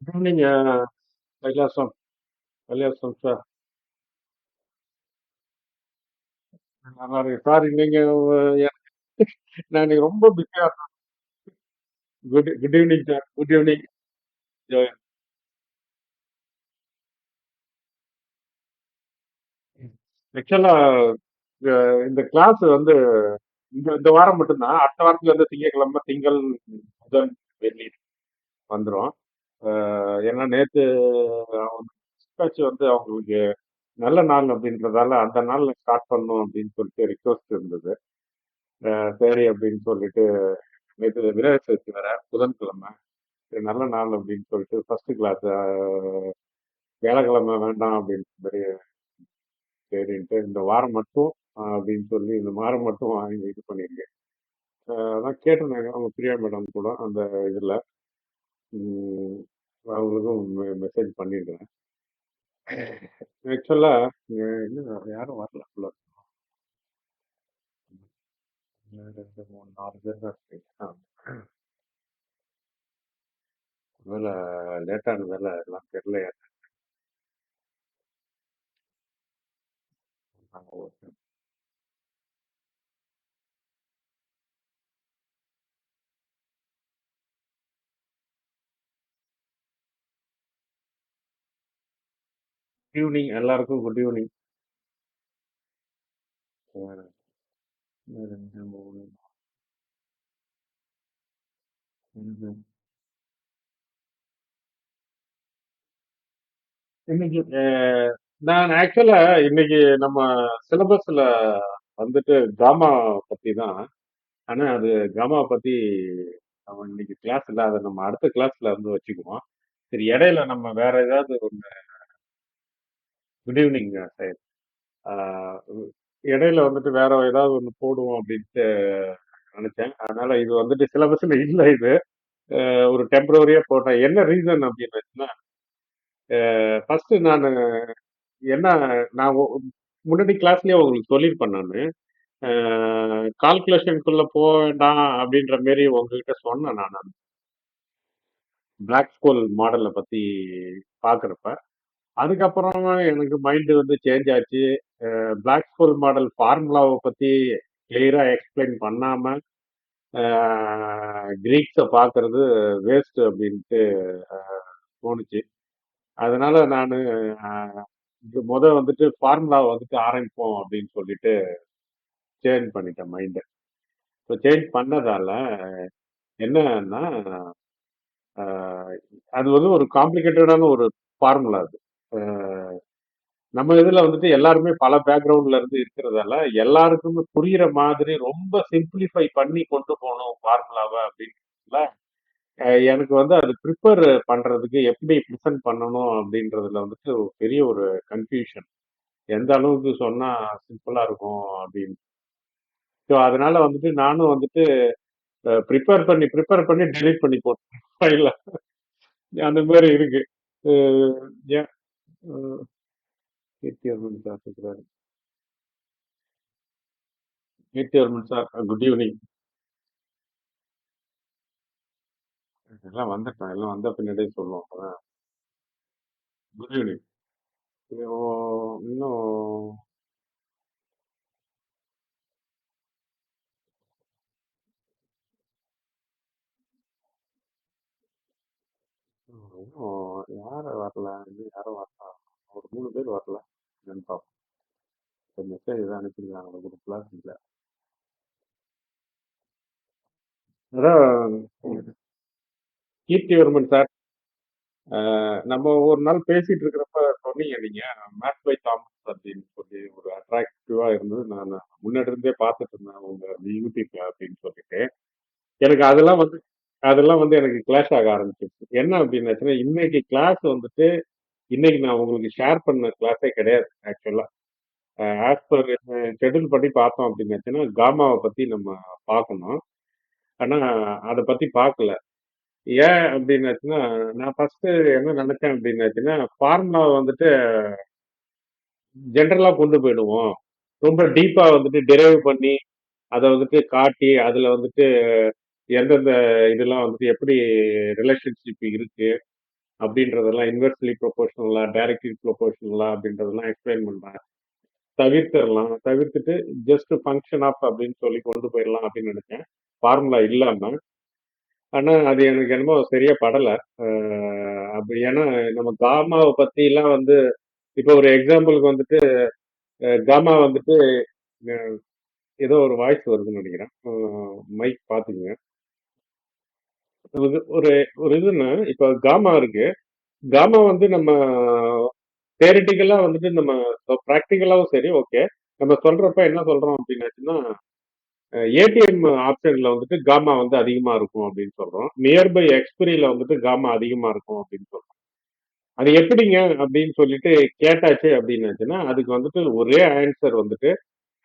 Evening Kailasam Kailasam sir. நல்லா இருக்கு sir. இன்னைக்கு நான் இன்னைக்கு ரொம்ப பிஸியா இருந்தேன். Good good evening sir. Good evening. ஆக்சுவலா இந்த கிளாஸ் வந்து இந்த இந்த வாரம் மட்டும்தான். அடுத்த வாரத்துல இருந்து திங்கட்கிழமை, திங்கள், புதன், வெள்ளி வந்துரும். ஏன்னா நேத்து dispatch வந்து அவங்களுக்கு நல்ல நாள் அப்படின்றதால அந்த நாள்ல ஸ்டார்ட் பண்ணணும் அப்படின்னு சொல்லிட்டு ரிக்வஸ்ட் இருந்தது. சரி அப்படின்னு சொல்லிட்டு நேற்று விநாயகர் சதுர்த்தி வேற புதன்கிழமை. சரி, நல்ல நாள் அப்படின்னு சொல்லிட்டு ஃபர்ஸ்ட் கிளாஸ் வியாழக்கிழமை வேண்டாம் அப்படின்னு சொல்லி சரின்ட்டு இந்த வாரம் மட்டும் அப்படின்னு சொல்லி இந்த வாரம் மட்டும் வாங்கி இது பண்ணியிருக்கேன். அதான் கேட்டிருந்தாங்க அவங்க பிரியா மேடம் கூட அந்த இதில் அவங்களுக்கும் மெசேஜ் பண்ணிடுறேன். ஆக்சுவலாக இன்னும் யாரும் வரல உள்ள. ரெண்டு மூணு நாலு பேர் தான் இருக்கு. ஒருவேளை லேட்டான வேலை எல்லாம் தெரியலையா. குட் ஈவினிங் எல்லாருக்கும் குட் ஈவினிங். ரெண்டு மூணு அஞ்சு. இன்னைக்கு நான் ஆக்சுவலா இன்னைக்கு நம்ம சிலபஸ்ல வந்துட்டு காமா பத்தி தான். ஆனா அது காமா பத்தி நம்ம இன்னைக்கு கிளாஸ் இல்ல, அதை நம்ம அடுத்த கிளாஸ்ல வந்து வச்சுக்குவோம். சரி, இடையில நம்ம வேற ஏதாவது ஒண்ணு. Good evening sir. இடையில வந்துட்டு வேற ஏதாவது ஒண்ணு போடுவோம் அப்படின்ட்டு நினைச்சேன். அதனால இது வந்துட்டு சிலபஸ்ல இல்ல இது. ஒரு டெம்பரரியா போட்டேன். என்ன ரீசன் அப்படின்னு ஃபர்ஸ்ட் நான் என்ன நான் முன்னாடி கிளாஸ்லயே உங்களுக்கு சொல்லியிருப்பேன் நானு. கால்குலேஷனுக்குள்ள போக வேண்டாம் அப்படின்ற மாரி உங்ககிட்ட சொன்னேன் நான். பிளாக் ஸ்கோல் மாடலை பத்தி பாக்குறப்ப அதுக்கப்புறம் எனக்கு மைண்ட் வந்து சேஞ்ச் ஆச்சு. பிளாக் ஸ்கோல் மாடல் ஃபார்முலாவை பத்தி கிளியரா எக்ஸ்பிளைன் பண்ணாம கிரீக்ஸை பார்க்கறது வேஸ்ட் அப்படின்ட்டு தோணுச்சு. அதனால நான் வந்துட்டு ஃபார்முலாவை வந்துட்டு ஆரம்பிப்போம் அப்படின்னு சொல்லிட்டு சேஞ்ச் பண்ணிட்டேன் மைண்டை. இப்போ சேஞ்ச் பண்ணதால என்னன்னா அது வந்து ஒரு காம்ப்ளிகேட்டடான ஒரு ஃபார்முலா அது. அஹ் நம்ம இதுல வந்துட்டு எல்லாருமே பல பேக்ரவுண்ட்ல இருந்து இருக்கிறதால எல்லாருக்குமே புரியுற மாதிரி ரொம்ப சிம்பிளிஃபை பண்ணி கொண்டு போகணும் ஃபார்முலாவை அப்படின்னு எனக்கு வந்து அது ப்ரிப்பேர் பண்றதுக்கு எப்படி ப்ரிசென்ட் பண்ணணும் அப்படின்றதுல வந்துட்டு ஒரு பெரிய ஒரு கன்ஃபியூஷன். எந்த அளவுக்கு சொன்னா சிம்பிளா இருக்கும் அப்படின்னு. ஸோ அதனால வந்துட்டு நானும் வந்துட்டு ப்ரிப்பேர் பண்ணி டெலீட் பண்ணி போட்டேன் ஃபைல. அந்த மாதிரி இருக்கு. அஹ் ஏன், அஹ் கீர்த்திவர்மன் சார் இருக்கிறாரு. Keerthivarman sir good evening. எல்லாம் வந்துட்டோம், எல்லாம் வந்த பின்னாடியே சொல்லுவோம். Good evening. இன்னும் இன்னும் யாரும் வரல, இன்னும் யாரும் வரல. ஒரு 3 பேர் வரல. என்னன்னு பார்ப்போம். மெசேஜ் தான் அனுப்பியிருக்காங்க குரூப்ல இல்ல. அதான் கீர்த்திவர்மன் சார், நம்ம ஒரு நாள் பேசிட்டு இருக்கிறப்ப சொன்னீங்க நீங்க மேத் பை தாமஸ் அப்படின்னு சொல்லி ஒரு அட்ராக்டிவா இருந்தது. நான் முன்னாடி இருந்தே பார்த்துட்டு இருந்தேன் உங்க யூடியூப்ல அப்படின்னு சொல்லிட்டு. எனக்கு அதெல்லாம் வந்து எனக்கு கிளாஷ் ஆக ஆரம்பிச்சிருச்சு. என்ன அப்படின்னாச்சுன்னா இன்னைக்கு கிளாஸ் வந்துட்டு இன்னைக்கு நான் உங்களுக்கு ஷேர் பண்ண கிளாஸே கிடையாது ஆக்சுவலா. ஆஸ் பர் ஷெட்யூல் படி பார்த்தோம் அப்படின்னாச்சுன்னா காமாவை பத்தி நம்ம பார்க்கணும். ஆனா அதை பத்தி பார்க்கல. ஏன் அப்படின்னாச்சுன்னா நான் ஃபர்ஸ்ட் என்ன நினைச்சேன் அப்படின்னாச்சுன்னா ஃபார்முலாவை வந்துட்டு ஜென்ரலா கொண்டு போயிடுவோம். ரொம்ப டீப்பா வந்துட்டு டிரைவ் பண்ணி அதை வந்துட்டு காட்டி அதுல வந்துட்டு எந்தெந்த இதெல்லாம் வந்துட்டு எப்படி ரிலேஷன்ஷிப் இருக்கு அப்படின்றதெல்லாம் இன்வெர்ஸ்லி ப்ரொபோஷனலா, டைரக்ட்லி ப்ரொபோஷனலா அப்படின்றதெல்லாம் எக்ஸ்பிளைன் பண்றேன். தவிர்த்திடலாம். தவிர்த்துட்டு ஜஸ்ட் ஃபங்க்ஷன் ஆஃப் அப்படின்னு சொல்லி கொண்டு போயிடலாம் அப்படின்னு நினைச்சேன். ஃபார்முலா இல்லாம. ஆனா அது எனக்கு என்னமோ சரியா படல. அப்படி ஏன்னா நம்ம காமாவை பத்தி எல்லாம் வந்து இப்போ ஒரு எக்ஸாம்பிளுக்கு வந்துட்டு காமா வந்துட்டு அஹ், ஏதோ ஒரு வாய்ஸ் வருதுன்னு நினைக்கிறேன். மைக் பாத்துங்க. ஒரு ஒரு இதுன்னா இப்ப காமா இருக்கு. காமா வந்து நம்ம தியரிட்டிக்கலா வந்துட்டு நம்ம ப்ராக்டிக்கலாவும் சரி ஓகே. நம்ம சொல்றப்ப என்ன சொல்றோம் அப்படின்னாச்சுன்னா ஏடிஎம் ஆப்ஷன்ல வந்துட்டு காமா வந்து அதிகமா இருக்கும் அப்படின்னு சொல்றோம். நியர்பை எக்ஸ்பிரியில வந்துட்டு காமா அதிகமா இருக்கும் அப்படின்னு சொல்றோம். அது எப்படிங்க அப்படின்னு சொல்லிட்டு கேட்டாச்சு அப்படின்னாச்சுன்னா அதுக்கு வந்துட்டு ஒரே ஆன்சர் வந்துட்டு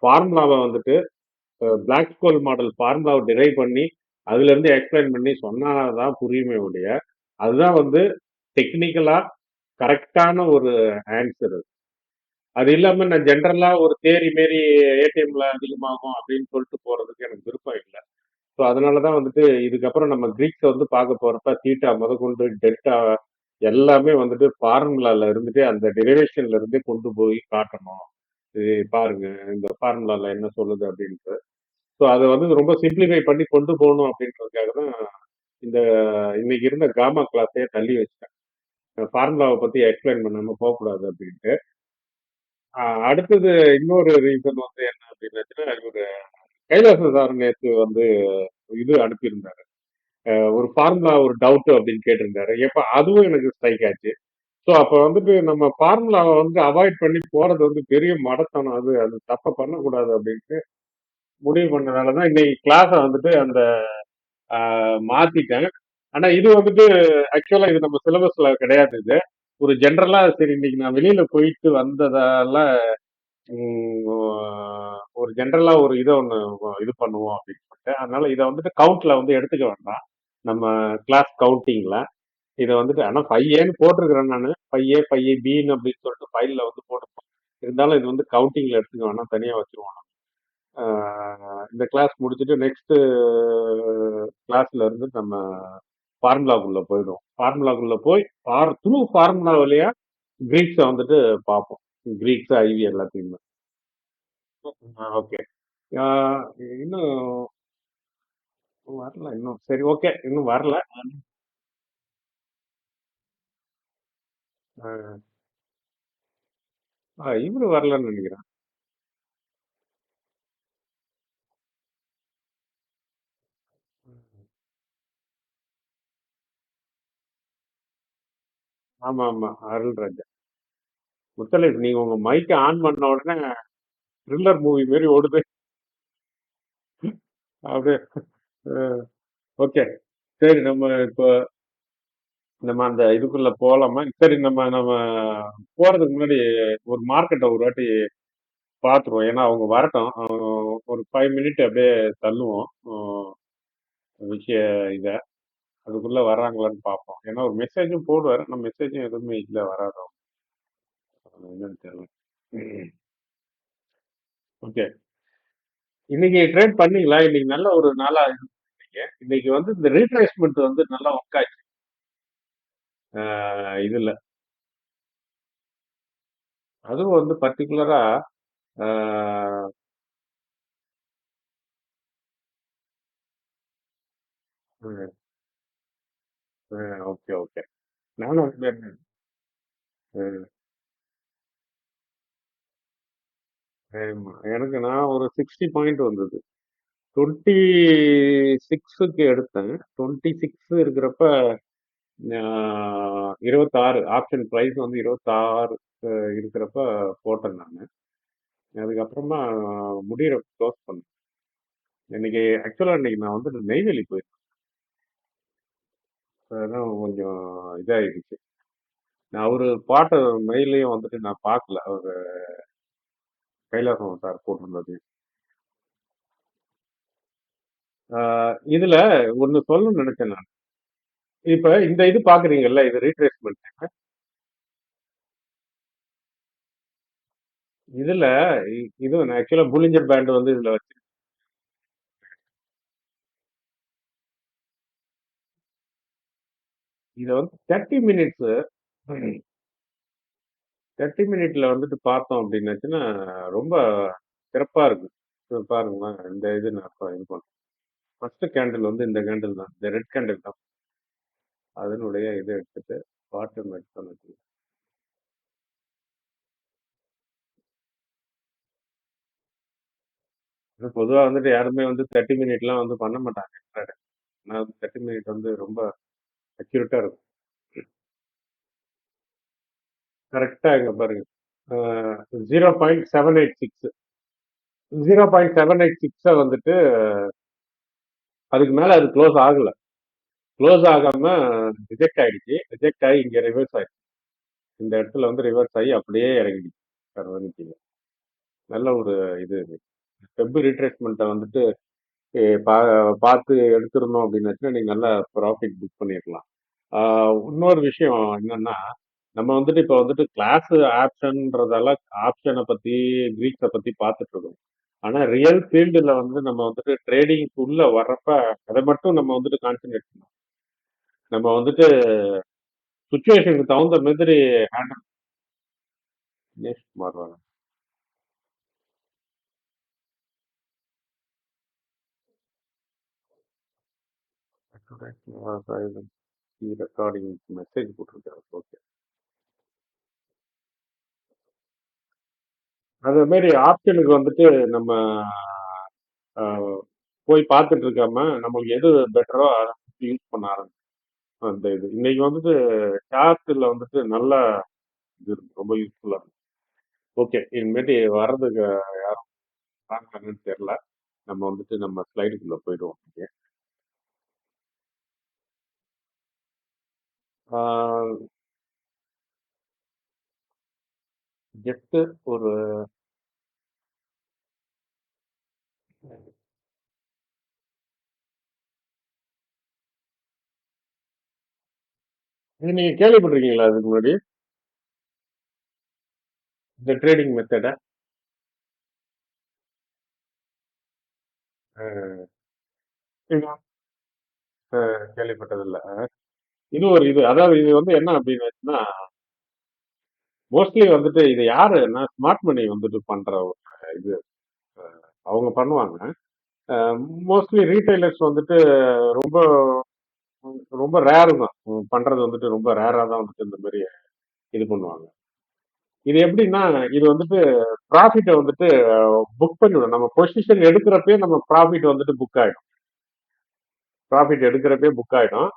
ஃபார்முலாவை வந்துட்டு பிளாக் ஸ்கோல் மாடல் ஃபார்முலாவை டிரைவ் பண்ணி அதுல இருந்து எக்ஸ்பிளைன் பண்ணி சொன்னாதான் புரியுமே ஒழிய அதுதான் வந்து டெக்னிக்கலா கரெக்டான ஒரு ஆன்சர். அது இல்லாம நான் ஜென்ரலா ஒரு தேரி மாரி ஏடிஎம்ல அதிகமாகும் அப்படின்னு சொல்லிட்டு போறதுக்கு எனக்கு விருப்பம் இல்லை. ஸோ அதனாலதான் வந்துட்டு இதுக்கப்புறம் நம்ம கிரீக்ஸை வந்து பார்க்க போறப்ப தீட்டா முதற்கொண்டு டெல்டா எல்லாமே வந்துட்டு ஃபார்முலால இருந்துட்டு அந்த டெரிவேஷன்ல இருந்தே கொண்டு போய் காட்டணும். இது பாருங்க இந்த ஃபார்முலால என்ன சொல்லுது அப்படின்ட்டு. ஸோ அதை வந்து ரொம்ப சிம்பிளிஃபை பண்ணி கொண்டு போகணும் அப்படின்றதுக்காக தான் இந்த இன்னைக்கு இருந்த காமா கிளாஸையே தள்ளி வச்சிட்டேன். ஃபார்முலாவை பத்தி எக்ஸ்பிளைன் பண்ணாம போகக்கூடாது அப்படின்ட்டு. அடுத்தது இன்னொரு ரீசன் வந்து என்ன அப்படின்னாச்சுன்னா இவரு கைலாச சார் நேத்து வந்து இது அனுப்பியிருந்தாரு. ஒரு ஃபார்முலா ஒரு டவுட் அப்படின்னு கேட்டிருந்தாரு. எப்ப அதுவும் எனக்கு ஸ்ட்ரைக் ஆச்சு. ஸோ அப்ப வந்துட்டு நம்ம ஃபார்முலாவை வந்து அவாய்ட் பண்ணி போறது வந்து பெரிய மடத்தனம். அது அது தப்ப பண்ணக்கூடாது அப்படின்ட்டு முடிவு பண்ணனாலதான் இன்னைக்கு கிளாஸை வந்துட்டு அந்த மாத்திட்டேன். ஆனா இது வந்துட்டு ஆக்சுவலா இது நம்ம சிலபஸ்ல கிடையாது. இது ஒரு ஜென்ரலா சரி இன்னைக்கு நான் வெளியில போயிட்டு வந்ததால ஒரு ஜென்ரலா ஒரு இதை ஒண்ணு இது பண்ணுவோம் அப்படின்னு சொல்லிட்டு அதனால இதை வந்துட்டு கவுண்ட்ல வந்து எடுத்துக்க வேண்டாம். நம்ம கிளாஸ் கவுண்டிங்ல இதை வந்துட்டு ஆனா 5ஏன்னு போட்டிருக்கிறேன் நான். 5A 5B அப்படின்னு சொல்லிட்டு ஃபைல்ல வந்து போட்டுப்போம். இருந்தாலும் இது வந்து கவுண்டிங்ல எடுத்துக்க வேணாம், தனியா வச்சிருவோம். இந்த கிளாஸ் முடிச்சுட்டு நெக்ஸ்ட் கிளாஸ்ல இருந்து நம்ம ஃபார்முலாக்குள்ள போயிடும். ஃபார்முலாக்குள்ள போய் த்ரூ ஃபார்முலா வழியா கிரீக்ஸை வந்துட்டு பார்ப்போம். கிரீக்ஸ் ஐவி எல்லாத்தையுமே. ஓகே. இன்னும் வரல இன்னும். சரி ஓகே இன்னும் வரல. இவரு வரலன்னு நினைக்கிறேன். ஆமா ஆமா அருள்ராஜா. முத்தலைஃப் நீங்க உங்க மைக்கை ஆன் பண்ண உடனே த்ரில்லர் மூவி மாதிரி ஓடுது. அப்படியே ஓகே. சரி நம்ம இப்போ நம்ம அந்த இதுக்குள்ள போலாமா? சரி நம்ம நம்ம போறதுக்கு முன்னாடி ஒரு மார்க்கெட்டை ஒரு வாட்டி பார்த்துருவோம். ஏன்னா அவங்க வரட்டும். ஒரு 5 மினிட் அப்படியே தள்ளுவோம். விஷய இத அதுக்குள்ள வர்றாங்களான்னு பார்ப்போம். ஏன்னா ஒரு மெசேஜும் போடுவாரு. நம்ம மெசேஜும் எதுவுமே இல்ல வராது. என்னன்னு தெரியல. ஓகே. இன்னைக்கு ட்ரேட் பண்ணீங்களா? இன்னைக்கு நல்ல ஒரு நாளா இருந்தீங்க. இன்னைக்கு வந்து இந்த ரீட்ரேஸ்மெண்ட் வந்து நல்லா ஒர்க் ஆச்சு. இதுல அதுவும் வந்து பர்டிகுலரா ஓகே ஓகே. நானும் எனக்கு நான் ஒரு 60 பாயிண்ட் வந்தது. 26க்கு எடுத்தேன். 26 இருக்கிறப்ப 26 ஆப்ஷன் பிரைஸ் வந்து 26 இருக்கிறப்ப போட்டேன் நான். அதுக்கப்புறமா முடிகிற க்ளோஸ் பண்ணேன். இன்னைக்கு ஆக்சுவலா இன்னைக்கு நான் வந்து நெய்வேலி போயிருக்கேன். அதான் கொஞ்சம் இதாயிடுச்சு. நான் அவரு பாட்ட மெயிலையும் வந்துட்டு நான் பார்க்கல. அவரு கைலாசம் சார் போட்டிருந்தது. இதுல ஒண்ணு சொல்லணும்னு நினைச்சேன் நான். இப்ப இந்த இது பாக்குறீங்கல்ல இது ரீட்ரேஸ்மெண்ட். இதுல இது ஆக்சுவலா புலிஞ்சர் பேண்ட் வந்து இதுல வச்சு இதை வந்து 30 மினிட்ஸ் 30 மினிட்ல வந்துட்டு பார்த்தோம் அப்படின்னாச்சுன்னா ரொம்ப சிறப்பா இருக்கு. இது பாருங்களேன், இந்த இது நான் இப்ப இது பண்றேன். ஃபர்ஸ்ட் கேண்டில் வந்து இந்த கேண்டில் தான், இந்த ரெட் கேண்டில் தான். அதனுடைய இதை எடுத்துட்டு பாட்டம் எடுத்து பொதுவா வந்துட்டு யாருமே வந்து 30 மினிட்லாம் வந்து பண்ண மாட்டாங்க. ஆனா 30 மினிட் வந்து ரொம்ப அக்யூரேட்டா இருக்கும். கரெக்டா இங்க பாருங்க. 0.786 0.786 வந்துட்டு அதுக்கு மேல அது க்ளோஸ் ஆகல. க்ளோஸ் ஆகாம ரிஜெக்ட் ஆயிடுச்சு. ரிஜெக்ட் ஆகி இங்க ரிவர்ஸ் ஆயிடுச்சு. இந்த இடத்துல வந்து ரிவர்ஸ் ஆகி அப்படியே இறங்கிடுச்சு. கீழே. நல்ல ஒரு இது வெப் ரீட்ரேஸ்மெண்ட்டை வந்துட்டு பார்த்து எடுத்திருந்தோம் அப்படின்னாச்சுன்னா நீங்க நல்லா ப்ராஃபிட் புக் பண்ணிடலாம். இன்னொரு விஷயம் என்னன்னா, நம்ம வந்துட்டு இப்போ வந்துட்டு கிளாஸ் ஆப்ஷன்றதால ஆப்ஷனை பத்தி கிரீக்ஸை பத்தி பார்த்துட்டு இருக்கோம். ஆனா ரியல் ஃபீல்டுல வந்து நம்ம வந்துட்டு ட்ரேடிங்க்குள்ள வர்றப்ப அதை மட்டும் நம்ம வந்துட்டு கான்சென்ட்ரேட் பண்ணணும். நம்ம வந்துட்டு சுச்சுவேஷனுக்கு தகுந்த மாதிரி ஹேண்டில் தினேஷ் குமார் வர ரெக்கார்டிங் மெசேஜ் போட்டிருக்காரு. ஓகே. அதே மாதிரி ஆப்ஷனுக்கு வந்துட்டு நம்ம ஆஹ், போய் பார்த்துட்டு இருக்காம நம்மளுக்கு எது பெட்டரோ அதை யூஸ் பண்ண ஆரம்பிச்சோம். அந்த இது இன்னைக்கு வந்துட்டு சார்ட்ல வந்துட்டு நல்ல இது இருக்கு. ரொம்ப யூஸ்ஃபுல்லா இருக்கு. ஓகே, இனிமேட்டு வர்றதுக்கு யாரும் வாங்குறாங்கன்னு தெரியல. நம்ம வந்துட்டு நம்ம ஸ்லைடுக்குள்ள போயிடுவோம். ஓகே. ஜஸ்ட் ஒரு இது நீங்க கேள்விப்பட்டிருக்கீங்களா அதுக்கு முன்னாடி இந்த ட்ரேடிங் மெத்தட? கேள்விப்பட்டதில்ல. இது ஒரு இது அதாவது இது வந்து என்ன அப்படின்னா மோஸ்ட்லி வந்துட்டு இது யாருன்னா ஸ்மார்ட் மணி வந்துட்டு பண்ற ஒரு இது அவங்க பண்ணுவாங்க. மோஸ்ட்லி ரீட்டைலர்ஸ் வந்துட்டு ரொம்ப ரொம்ப ரேர் தான் பண்றது வந்துட்டு ரொம்ப ரேரா தான் வந்துட்டு இந்த மாதிரி இது பண்ணுவாங்க. இது எப்படின்னா இது வந்துட்டு ப்ராஃபிட்டை வந்துட்டு புக் பண்ணிவிடும். நம்ம பொசிஷன் எடுக்கிறப்பே நம்ம ப்ராஃபிட் வந்துட்டு புக் ஆயிடும். ப்ராஃபிட் எடுக்கிறப்பே புக் ஆயிடும்.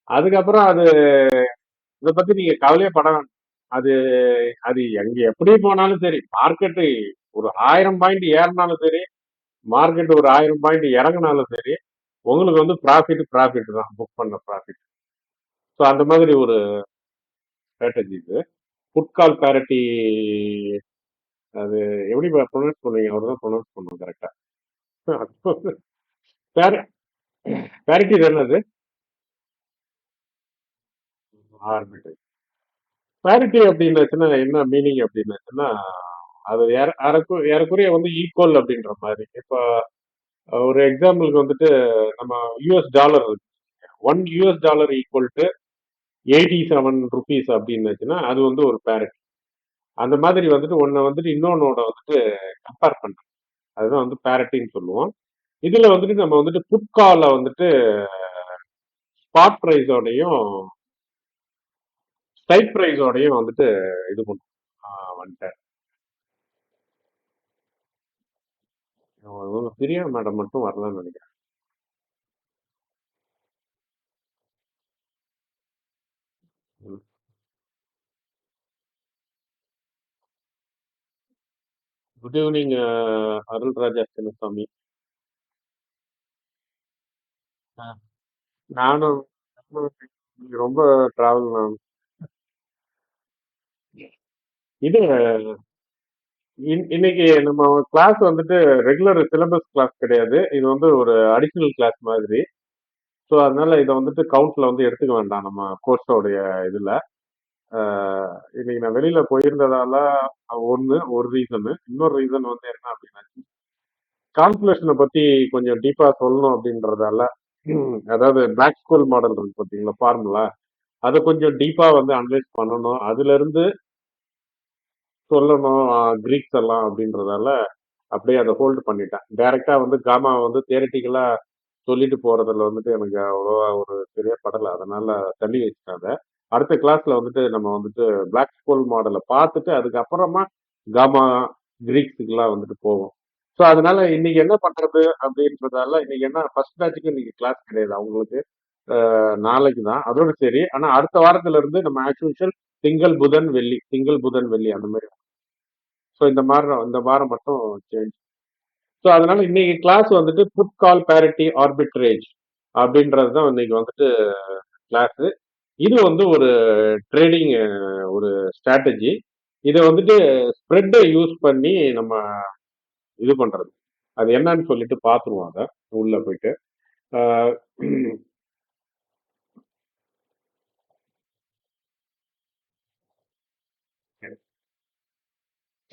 அதுக்கப்புறம் அது இதை பத்தி நீங்க கவலையே பட வேண்டாம். அது அது எங்க எப்படி போனாலும் சரி, மார்க்கெட்டு ஒரு 1000 பாயிண்ட் ஏறினாலும் சரி, மார்க்கெட் ஒரு 1000 பாயிண்ட் இறங்கினாலும் சரி, உங்களுக்கு வந்து ப்ராஃபிட் தான், புக் பண்ண ப்ராஃபிட். ஸோ அந்த மாதிரி ஒரு ஸ்ட்ராட்டஜி இது. புட் கால் பேரிட்டி, அது எப்படி ப்ரொனவுன்ஸ் பண்ணுவீங்க? அவர் தான் ப்ரொனவுன்ஸ் பண்ணுவோம் கரெக்டா. பேரிட்டி தானே அது? ஆர்பிட்டரி. பேரிட்டி அப்படின்னாச்சுன்னா என்ன மீனிங் அப்படின்னாச்சுன்னா அது ஏறக்குறைய வந்து ஈக்குவல் அப்படின்ற மாதிரி. இப்போ ஒரு எக்ஸாம்பிளுக்கு வந்துட்டு நம்ம யூஎஸ் டாலர் இருக்கு. $1 ஈக்குவல் டு 87 rupees அப்படின்னுச்சுன்னா அது வந்து ஒரு பேரிட்டி. அந்த மாதிரி வந்துட்டு ஒன்ன வந்துட்டு இன்னொன்னோட வந்துட்டு கம்பேர் பண்றோம். அதுதான் வந்து பேரிட்டின்னு சொல்லுவோம். இதுல வந்துட்டு நம்ம வந்துட்டு புட்கால வந்துட்டு ஸ்பாட் பிரைஸோடையும் ஸ்ட்ரைக் பிரைஸோடையும் வந்துட்டு இது பண்ணுவோம். வந்துட்டேன். பிரியா மேடம் மட்டும் வரலாம்னு நினைக்கிறேன். Good evening Arulraja Chinnasamy. நானும் ரொம்ப டிராவல் நான் இது இன்னைக்கு நம்ம கிளாஸ் வந்துட்டு ரெகுலர் சிலபஸ் கிளாஸ் கிடையாது. இது வந்து ஒரு அடிஷனல் கிளாஸ் மாதிரி. ஸோ அதனால இதை வந்துட்டு கவுண்ட்ல வந்து எடுத்துக்க வேண்டாம் நம்ம கோர்ஸோடைய இதுல. இன்னைக்கு நான் வெளியில போயிருந்ததால ஒரு ரீசனு. இன்னொரு ரீசன் வந்து என்ன அப்படின்னா கால்குலேஷனை பத்தி கொஞ்சம் டீப்பா சொல்லணும் அப்படின்றதால, அதாவது பிளாக் ஸ்கூல் மாடல் இருக்கு பார்த்தீங்களா, ஃபார்முலா. அதை கொஞ்சம் டீப்பா வந்து அனலைஸ் பண்ணணும். அதுல இருந்து சொல்லணும் கிரீக்ஸ் எல்லாம் அப்படின்றதால அப்படியே அதை ஹோல்டு பண்ணிட்டேன். டைரக்டா வந்து காமா வந்து தியரிட்டிக்கலா சொல்லிட்டு போறதுல வந்துட்டு எனக்கு அவ்வளோவா ஒரு பெரிய படல. அதனால தள்ளி வச்சுட்டேன் அத. அடுத்த கிளாஸ்ல வந்துட்டு நம்ம வந்துட்டு பிளாக் ஸ்கோல் மாடல பார்த்துட்டு அதுக்கப்புறமா காமா, கிரீக்ஸுக்குலாம் வந்துட்டு போவோம். ஸோ அதனால இன்னைக்கு என்ன பண்றது அப்படின்றதால இன்னைக்கு என்ன ஃபர்ஸ்ட் பேட்ச்க்கு இன்னைக்கு கிளாஸ் கிடையாது அவங்களுக்கு. நாளைக்கு தான். அதோட சரி. ஆனா அடுத்த வாரத்துல இருந்து நம்ம ஆஸ் யூசுவல் திங்கள், புதன், வெள்ளி. திங்கள், புதன், வெள்ளி அந்த மாரி. ஸோ இந்த வாரம் மட்டும் சேஞ்ச். ஸோ அதனால இன்னைக்கு கிளாஸ் வந்துட்டு புட் கால் பேரிட்டி ஆர்பிட்ரேஜ் அப்படின்றது தான் இன்னைக்கு வந்துட்டு கிளாஸ். இது வந்து ஒரு ட்ரேடிங் ஒரு ஸ்ட்ராட்டஜி. இதை வந்துட்டு ஸ்ப்ரெட்டை யூஸ் பண்ணி நம்ம இது பண்றது. அது என்னன்னு சொல்லிட்டு பார்த்துருவோம் அதை உள்ள போயிட்டு.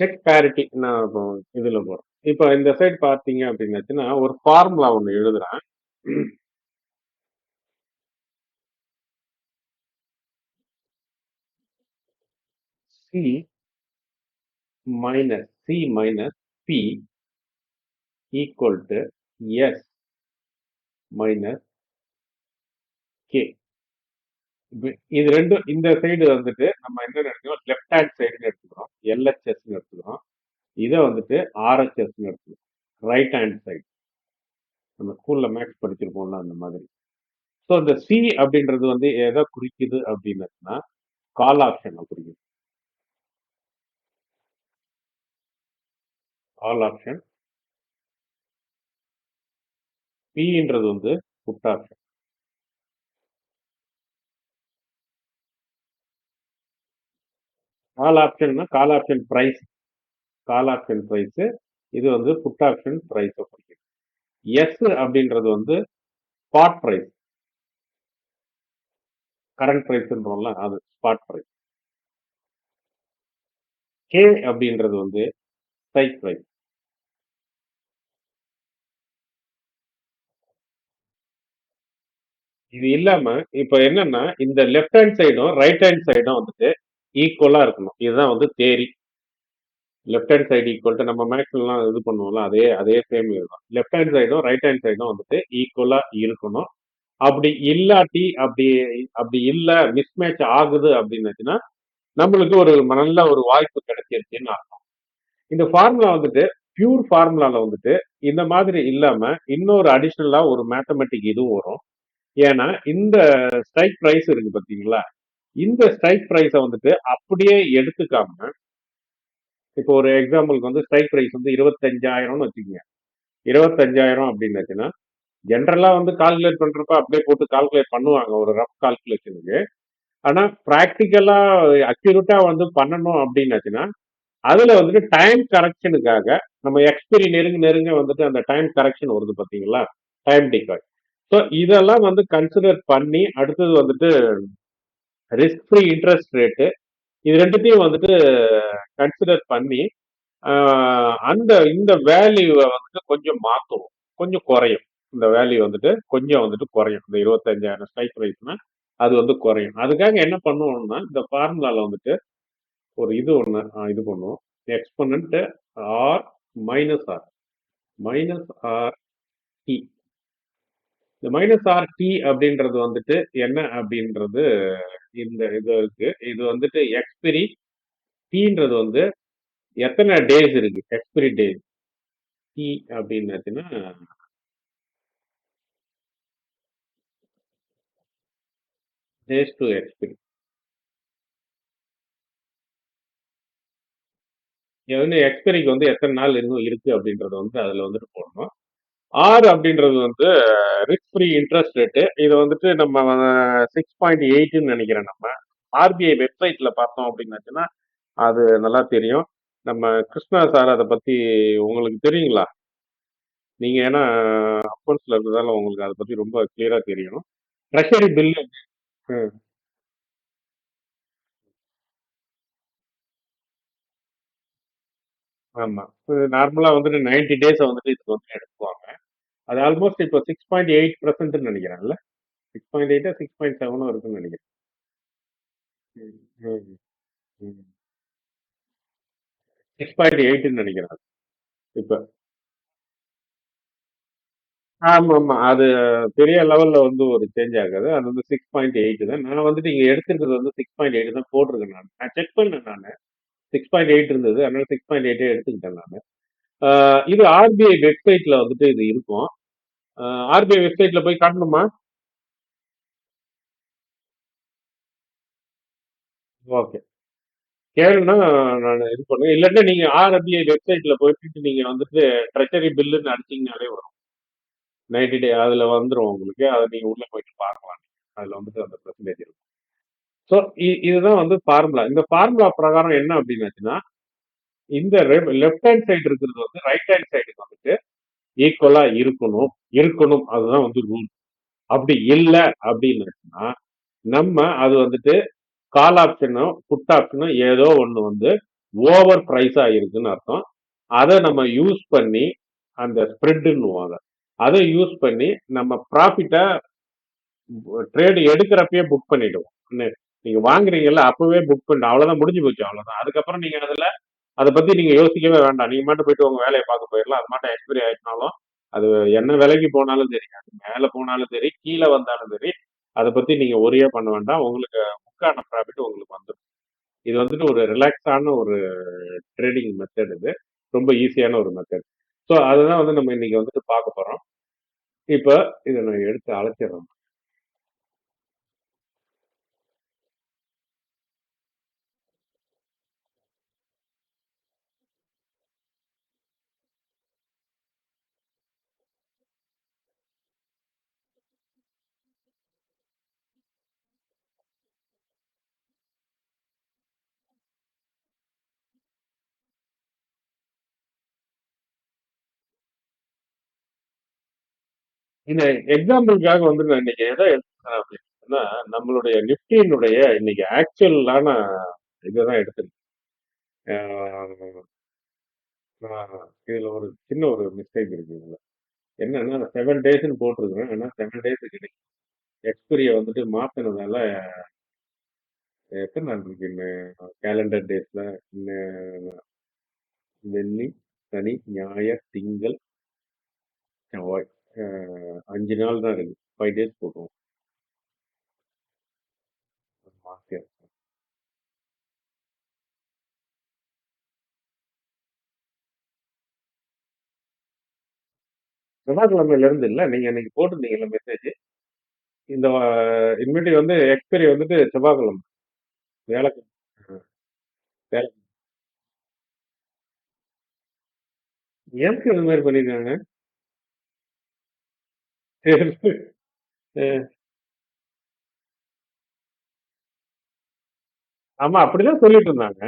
செக் பேரிட்டி நான் இப்போ இதுல போறேன். இப்போ இந்த சைடு பார்த்தீங்க அப்படின்னாச்சுன்னா ஒரு ஃபார்முலா ஒன்று எழுதுறேன். C minus B equal to S minus K. இது ரெண்டும் இந்த சைடு வந்துட்டு நம்ம என்ன எடுத்துக்கிறோம், லெஃப்ட் ஹேண்ட் சைடுன்னு எடுத்துக்கிறோம், எல்ஹெச்எஸ்ன்னு எடுத்துக்கிறோம். இதை வந்துட்டு ஆர்ஹெச்எஸ்ன்னு எடுத்துக்கிறோம், ரைட் ஹேண்ட் சைடு. நம்ம ஸ்கூல்ல மேக்ஸ் படிச்சிருப்போம்ல அந்த மாதிரி. ஸோ இந்த சி அப்படின்றது வந்து எதை குறிக்குது அப்படின்னா கால் ஆப்ஷனை குறிக்குது. கால் ஆப்ஷன். பின்றது வந்து put option. Call option price. Call option price. இது வந்து புட் ஆப்ஷன் பிரைஸ் குறிக்குது. எஸ் அப்படின்றது வந்து ஸ்பாட் பிரைஸ். கரண்ட் பிரைஸ்ன்றோம்ல அது ஸ்பாட் பிரைஸ். கே அப்படின்றது வந்து ஸ்ட்ரைக் பிரைஸ். இது இல்லாம இப்ப என்னன்னா இந்த லெஃப்ட் ஹேண்ட் சைடும் ரைட் ஹேண்ட் சைடும் வந்துட்டு ஈக்குவலா இருக்கணும். இதுதான் வந்து theory. Left hand side equal to நம்ம மேக்ஸ்லாம் இது பண்ணுவோம்ல அதே அதே சேம் இதுதான். லெஃப்ட் ஹேண்ட் சைடும் ரைட் ஹேண்ட் சைடும் வந்துட்டு ஈக்குவலா இருக்கணும். அப்படி இல்லாட்டி அப்படி இல்ல மிஸ்மேட்ச் ஆகுது அப்படின்னாச்சுன்னா நம்மளுக்கு ஒரு நல்ல ஒரு வாய்ப்பு கிடைச்சிருச்சுன்னு அர்த்தம். இந்த ஃபார்முலா வந்துட்டு பியூர் ஃபார்முலால வந்துட்டு இந்த மாதிரி இல்லாம இன்னொரு அடிஷனலா ஒரு மேத்தமெட்டிக் இதுவும் வரும். ஏன்னா இந்த ஸ்ட்ரைக் பிரைஸ் இருக்கு பாத்தீங்களா, இந்த ஸ்ட்ரைக் பிரைஸை வந்துட்டு அப்படியே எடுத்துக்காம இப்போ ஒரு எக்ஸாம்பிளுக்கு வந்து ஸ்ட்ரைக் பிரைஸ் வந்து 25,000 வச்சுக்கோங்க. 25,000 அப்படின்னாச்சுன்னா ஜென்ரலா வந்து கால்குலேட் பண்றப்ப அப்படியே போட்டு கால்குலேட் பண்ணுவாங்க ஒரு ரஃப் கால்குலேஷனுக்கு. ஆனா பிராக்டிக்கலா அக்யூரேட்டா வந்து பண்ணணும் அப்படின்னாச்சுன்னா அதுல வந்துட்டு டைம் கரெக்ஷனுக்காக நம்ம எக்ஸ்பிரி நெருங்க நெருங்க வந்துட்டு அந்த டைம் கரெக்ஷன் வருது பாத்தீங்களா, டைம் டிகாய். ஸோ இதெல்லாம் வந்து கன்சிடர் பண்ணி அடுத்தது வந்துட்டு ரிஸ்க் ஃப்ரீ இன்ட்ரெஸ்ட் ரேட்டு இது ரெண்டுத்தையும் வந்துட்டு கன்சிடர் பண்ணி அந்த இந்த வேல்யூவை வந்துட்டு கொஞ்சம் மாற்றுவோம், கொஞ்சம் குறையும். இந்த வேல்யூ வந்துட்டு கொஞ்சம் வந்துட்டு குறையும். இந்த 25,000 ஸ்ட்ரைக் ப்ரைஸ்னா அது வந்து குறையும். அதுக்காக என்ன பண்ணுவோம்னா இந்த ஃபார்முலால வந்துட்டு ஒரு இது ஒன்று இது பண்ணுவோம். Exponent R minus R T. இந்த மைனஸ் ஆர் டி அப்படின்றது வந்துட்டு என்ன அப்படின்றது இந்த இது இருக்கு. இது வந்துட்டு எக்ஸ்பிரி டீன்றது வந்து எத்தனை டேஸ் இருக்கு எக்ஸ்பிரி டேஸ். டி அப்படின்னாச்சுன்னா டேஸ் டு எக்ஸ்பிரி. இது வந்து எக்ஸ்பிரிக்கு வந்து எத்தனை நாள் இன்னும் இருக்கு அப்படின்றத வந்து அதுல வந்துட்டு போடணும். ஆர் அப்படின்றது வந்து ரிஸ்க் ஃப்ரீ இன்ட்ரெஸ்ட் ரேட்டு. இது வந்துட்டு நம்ம 6.8ன்னு நினைக்கிறேன். நம்ம ஆர்பிஐ வெப்சைட்ல பார்த்தோம் அப்படின்னாச்சுன்னா அது நல்லா தெரியும். நம்ம கிருஷ்ணா சார் அதை பத்தி உங்களுக்கு தெரியுங்களா? நீங்க ஏன்னா அக்கௌண்ட்ஸ்ல இருந்ததால உங்களுக்கு அதை பத்தி ரொம்ப கிளியரா தெரியும். Treasury bill. ஆமா. நார்மலா வந்துட்டு 90 டேஸ வந்துட்டு இதுக்கு வந்து எடுத்துக்குவாங்க. அது ஆல்மோஸ்ட் இப்போ 6.8% நினைக்கிறேன்ல. 6.8 6.7 இருக்குன்னு நினைக்கிறேன். ம், ம், ம். 6.8ன்னு நினைக்கிறேன் இப்ப. ஆமாமா. அது பெரிய லெவல்ல வந்து ஒரு சேஞ்ச் ஆகாது. அது வந்து 6.8 தான். நான் வந்துட்டு இங்க எடுத்திருக்கிறது வந்து 6.8 தான் போட்டிருக்கேன் நானு. நான் செக் பண்ணேன் நானு. 6.8 இருந்தது. அதனால 6.8 எடுத்துக்கிட்டேன் நானு. ஆ இது ஆர்பிஐ வெப்சைட்ல வந்துட்டு இது இருக்கும். ஆ ஆர்பிஐ வெப்சைட்ல போய் காட்டணுமா? ஓகே. கேளுன்னா நான் இது பண்ணுவேன். இல்லாட்டா நீங்க ஆர்பிஐ வெப்சைட்ல போயிட்டு நீங்க வந்துட்டு ட்ரெஷரி பில்லுன்னு அடிச்சீங்கனாலே வரும். 90 டே அதுல வந்துரும் உங்களுக்கு. அத நீங்க உள்ள போயிட்டு பார்க்கலாம். அதுல வந்துட்டு அந்த பெர்சன்டேஜ் இருக்கும். ஸோ இதுதான் வந்து ஃபார்முலா. இந்த ஃபார்முலா பிரகாரம் என்ன அப்படின்னாச்சுன்னா, இந்த லெஃப்ட் ஹேண்ட் சைடு இருக்கிறது வந்து ரைட் ஹேண்ட் சைடுக்கு வந்துட்டு ஈக்குவலா இருக்கணும். இருக்கணும். அதுதான் வந்து ரூல். அப்படி இல்ல அப்படின்னாச்சுன்னா, நம்ம அது வந்துட்டு கால் ஆப்ஷனோ, புட் ஆப்ஷனோ ஏதோ ஒண்ணு வந்து ஓவர் பிரைஸா இருக்குன்னு அர்த்தம். அத நம்ம யூஸ் பண்ணி அந்த ஸ்ப்ரெட்ன்னுவாங்க. அத யூஸ் பண்ணி நம்ம ப்ராஃபிட்ட ட்ரேட் எடுக்கிறப்பயே புக் பண்ணிடுவோம். நீங்க வாங்குறீங்கல்ல அப்பவே புக் பண்ணிட்டு அவ்வளவுதான் முடிஞ்சு போச்சு அவ்வளவுதான். அதுக்கப்புறம் நீங்க அதுல அத பத்தி நீங்க யோசிக்கவே வேண்டாம். நீங்க மட்டும் போயிட்டு உங்க வேலைய பார்க்க போயிரலாம். அது மாட்டும் எக்ஸ்பைரி ஆயிடுச்சுனாலும், அது என்ன விலைக்கு போனாலும் சரி, அது மேல போனாலும் சரி, கீழ வந்தாலும் சரி, அத பத்தி நீங்க ஒரியே பண்ண வேண்டாம். உங்களுக்கு புக்கான ப்ராஃபிட் உங்களுக்கு வந்துரும். இது வந்துட்டு ஒரு ரிலாக்ஸான ஒரு ட்ரேடிங் மெத்தட் இது. ரொம்ப ஈஸியான ஒரு மெத்தட். ஸோ அதுதான் வந்து நம்ம இன்னைக்கு வந்துட்டு பார்க்க போறோம். இப்ப இத நான் எடுத்து அழைச்சிடுறேன். இந்த எக்ஸாம்பிளுக்காக வந்து நான் இன்னைக்கு எதை எடுத்துக்கிறேன் அப்படின்னா, நம்மளுடைய நிஃப்டியினுடைய இன்னைக்கு ஆக்சுவலான இதுதான் எடுத்திருக்கேன். ஆஹ் இதுல ஒரு சின்ன ஒரு மிஸ்டேக் இருக்கு இதுல. என்னன்னா 7 டேஸ்ன்னு போட்டிருக்கிறேன். ஆனா 7 டேஸ் கிடைக்கும். எக்ஸ்பிரிய வந்துட்டு மாத்தினதால எத்தனை நாள் இருக்கு இன்னும் கேலண்டர் டேஸ்ல இன்னும் வெள்ளி, சனி, ஞாயிறு, திங்கள், செவ்வாய். 5 நாள் தான் இருக்கு. 5 டேஸ் போட்டுருவோம். மாத்தி செவ்வாய்க்கிழமையில இருந்து இல்ல நீங்க இன்னைக்கு போட்டிருந்தீங்கல்ல மெசேஜ். இந்த இனிமேட்டு வந்து எக்ஸ்பைரி வந்துட்டு செவ்வாய்க்கிழமை. வியாழக்கிழமை. வியாழ- எதுக்கு இந்த மாதிரி பண்ணிருக்காங்க? அஹ் ஆமா அப்படிதான் சொல்லிட்டு இருந்தாங்க.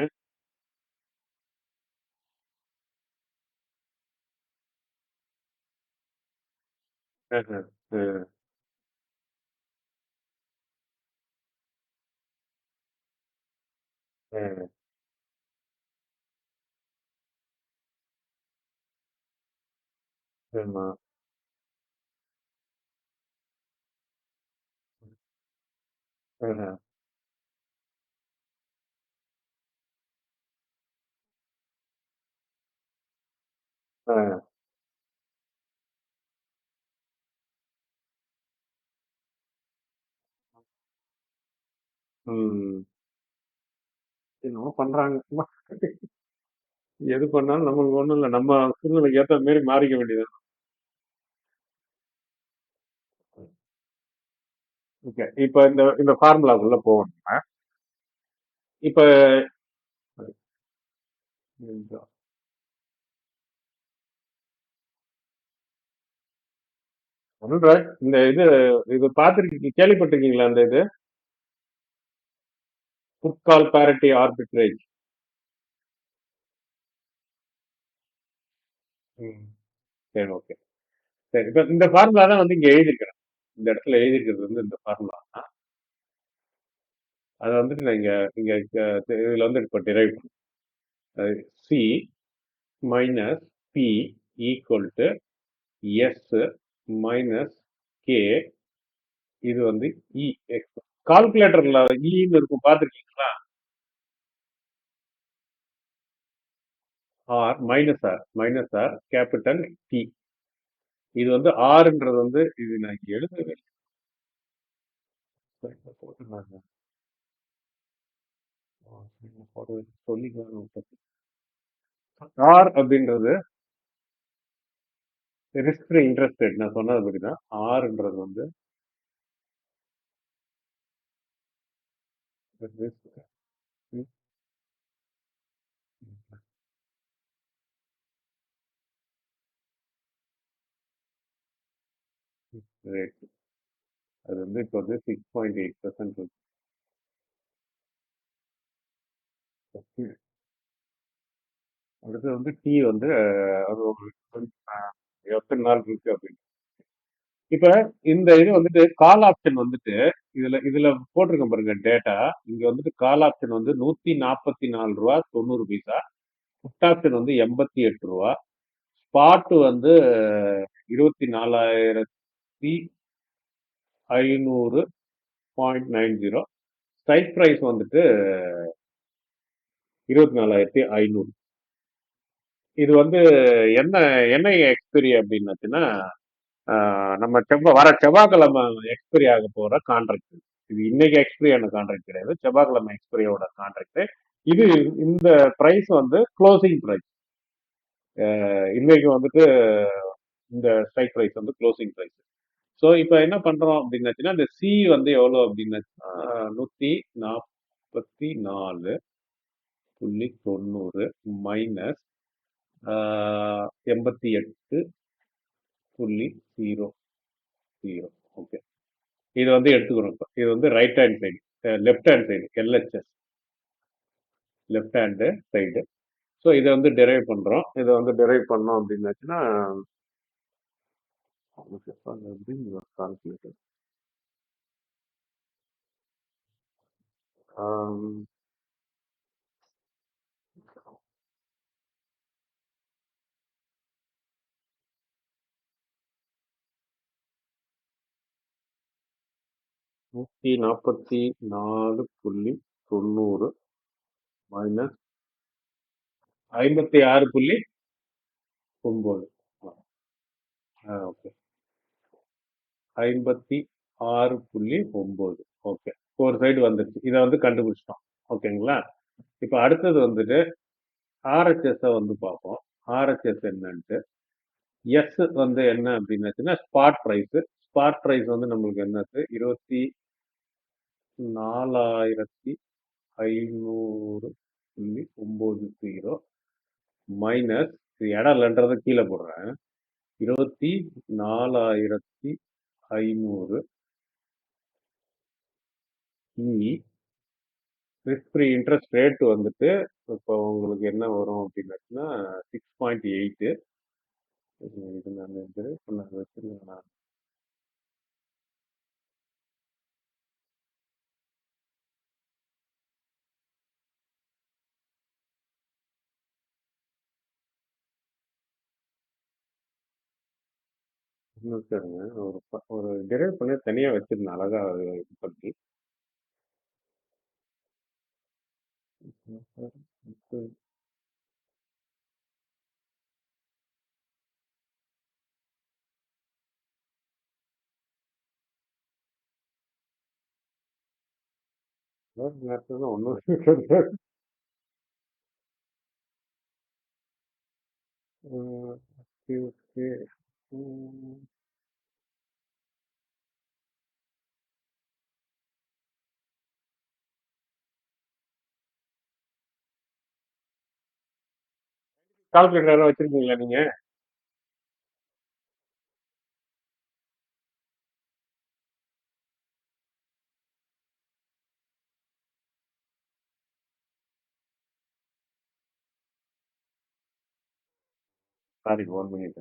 அஹ் அஹ் அஹ் ஆமா. அஹ் அஹ் உம் என்னமோ பண்றாங்க. சும்மா எது பண்ணாலும் நம்மளுக்கு ஒண்ணும் இல்ல. நம்ம சூழ்நிலைக்கு ஏத்த மாதிரி மாறிக்க வேண்டியது. ஓகே. இப்ப இந்த இந்த ஃபார்முலாக்குள்ள போகணும். இப்ப இந்த ஒண்ணுல்ல, இந்த இது இது பார்த்திருக்கீங்க கேள்விப்பட்டிருக்கீங்களா அந்த இது புட் கால் parity ஆர்பிட்ரேஜ். ம். சரி ஓகே. சரி இப்ப இந்த ஃபார்முலா தான் வந்து இங்க எழுதியிருக்கிறேன். இந்த இடத்துல எழுதியிருக்கிறது வந்து இந்த ஃபார்முலா தான். அதை வந்துட்டு நான் இங்க இங்க இதுல வந்து இப்ப டிரைவ் பண்ணேன். C minus B equal to S minus K இது வந்து இ எக்ஸ். கால்குலேட்டர்ல ன்னு இருக்கும் பார்த்துருக்கீங்களா? Minus R capital T. இது வந்து ஆர்ன்றது வந்து இது நான் இங்க எழுதவே இல்லை. போட்டுருந்தாங்க. சொல்லிக்கலாம். ஆர் அப்படின்றது ரிஸ்க் ஃப்ரீ இன்ட்ரெஸ்ட் ரேட், நான் சொன்னது அப்படிதான். ஆர்ன்றது வந்து ரிஸ்க் ரேட். அது வந்து இப்போ வந்து 6.8% இருக்கு. அடுத்து வந்து டி வந்து அது ஒரு எத்தனை நாள் இருக்கு அப்படின்னு. இப்ப இந்த இது வந்துட்டு கால் ஆப்ஷன் வந்துட்டு இதுல போட்டிருக்கேன் பாருங்க டேட்டா. இங்க வந்துட்டு கால் ஆப்ஷன் வந்து 144 ரூபா 90 பைசா. புட் ஆப்ஷன் வந்து 88 ரூபா. ஸ்பாட் வந்து 24,500.90. ஸ்ட்ரைக் பிரைஸ் வந்துட்டு 24,500. இது வந்து என்ன என்ன எக்ஸ்பெரி அப்படின்னாச்சுன்னா நம்ம வர செவ்வாய்க்கிழமை எக்ஸ்பைரி ஆக போற கான்ட்ராக்ட். இது இன்னைக்கு எக்ஸ்பைரி ஆன கான்ட்ராக்ட் கிடையாது, செவ்வாய்க்கிழமை எக்ஸ்பைரியோட கான்ட்ராக்ட். இது இந்த பிரைஸ் வந்து க்ளோசிங் பிரைஸ். இன்னைக்கு வந்துட்டு இந்த ஸ்ட்ரைக் பிரைஸ் வந்து க்ளோசிங் பிரைஸ். ஸோ இப்போ என்ன பண்றோம் அப்படின்னாச்சுன்னா இந்த சி வந்து எவ்வளோ அப்படின்னா 144.90 மைனஸ் 88.00. ஓகே, இது வந்து எடுத்துக்கணும். இப்போ இது வந்து right hand side, left hand side, LHS left hand side. So இதை வந்து டெரைவ் பண்றோம். இதை வந்து டெரைவ் பண்ணோம் அப்படின்னாச்சுன்னா கால்குலேட்டர் 144.90 மைனஸ் 56.9. ஓகே, 56.9. ஓகே, ஒரு சைடு வந்துருச்சு. இதை வந்து கண்டுபிடிச்சிட்டோம். ஓகேங்களா? இப்போ அடுத்தது வந்துட்டு ஆர்ஹெச்எஸ் வந்து பார்ப்போம். ஆர்ஹெச்எஸ் என்னன்ட்டு. எஸ் வந்து என்ன அப்படின்னாச்சுன்னா ஸ்பாட் பிரைஸ். ஸ்பாட் பிரைஸ் வந்து நம்மளுக்கு என்னது 24,500.90 மைனஸ், இடம் இல்லைன்றதை கீழே போடுறேன், 24,500 ரிஸ்க் ஃப்ரீ இன்ட்ரெஸ்ட் ரேட் வந்துட்டு இப்போ உங்களுக்கு என்ன வரும் அப்படின்னாச்சுன்னா 6.8. இது நான் வச்சிருக்கேன். இன்னும் சரிங்க. ஒரு டெரைவ் பண்ணி தனியா வச்சிருந்தேன் அழகா இது பண்ணி. நேரத்துல ஒன்றும் கால்குலேட்டர் யாரும் வச்சிருக்கீங்களா நீங்க? Sorry, 1 minute.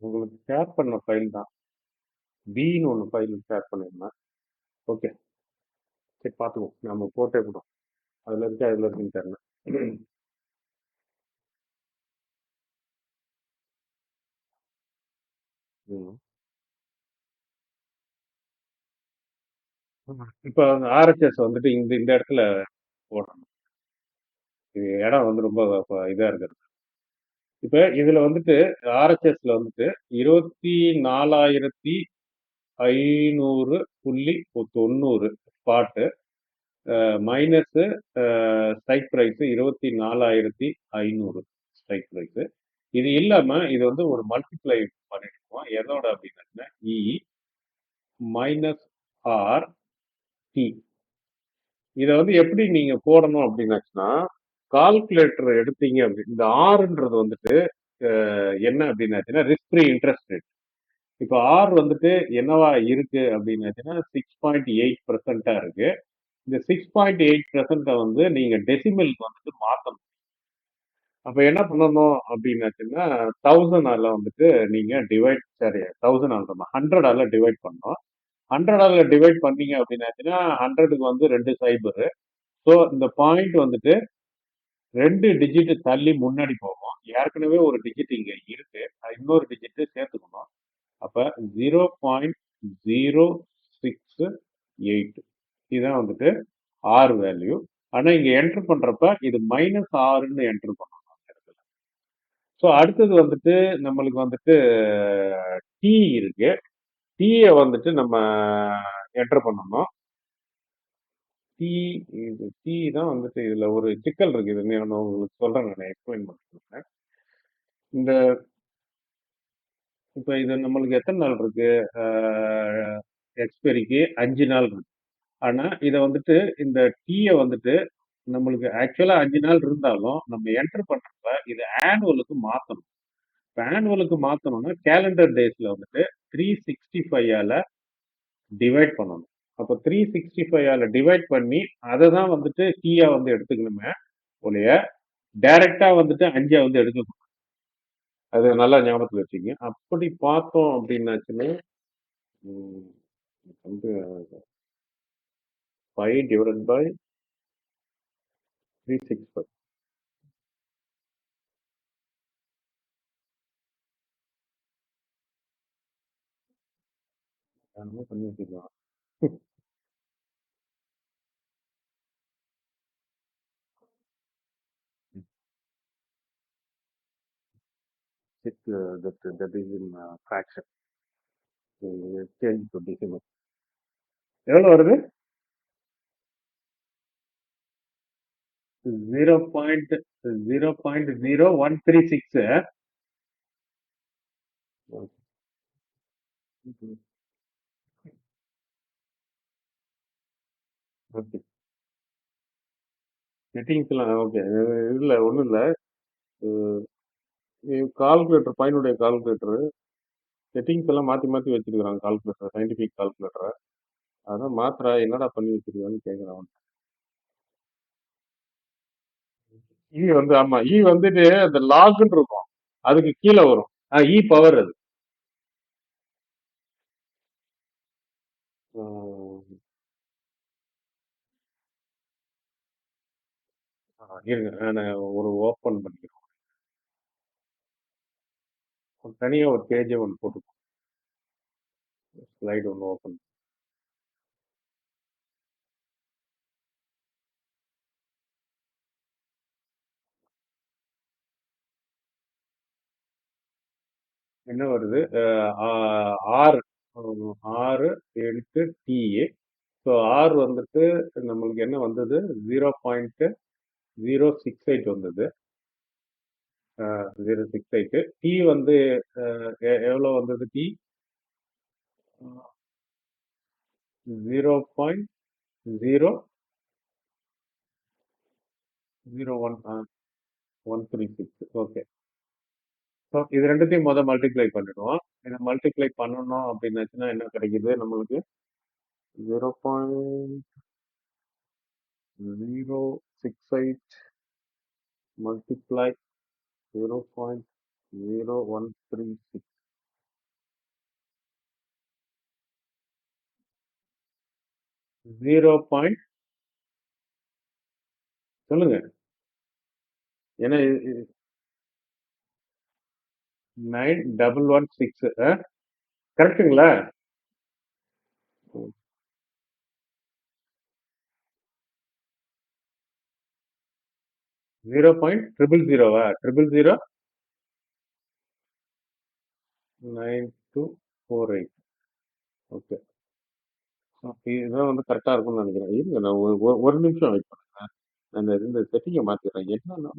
உங்களுக்கு ஷேர் பண்ண ஃபைல் தான். பின்னு ஒன்று ஃபைல் ஷேர் பண்ணியிருந்தேன். ஓகே, சரி பார்த்துக்குவோம். நம்ம போட்டே விடும். அதில் இருக்கா இதில் இருக்குன்னு தெரியல. ம். இப்போ ஆர்ஹெச்எஸ் வந்துட்டு இந்த இந்த இடத்துல போடணும். இது இடம் வந்து ரொம்ப இதாக இருக்குது. இப்போ இதில் வந்துட்டு ஆர்ஹெச்எஸ்ல வந்துட்டு 24,500.90 spot, minus strike price 24,500 strike price. இது இல்லாம இது வந்து ஒரு மல்டிப்ளை பண்ணிருக்கோம். எதோட அப்படின்னா இ மைனஸ் ஆர் டி. இதை வந்து எப்படி நீங்க போடணும் அப்படின்னாச்சுன்னா, கால்குலேட்டர் எடுத்தீங்க அப்படி இந்த ஆறுன்றது வந்துட்டு என்ன அப்படின்னாச்சுன்னா ரிஸ்க் ஃப்ரீ இன்ட்ரெஸ்ட் ரேட். இப்போ ஆர் வந்துட்டு என்னவா இருக்கு அப்படின்னாச்சுன்னா 6.8% இருக்கு. இந்த 6.8% வந்து நீங்க டெசிமலுக்கு வந்துட்டு மாத்தணும். அப்ப என்ன பண்ணணும் அப்படின்னாச்சுன்னா 1000 வந்துட்டு நீங்க டிவைட், சரி 1000 100 டிவைட் பண்ணணும். 100 டிவைட் பண்ணீங்க அப்படின்னாச்சுன்னா 100க்கு வந்து 2 சைபர். ஸோ இந்த பாயிண்ட் வந்துட்டு 2 டிஜிட் தள்ளி முன்னாடி போகும். ஏற்கனவே ஒரு டிஜிட் இங்க இருக்கு, இன்னொரு டிஜிட் சேர்த்துக்கணும். அப்ப 0.068 இதுதான் வந்துட்டு ஆர் வேல்யூ. ஆனா இங்க என்டர் பண்றப்ப இது -6ன்னு என்டர் பண்ணணும். ஸோ அடுத்தது வந்துட்டு நம்மளுக்கு வந்துட்டு டி இருக்கு. டீயை வந்துட்டு நம்ம என்டர் பண்ணணும். டி, இது டி தான் வந்துட்டு இதுல ஒரு சிக்கல் இருக்கு. இது நான் உங்களுக்கு சொல்றேன், நான் எக்ஸ்பிளைன் பண்ணுறேன். இந்த இப்போ இது நம்மளுக்கு எத்தனை நாள் இருக்கு? எக்ஸ்பெரிக்கு 5 நாள் இருக்கு. ஆனா இதை வந்துட்டு இந்த டீயை வந்துட்டு நம்மளுக்கு ஆக்சுவலா 5 நாள் இருந்தாலும் நம்ம என்டர் பண்றப்ப இது ஆனுவலுக்கு மாத்தணும். இப்போ ஆனுவலுக்கு மாத்தணும்னா கேலண்டர் டேஸ்ல வந்துட்டு 365 டிவைட் பண்ணணும். அப்போ 365 டிவைட் பண்ணி அதை தான் வந்துட்டு கீயா வந்து எடுத்துக்கணுமே ஒழிய டைரக்டா வந்துட்டு 5 வந்து எடுக்கணும். அது நல்லா ஞாபகத்துல வச்சுங்க. அப்படி பார்த்தோம் அப்படின்னாச்சுன்னா வந்து 5 டிவைடட் பை 365. பண்ணி வச்சுக்கலாம். 6 that is in fraction. Change to decimal. எவ்வளவு வருது? 0.0136. ஓகே, செட்டிங்ஸ்லாம் ஓகே. இல்ல ஒண்ணும் இல்ல. கால்குலேட்டர், பையனுடைய கால்குலேட்டர் செட்டிங்ஸ் எல்லாம் மாத்தி மாத்தி வச்சிருக்காங்க. கால்குலேட்டர், சயின்டிபிக் கால்குலேட்டரை அதான் மாத்திரா என்னடா பண்ணி வச்சிருக்கான்னு கேக்குறான். இ வந்து ஆமா, இ வந்துட்டு அந்த லாக்னு இருக்கும், அதுக்கு கீழே வரும். இ பவர் அது. இருங்க, நான் ஒரு ஓப்பன் பண்ணிக்கிறோம். தனியா ஒரு பேஜே ஒன்று போட்டு ஸ்லைடு ஒன்று ஓப்பன். என்ன வருது? ஆறு, ஆறு இன்ட்டு டிஏ. ஸோ ஆர் வந்துட்டு நம்மளுக்கு என்ன வந்தது? 0.068 வந்தது. 0.68. டி வந்து எவ்வளோ வந்தது? டி 0.00136. ஓகே. ஸோ இது ரெண்டுத்தையும் மல்டிப்ளை பண்ணிடுவோம். இதை மல்டிப்ளை பண்ணணும் அப்படின்னாச்சுன்னா என்ன கிடைக்குது நம்மளுக்கு? 0.068 மல்டிப்ளை 0.0136. 0 பாயிண்ட் சொல்லுங்க. ஏன்னா 9116 கரெக்ட்டுங்களா? 0.000 000 9248 ஓகே. இதுதான் வந்து கரெக்டா இருக்கும்னு நினைக்கிறேன். இருங்க நான் ஒரு நிமிஷம் வெயிட் பண்ணுங்க. நான் இந்த செட்டிங்கை மாத்திடுறேன். என்னன்னா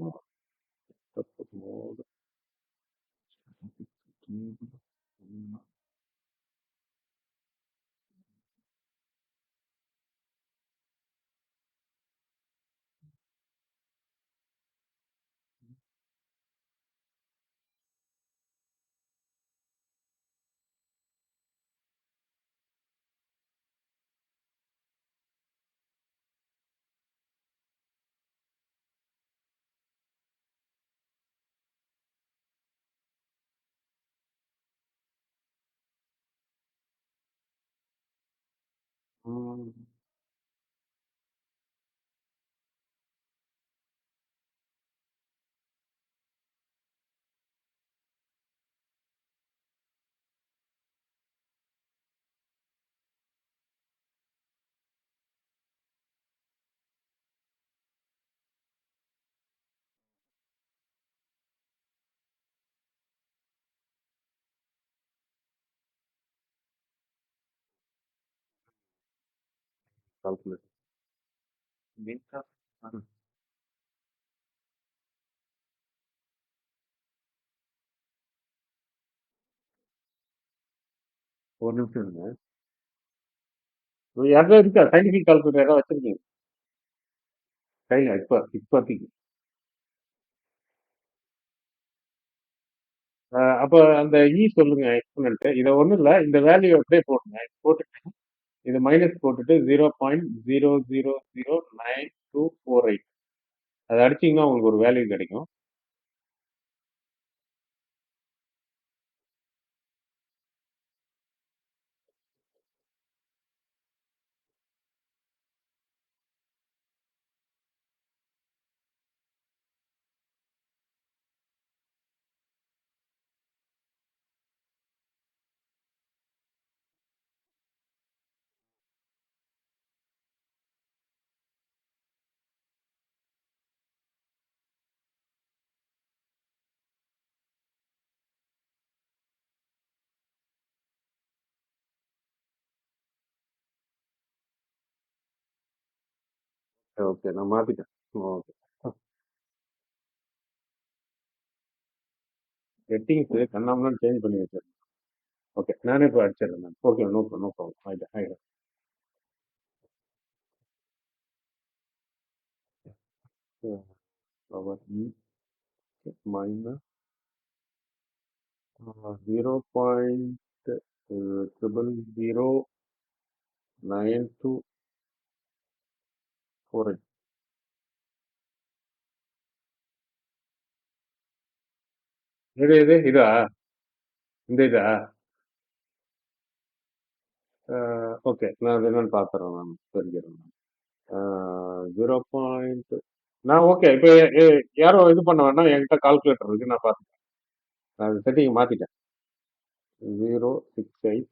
கால்குலேட் ஒரு நிமிஷம் இருங்க. யாராவது இருக்கா சயின்டிபிக் கால்குலேட்டர் ஏதாவது வச்சிருக்கீங்க கையில இப்போதைக்கு? அப்ப அந்த சொல்லுங்க எக்ஸ்போனன்ட். இதை ஒண்ணும் இல்ல, இந்த வேல்யூ அப்படியே போட்டுங்க. போட்டுட்டு இது மைனஸ் போட்டுட்டு 0.000924 அதை அடிச்சீங்கன்னா உங்களுக்கு ஒரு வேல்யூ கிடைக்கும். ஓகே, நான் மாத்திட்டேன். ஓகே, செட்டிங்ஸ் கண்ணாமலாம் சேஞ்ச் பண்ணி வச்சிருக்கேன். ஓகே, நானே இப்போ அடிச்சிடுறேன் நான். Okay, no problem. ஆயிட்டேன் ஆயிட்டேன். Power minus 0.000924. இது இதா இந்த இதா ஓகே, நான் அது என்னன்னு பார்த்துறேன். நான் தெரிஞ்சிடறேன். 0. நான் ஓகே இப்போ யாரும் இது பண்ண வேண்டாம், என்கிட்ட கால்குலேட்டர் இருக்கு, நான் பார்த்துட்டேன். நான் செட்டிங் மாத்திட்டேன். 068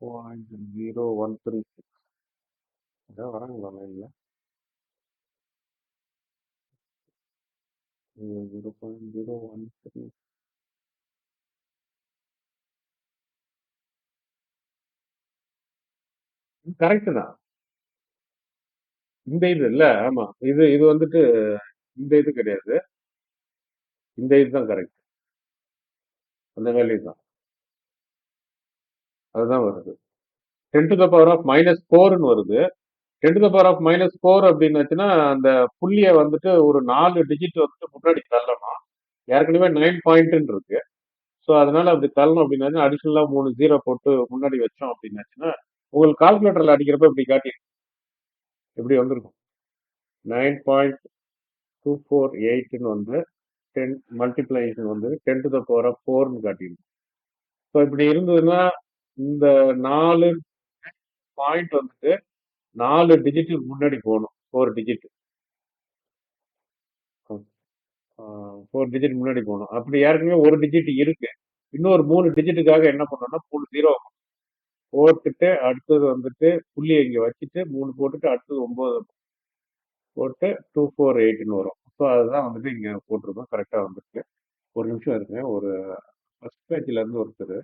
0.0136 ஏதாவது வராங்களா லைன்ல? 0.013 கரெக்ட் தான். இந்த இது இல்ல, ஆமா, இது இது வந்துட்டு இந்த இது கிடையாது, இந்த இதுதான் கரெக்ட். அந்த வேல்யூ தான், அதுதான் வருது. 10⁻⁻⁴ வருது. 10⁻⁻⁴ அப்படின்னாச்சுன்னா அந்த புள்ளிய வந்துட்டு ஒரு 4 டிஜிட் வந்துட்டு முன்னாடி தள்ளணும். ஏற்கனவே 9 பாயிண்ட் இருக்கு. ஸோ அதனால அப்படி தள்ளணும் அப்படின்னா அடிஷனலா 3 ஜீரோ போட்டு முன்னாடி வச்சோம் அப்படின்னாச்சுன்னா உங்களுக்கு கால்குலேட்டர்ல அடிக்கிறப்ப இப்படி காட்டி இப்படி வந்திருக்கும். 9.248 வந்து 10 மல்டிப்ளைஷன் வந்து 10⁻⁴ காட்டிடும். ஸோ இப்படி இருந்ததுன்னா இந்த 4 பாயிண்ட் வந்துட்டு 4 டிஜிட் முன்னாடி போகணும். 4 டிஜிட். 4 டிஜிட் முன்னாடி போகணும். அப்படி ஏற்கனவே ஒரு டிஜிட் இருக்கு. இன்னொரு 3 டிஜிட்டுக்காக என்ன பண்ணணும்னா 3 ஜீரோ போட்டுட்டு அடுத்தது வந்துட்டு புள்ளிய இங்க வச்சுட்டு 3 போட்டுட்டு அடுத்தது 9 போட்டு 248ன்னு வரும். ஸோ அதுதான் வந்துட்டு இங்க போட்டிருக்கோம். கரெக்டா வந்துருக்கு. ஒரு நிமிஷம் இருங்க. ஒரு ஃபர்ஸ்ட் பேஜ்ல இருந்து ஒருத்தர்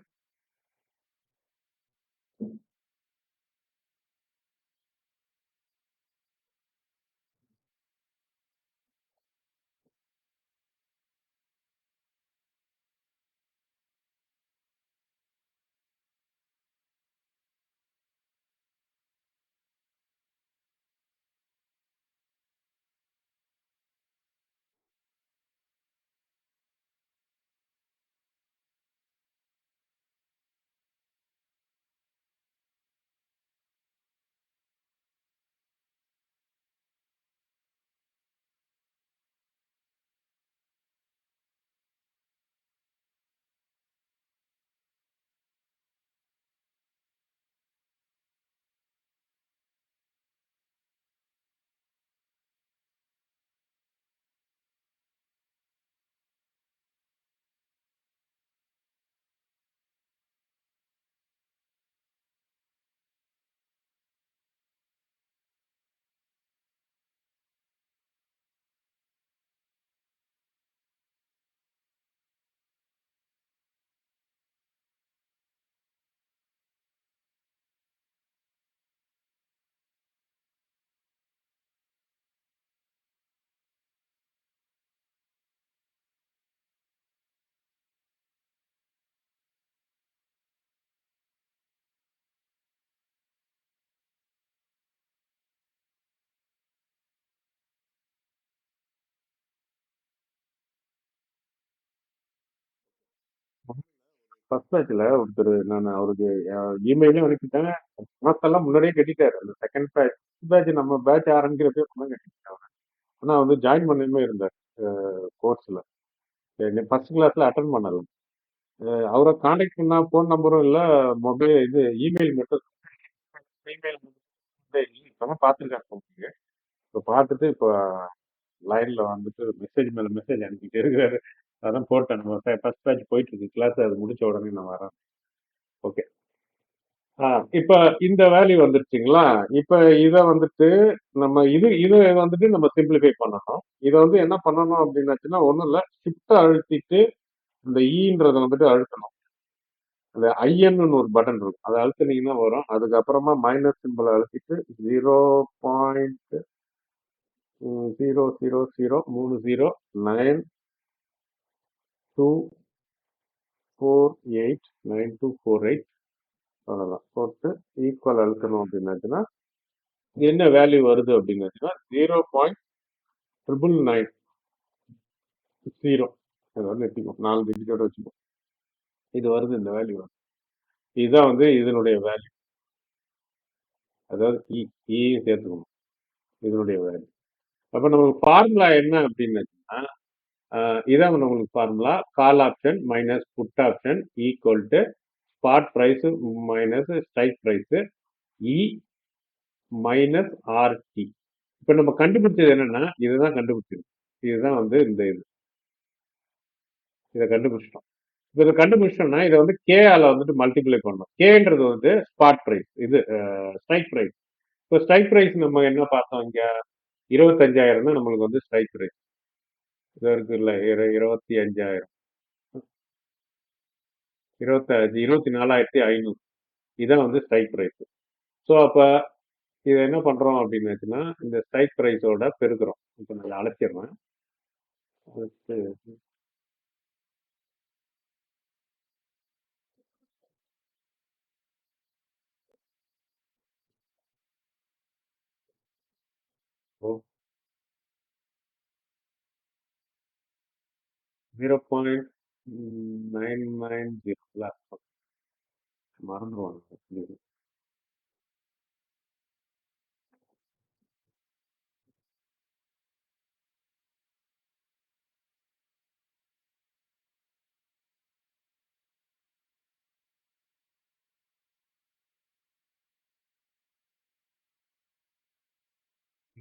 ஃபர்ஸ்ட் பேட்ச்ல ஒருத்தர் நான் அவருக்கு இமெயிலும் அனுப்பிட்டேன். பணத்தெல்லாம் முன்னாடியே கட்டிட்டாரு. அந்த செகண்ட் பேட்ச் பேட்ச் நம்ம பேட்ச் ஆரம்பிக்கிறப்பே பணம் கட்டிட்டாங்க. ஆனா வந்து ஜாயின் பண்ணாம இருந்தார் கோர்ஸ்ல. ஃபர்ஸ்ட் கிளாஸ்ல அட்டன் பண்ணல. அவரை காண்டாக்ட் பண்ணா போன் நம்பரும் இல்ல, மொபைல் இது இமெயில் மட்டும். இமெயில் இப்பதான் பார்த்துருக்காங்க. இப்போ பார்த்துட்டு இப்போ லைன்ல வந்துட்டு மெசேஜ் மேல மெசேஜ் அனுப்பிட்டே இருக்காரு. அதான் போட்டேன். நம்ம ஃபர்ஸ்ட் பேட்ச் போயிட்டு இருக்கு கிளாஸ். அது முடிச்ச உடனே நான் வரேன். ஓகே. இப்ப இந்த வேல்யூ வந்துருச்சுங்களா? இப்ப இத வந்துட்டு நம்ம இத வந்துட்டு நம்ம சிம்பிளிஃபை பண்ணணும். இத வந்து என்ன பண்ணணும் அப்படின்னாச்சுன்னா, ஒண்ணும் இல்ல. ஷிஃப்ட் அழுத்திட்டு இந்த ஈன்றத வந்துட்டு அழுத்தணும். அந்த ஐஎன்னு ஒரு பட்டன் இருக்கும். அத அழுத்துனீங்கன்னா வரும். அதுக்கப்புறமா மைனஸ் சிம்பிள் அழுத்திட்டு 0.000924892248 அவ்வளவுதான். போட்டு ஈக்குவல் அழுத்தணும் அப்படின்னாச்சுன்னா என்ன வேல்யூ வருது அப்படின்னாச்சுன்னா 0.999 அது வந்து எடுத்துக்கோ 4 டிஜிட்டோட வச்சுக்கோ. இது வருது, இந்த வேல்யூ வருது. இதுதான் வந்து இதனுடைய வேல்யூ. அதாவது சேர்த்துக்கணும். இதனுடைய வேல்யூ. அப்ப நமக்கு ஃபார்முலா என்ன அப்படின்னாச்சுன்னா இதான் நம்மளுக்கு formula. Call option minus put option equal to spot price minus strike price e minus R T. இப்ப நம்ம கண்டுபிடிச்சது என்னன்னா இதுதான் கண்டுபிடிச்சது. இதுதான் வந்து இந்த இதை கண்டுபிடிச்சிட்டோம். இப்ப இதை கண்டுபிடிச்சிட்டோம்னா இதை வந்து கே ஆல வந்துட்டு மல்டிப்ளை பண்ணணும். கேன்றது வந்து ஸ்பாட் பிரைஸ், இது ஸ்ட்ரைக் பிரைஸ். இப்போ ஸ்ட்ரைக் பிரைஸ் நம்ம என்ன பார்த்தோம் இங்க 25,000 தான் நம்மளுக்கு வந்து ஸ்ட்ரைக் பிரைஸ். இது இருக்கு இல்ல 25,000 24,500 இதான் வந்து ஸ்ட்ரைக் பிரைஸ். ஸோ அப்ப இதை என்ன பண்றோம் அப்படின்னாச்சுன்னா இந்த ஸ்ட்ரைக் பிரைஸோட பெருக்கிறோம். இப்போ நான் அழைச்சிடுறேன். 0.990 மறந்துடுவாங்க.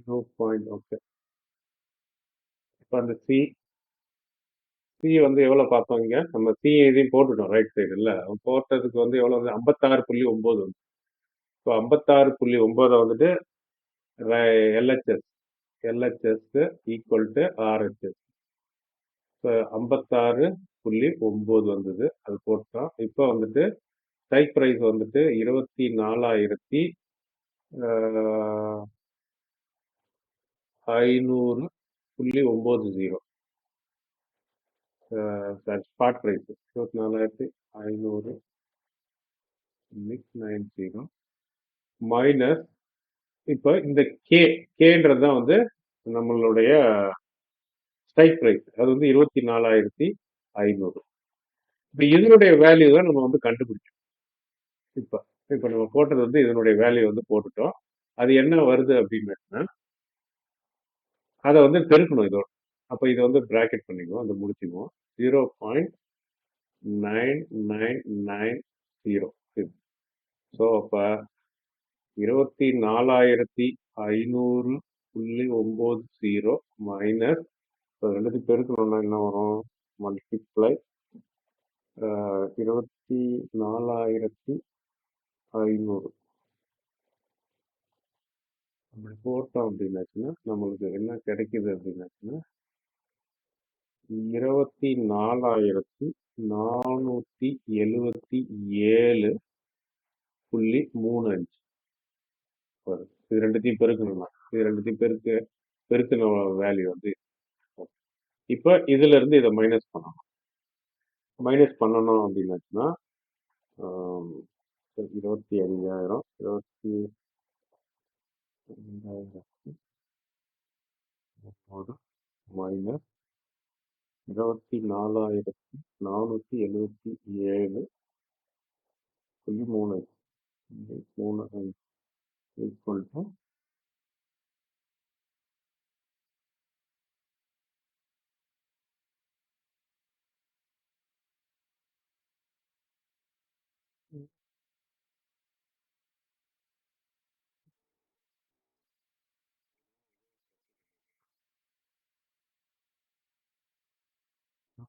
ஓகே. இப்போ அந்த சி வந்து எவ்வளோ பார்த்தோம் இங்க? நம்ம சி இதையும் போட்டுட்டோம் ரைட் சைடு இல்ல. போட்டதுக்கு வந்து எவ்வளோ வந்து 56.9 வந்து. ஸோ 56.9 வந்துட்டு LHS. LHS equal to RHS. So 56.9 வந்தது. அது போட்டோம். இப்போ வந்துட்டு ஸ்ட்ரைக் பிரைஸ் வந்துட்டு 24,500.90. ஸ்பாட் பிரைஸ் 24,500.90 மைனஸ் இப்போ இந்த கேன்றது தான் வந்து நம்மளுடைய ஸ்ட்ரைக் பிரைஸ். அது வந்து 24,500. இப்போ இதனுடைய வேல்யூ தான் நம்ம வந்து கண்டுபிடிச்சோம். இப்போ இப்போ நம்ம போட்டது வந்து இதனுடைய வேல்யூ வந்து போட்டுட்டோம். அது என்ன வருது அப்படின்னு அதை வந்து பெருக்கணும் இதோட. அப்போ இதை வந்து பிராக்கெட் பண்ணிக்குவோம், அதை முடிச்சுக்குவோம். 0.9990. ஸோ அப்போ 24,500.90 மைனஸ் ரெண்டுத்தையும் பெருக்கணும்னா என்ன வரும்? மல்டிப்ளை 24,500 அப்படி போட்டோம் அப்படின்னாச்சுன்னா நம்மளுக்கு என்ன கிடைக்குது அப்படின்னாச்சுன்னா 24,477.35 வரும். இது ரெண்டுத்தையும் பெருக்கணும்னா இது ரெண்டுத்தையும் பெருக்கின வேல்யூ வந்து இப்போ இதுல இருந்து இதை மைனஸ் பண்ணணும். மைனஸ் பண்ணணும் அப்படின்னாச்சுன்னா 25,000 மைனஸ் 24,477.35 ஈக்குவல் டு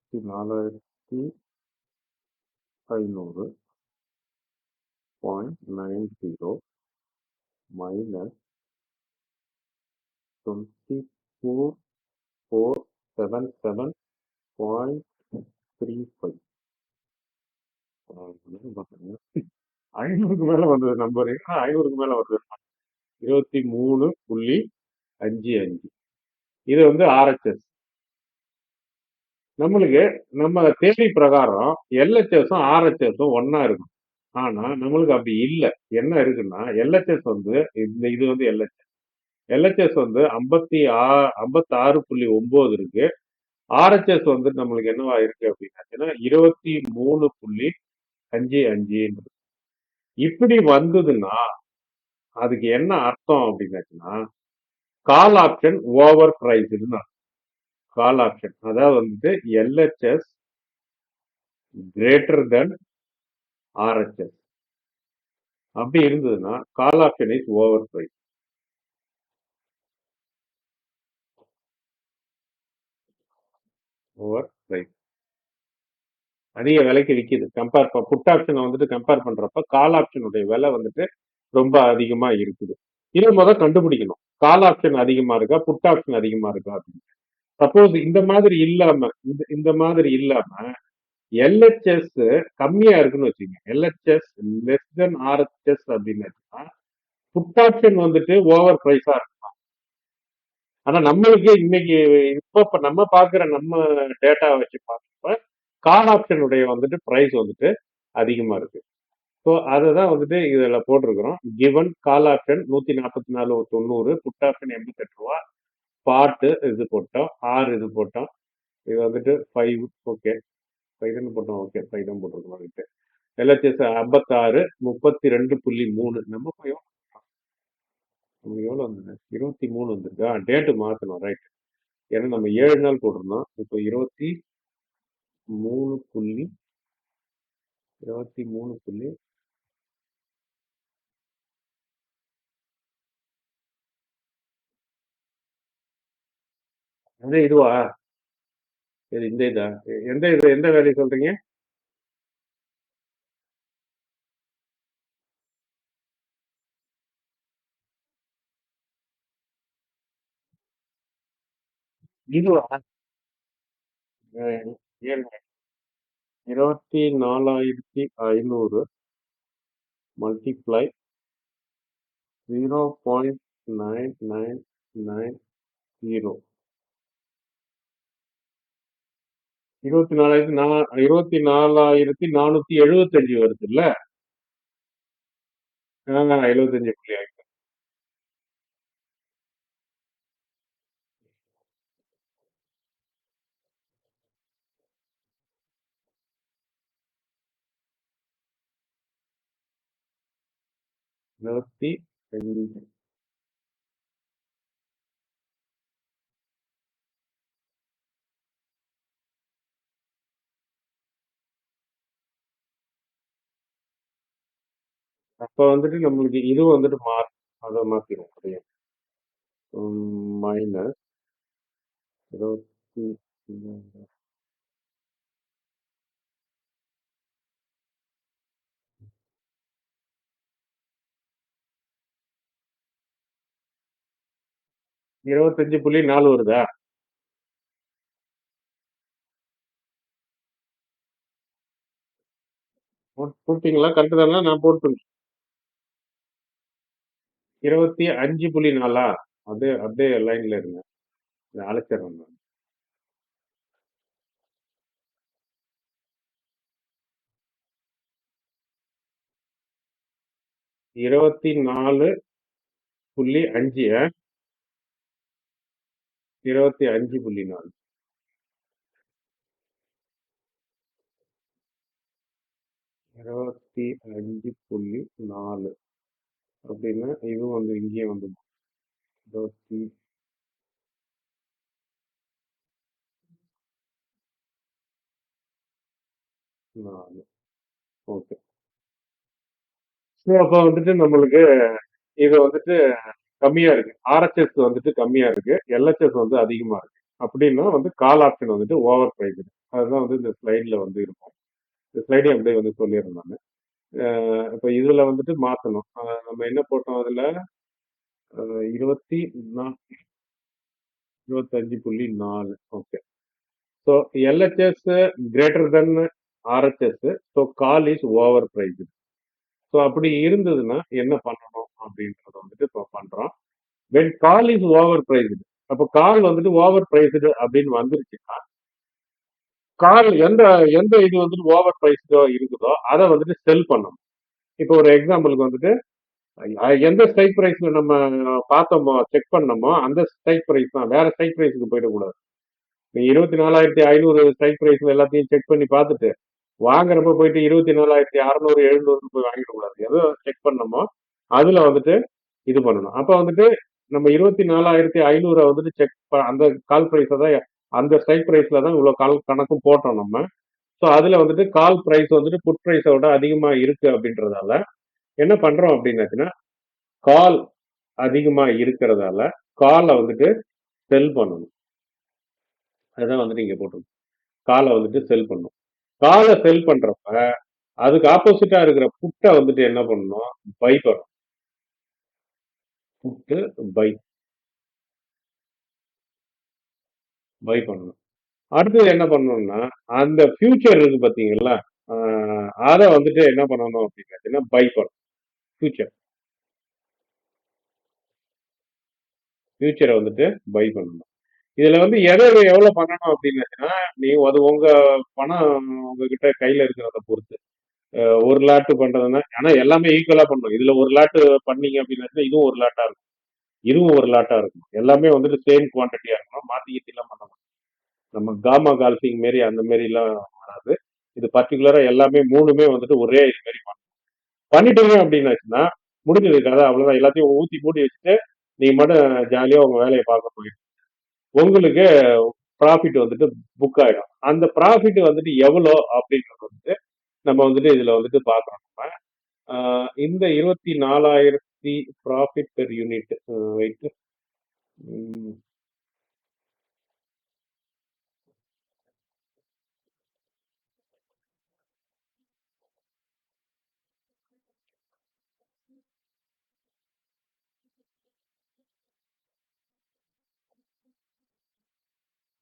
24,500.90 மைனஸ் 24,477.35. 500க்கு மேல வந்தது நம்பர். 500க்கு மேல வருது. 23.55. இது வந்து ஆர்ஹெச்எஸ். நம்மளுக்கு நம்ம தேவை பிரகாரம் எல்ஹெச்எஸும் ஆர்ஹெச்எஸும் ஒன்னா இருக்கும். ஆனா நம்மளுக்கு அப்படி இல்லை. என்ன இருக்குன்னா எல்ஹெச்எஸ் வந்து இது வந்து எல்ஹெச்எஸ் வந்து 56.9 இருக்கு. ஆர்ஹெச்எஸ் வந்து நம்மளுக்கு என்னவா இருக்கு அப்படின்னா 23.55. இப்படி வந்ததுன்னா அதுக்கு என்ன அர்த்தம் அப்படின்னாச்சுன்னா call option over price. Call option அதாவது வந்துட்டு எல்ஹெச்எஸ் கிரேட்டர் தென் ஆர்ஹெச்எஸ் அப்படி இருந்ததுன்னா call option is over price. Over price அதிக விலைக்கு விற்கிது. புட் ஆப்ஷனை வந்துட்டு கம்பேர் பண்றப்ப கால் ஆப்ஷனுடைய விலை வந்துட்டு ரொம்ப அதிகமா இருக்குது. இதை முதல் கண்டுபிடிக்கணும். கால் ஆப்ஷன் அதிகமா இருக்கா, புட் ஆப்ஷன் அதிகமா இருக்கா அப்படின்னு. சப்போஸ் இந்த மாதிரி இல்லாம எல்ஹெச்எஸ் கம்மியா இருக்குன்னு வச்சுங்க. எல்ஹெச்எஸ் லெஸ் தென் ஆர்ஹெச்எஸ் அப்படின்னு புட் ஆப்ஷன் வந்துட்டு ஓவர் பிரைஸா இருக்கும். ஆனா நம்மளுக்கு இன்னைக்கு இப்ப நம்ம பாக்குற நம்ம டேட்டா வச்சு பார்க்கிறப்ப கால் ஆப்ஷனுடைய வந்துட்டு பிரைஸ் வந்துட்டு அதிகமா இருக்கு. ஸோ அதை வந்துட்டு இதுல போட்டிருக்கிறோம். Given call option 144.90, put option 88 ரூபா, ஸ்பாட்டு இது போட்டோம், இது போட்டோம். இது வந்துட்டு 5 ஓகே 5 போட்டோம். ஓகே 5 தான் போட்டிருக்கோம். எல்ஹெச்எஸ் 56 32.3 நம்ம போய் நமக்கு எவ்வளவு வந்தது? 23 வந்துருக்கா? டேட்டு மாத்தணும் ரைட். ஏன்னா நம்ம 7 நாள் போட்டிருந்தோம். இப்போ 23. அது இதுவா? சரி, இந்த இதா? எந்த வேலையை சொல்றீங்க? இதுவா? ஏழு 24,500 மல்டிப்ளை 0.9990. 24,475 வருது இல்ல? 75,5. இருபத்தி அஞ்சு. அப்ப வந்துட்டு நம்மளுக்கு இது வந்துட்டு அதை மாத்திரும் அதையும். மைனஸ் 20. இருபத்தஞ்சு புள்ளி நாலு வருதா? போட்டீங்களா? கரெக்ட் தானே? நான் போட்டு 25.4. அப்படியே அப்படியே லைன்ல இருங்க. இதை அழைச்சிடுறேன் நான். 24.5. 25.4. 25.4 அப்படின்னா இதுவும் வந்து இங்கேயே வந்து 24. ஓகே. ஸோ அப்போ வந்துட்டு நம்மளுக்கு இது வந்துட்டு கம்மியா இருக்கு. ஆர்எச்எஸ் வந்துட்டு கம்மியா இருக்கு, எல்ஹெச்எஸ் வந்து அதிகமா இருக்கு. அப்படின்னா வந்து கால் ஆப்ஷன் வந்துட்டு ஓவர் பிரைஸ். அதுதான் வந்து இந்த ஸ்லைட்ல வந்து இருக்கும். இந்த ஸ்லைடே அப்படியே வந்து சொல்லிடுறேன் நான். இப்போ இதுல வந்துட்டு மாத்தணும். நம்ம என்ன போட்டோம் அதுல? 25.4. Okay. So LHS greater than RHS. So call is over price. So அப்படி இருந்ததுன்னா என்ன பண்ணணும் அப்படின்றத வந்துட்டு இப்போ பண்றோம். When call is over priced, அப்போ கால் வந்துட்டு ஓவர் பிரைஸ்டு அப்படின்னு வந்துருச்சுன்னா, கால் எந்த எந்த இது வந்துட்டு ஓவர் பிரைஸ்டோ இருக்குதோ அதை வந்துட்டு செல் பண்ணணும். இப்போ ஒரு எக்ஸாம்பிளுக்கு வந்துட்டு எந்த ஸ்ட்ரைக் பிரைஸ்ல நம்ம பார்த்தோமோ, செக் பண்ணோமோ அந்த ஸ்ட்ரைக் பிரைஸ் தான், வேற ஸ்ட்ரைக் பிரைஸ்க்கு போயிடக்கூடாது. நீங்க 24,500 ஸ்ட்ரைக் பிரைஸ்ல எல்லாத்தையும் செக் பண்ணி பார்த்துட்டு வாங்குறப்ப போயிட்டு 24,600 700 போய் வாங்கிடக்கூடாது. எதோ செக் பண்ணோமோ அதுல வந்துட்டு இது பண்ணணும். அப்ப வந்துட்டு நம்ம 24,500 வந்துட்டு அந்த கால் பிரைஸ் தான், அந்த ஸ்ட்ரைக் பிரைஸ்ல தான் இவ்வளவு கால் கணக்கும் போட்டோம் நம்ம. ஸோ அதுல வந்துட்டு கால் பிரைஸ் வந்துட்டு புட் பிரைஸை விட அதிகமா இருக்கு அப்படின்றதால என்ன பண்றோம் அப்படின்னாச்சுன்னா, கால் அதிகமா இருக்கிறதால காலை வந்துட்டு செல் பண்ணணும். அதுதான் வந்துட்டு இங்க போட்டுருக்கோம். காலை வந்துட்டு செல் பண்ணணும். காலை செல் பண்றப்ப அதுக்கு ஆப்போசிட்டா இருக்கிற புட்டை வந்துட்டு என்ன பண்ணணும்? பை பண்ணணும். புட்டு பை பை பண்ணணும். அடுத்தது என்ன பண்ணணும்னா, அந்த ஃபியூச்சர் இருக்கு பாத்தீங்களா, அதை வந்துட்டு என்ன பண்ணணும் அப்படின்னா பை பண்ணணும். ஃபியூச்சர் ஃபியூச்சரை வந்துட்டு பை பண்ணணும். இதுல வந்து எதை எவ்வளவு பண்ணணும் அப்படின்னாச்சுன்னா, நீ அது உங்க பணம் உங்ககிட்ட கையில இருக்கிறத பொறுத்து. 1 லாட் பண்றதுன்னா, ஆனா எல்லாமே ஈக்குவலா பண்ணணும். இதுல 1 லாட் பண்ணீங்க அப்படின்னா இதுவும் 1 லாட்டா இருக்கும், இதுவும் 1 லாட்டா இருக்கும். எல்லாமே வந்துட்டு சேம் குவான்டிட்டியா இருக்கணும். மாத்தி கீத்திலாம் பண்ணணும். நம்ம காமா கால்சிங் மாரி அந்த மாரி எல்லாம் வராது. இது பர்டிகுலரா எல்லாமே மூணுமே வந்துட்டு ஒரே இது மாரி பண்ணிட்டீங்க அப்படின்னாச்சுன்னா முடிஞ்சது கதை, அவ்வளவுதான். எல்லாத்தையும் ஊத்தி மூடி வச்சுட்டு நீங்க மட்டும் ஜாலியா உங்க வேலையை பார்க்க போயிடும். உங்களுக்கு ப்ராஃபிட் வந்துட்டு புக் ஆயிடும். அந்த ப்ராஃபிட் வந்துட்டு எவ்வளோ அப்படின்றது வந்துட்டு நம்ம வந்துட்டு இதுல வந்துட்டு பாக்குறோம். நம்ம இந்த 24,000 ப்ராஃபிட் பெர் யூனிட் வெயிட்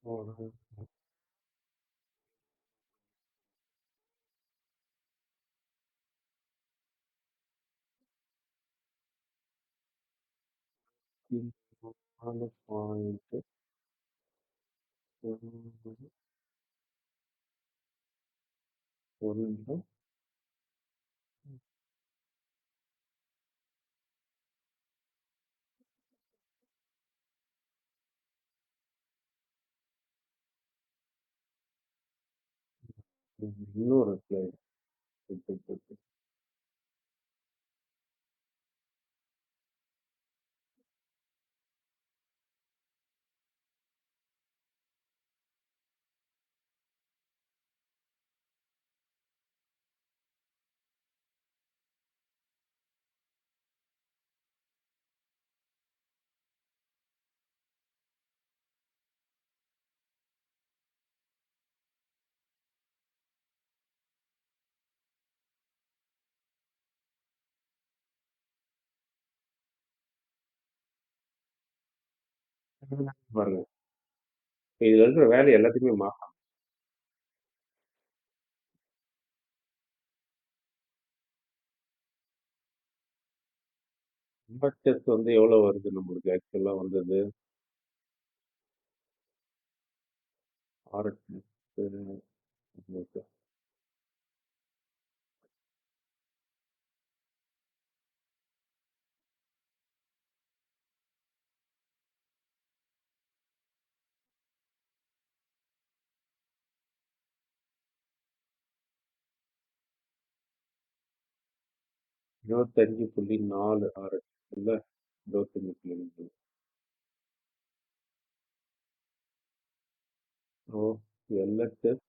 ஒரு நாலு பாயிண்ட் ஒரு நிமிஷம். 200 ஸ்லைடு. பாருங்க, இதுல இருக்கிற வேல்யூ எல்லாத்தையுமே மாத்தலாம். இன்வெஸ்டர்ஸ் வந்து எவ்வளவு வருது நம்மளுக்கு ஆக்சுவலா வந்தது? RHS 25.4 RHS இல்ல, 25.4. So LHS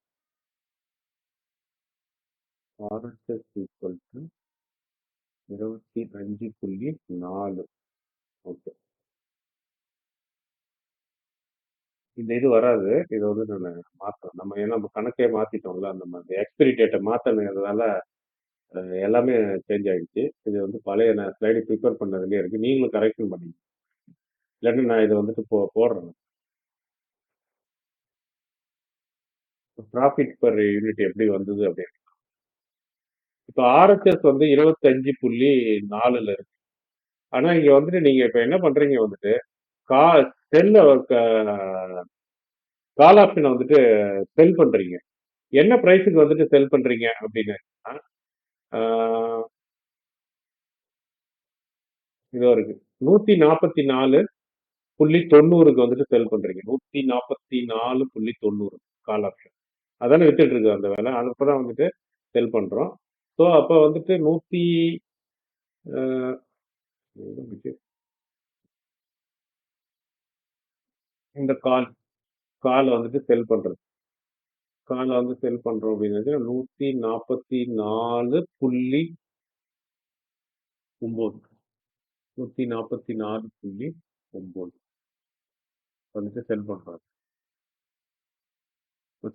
RHS equal to 25.4. Okay, இந்த இது வராது. இதை வந்து நான் மாத்தேன். நம்ம ஏன்னா நம்ம கணக்கே மாத்திட்டோம்ல, நம்ம அந்த எக்ஸ்பிரி டேட்டை மாத்தினதுனால எல்லாமே சேஞ்ச் ஆயிடுச்சு. இது வந்து பழைய நான் ஸ்லைடு ப்ரிப்பேர் பண்ணதுலேயே இருக்கு. நீங்களும் கரெக்ஷன் பண்ணீங்க. இல்லாட்டி நான் இதை வந்துட்டு போடுறேன். ப்ராஃபிட் பர் யூனிட் எப்படி வந்தது அப்படின்னு. இப்போ ஆர்ஹெச்எஸ் வந்து 25.4ல இருக்கு. ஆனா இங்க வந்துட்டு நீங்க இப்ப என்ன பண்றீங்க வந்துட்டு கா செல்ல கால் ஆப்ஷனை வந்துட்டு செல் பண்றீங்க. என்ன பிரைஸுக்கு வந்துட்டு செல் பண்றீங்க அப்படின்னு ஆஹ் இதோ இருக்கு 144.90க்கு வந்துட்டு செல் பண்றீங்க. 144.90 கால் ஆப்ஷன் அதானே வித்துட்டு இருக்கு அந்த வேலை. அதுப்பதான் வந்துட்டு செல் பண்றோம். ஸோ அப்ப வந்துட்டு 100 ஆஹ் இந்த கால் வந்துட்டு செல் பண்றது. காலை வந்து செல் பண்றோம் அப்படிங்கிறது 144.9 144.9 வந்துட்டு செல் பண்றோம்.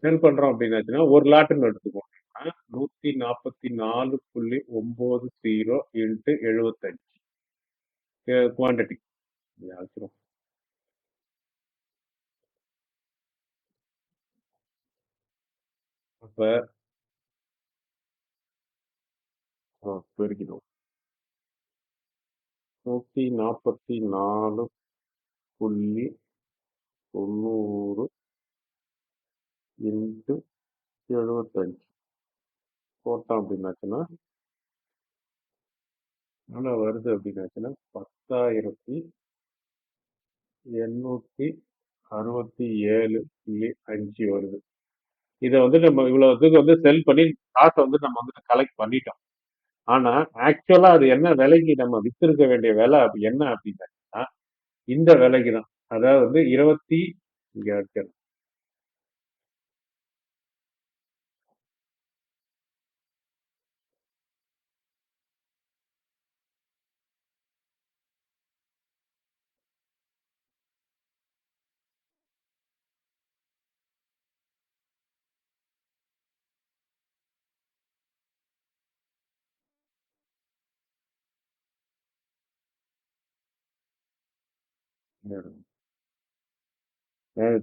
செல் பண்றோம் அப்படின்னாச்சுன்னா ஒரு லாட்டுன்னு எடுத்துக்கோங்க. 144.90 இன்ட்டு 75 குவான்டிட்டி. அப்ப பெருக்கிடும் 144.90 இன்ட்டு 75 போட்டோம் அப்படின்னாச்சுன்னா எவ்வளவு வருது அப்படின்னாச்சுன்னா 10,867.5 வருது. இதை வந்து நம்ம இவ்வளவு இதுக்கு வந்து செல் பண்ணி காசை வந்து நம்ம வந்து கலெக்ட் பண்ணிட்டோம். ஆனா ஆக்சுவலா அது என்ன விலைக்கு நம்ம வித்திருக்க வேண்டிய விலை அப்படி என்ன அப்படின்னா இந்த விலைக்கு தான். அதாவது வந்து 20 இங்க இருக்கிறது.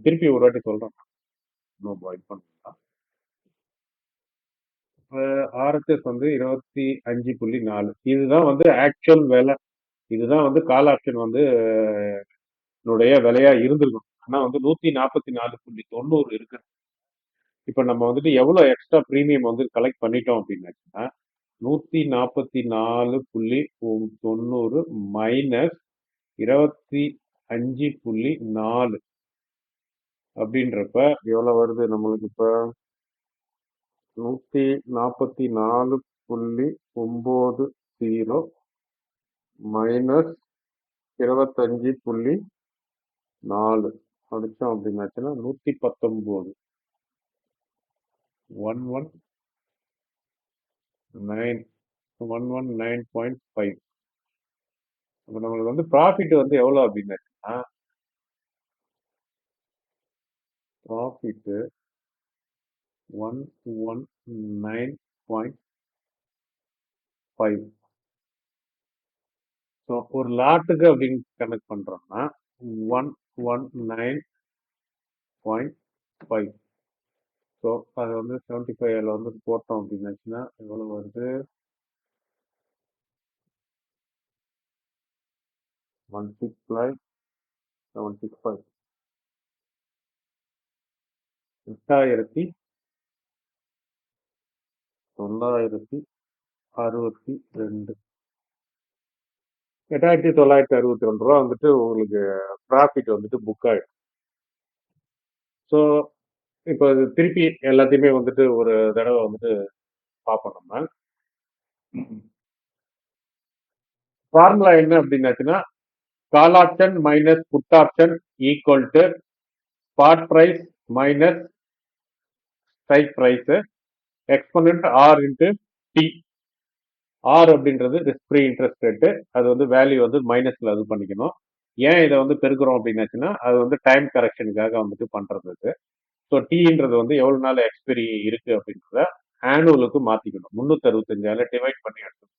திருப்பி ஒரு வாட்டி சொல்றேன். இன்னும் இது பண்ணலாம். ஆர்எஸ்எஸ் வந்து 25.4 இதுதான் வந்து ஆக்சுவல் விலை. இதுதான் வந்து கால் ஆப்ஷன் வந்து என்னுடைய விலையா இருந்திருக்கும். ஆனா வந்து 144.90 இருக்கு. இப்ப நம்ம வந்துட்டு எவ்வளவு எக்ஸ்ட்ரா பிரீமியம் வந்து கலெக்ட் பண்ணிட்டோம் அப்படின்னாச்சுன்னா 144.90 மைனஸ் 25.4 அப்படின்றப்ப எவ்வளவு வருது நம்மளுக்கு இப்ப 144.90 மைனஸ் 25.4 அடிச்சோம் அப்படின்னாச்சுன்னா 119 119.5 அப்ப நம்மளுக்கு வந்து ப்ராஃபிட் வந்து எவ்வளவு அப்படின்னாச்சுன்னா ப்ராஃபிட் 119.5 ஸோ ஒரு லாட்டுக்கு அப்படின்னு கனெக்ட் பண்றோம்னா 119.5 ஸோ அது வந்து 75 வந்து போட்டோம் அப்படின்னாச்சுன்னா எவ்வளவு வருது 165 8,962 8,962 வந்துட்டு உங்களுக்கு ப்ராஃபிட் வந்துட்டு புக் ஆயிடும். ஸோ இப்போ இது திருப்பி எல்லாத்தையுமே வந்துட்டு ஒரு தடவை வந்துட்டு பார்ப்போம் நம்ம. ஃபார்முலா என்ன அப்படின்னாச்சுன்னா call option minus put option equal to spot price minus strike price exponent R into T. R அப்படின்றது ரிஸ்க் ஃப்ரீ இன்ட்ரெஸ்ட் ரேட்டு. அது வந்து வேல்யூ வந்து மைனஸ்ல இது பண்ணிக்கணும். ஏன் இதை வந்து பெருக்கிறோம் அப்படின்னாச்சுன்னா அது வந்து டைம் கரெக்ஷனுக்காக வந்துட்டு பண்றது. ஸோ டீன்றது வந்து எவ்வளவு நாள் எக்ஸ்பைரி இருக்கு அப்படின்றத ஆனுவலுக்கு மாத்திக்கணும். 365 டிவைட் பண்ணி எடுக்கணும்.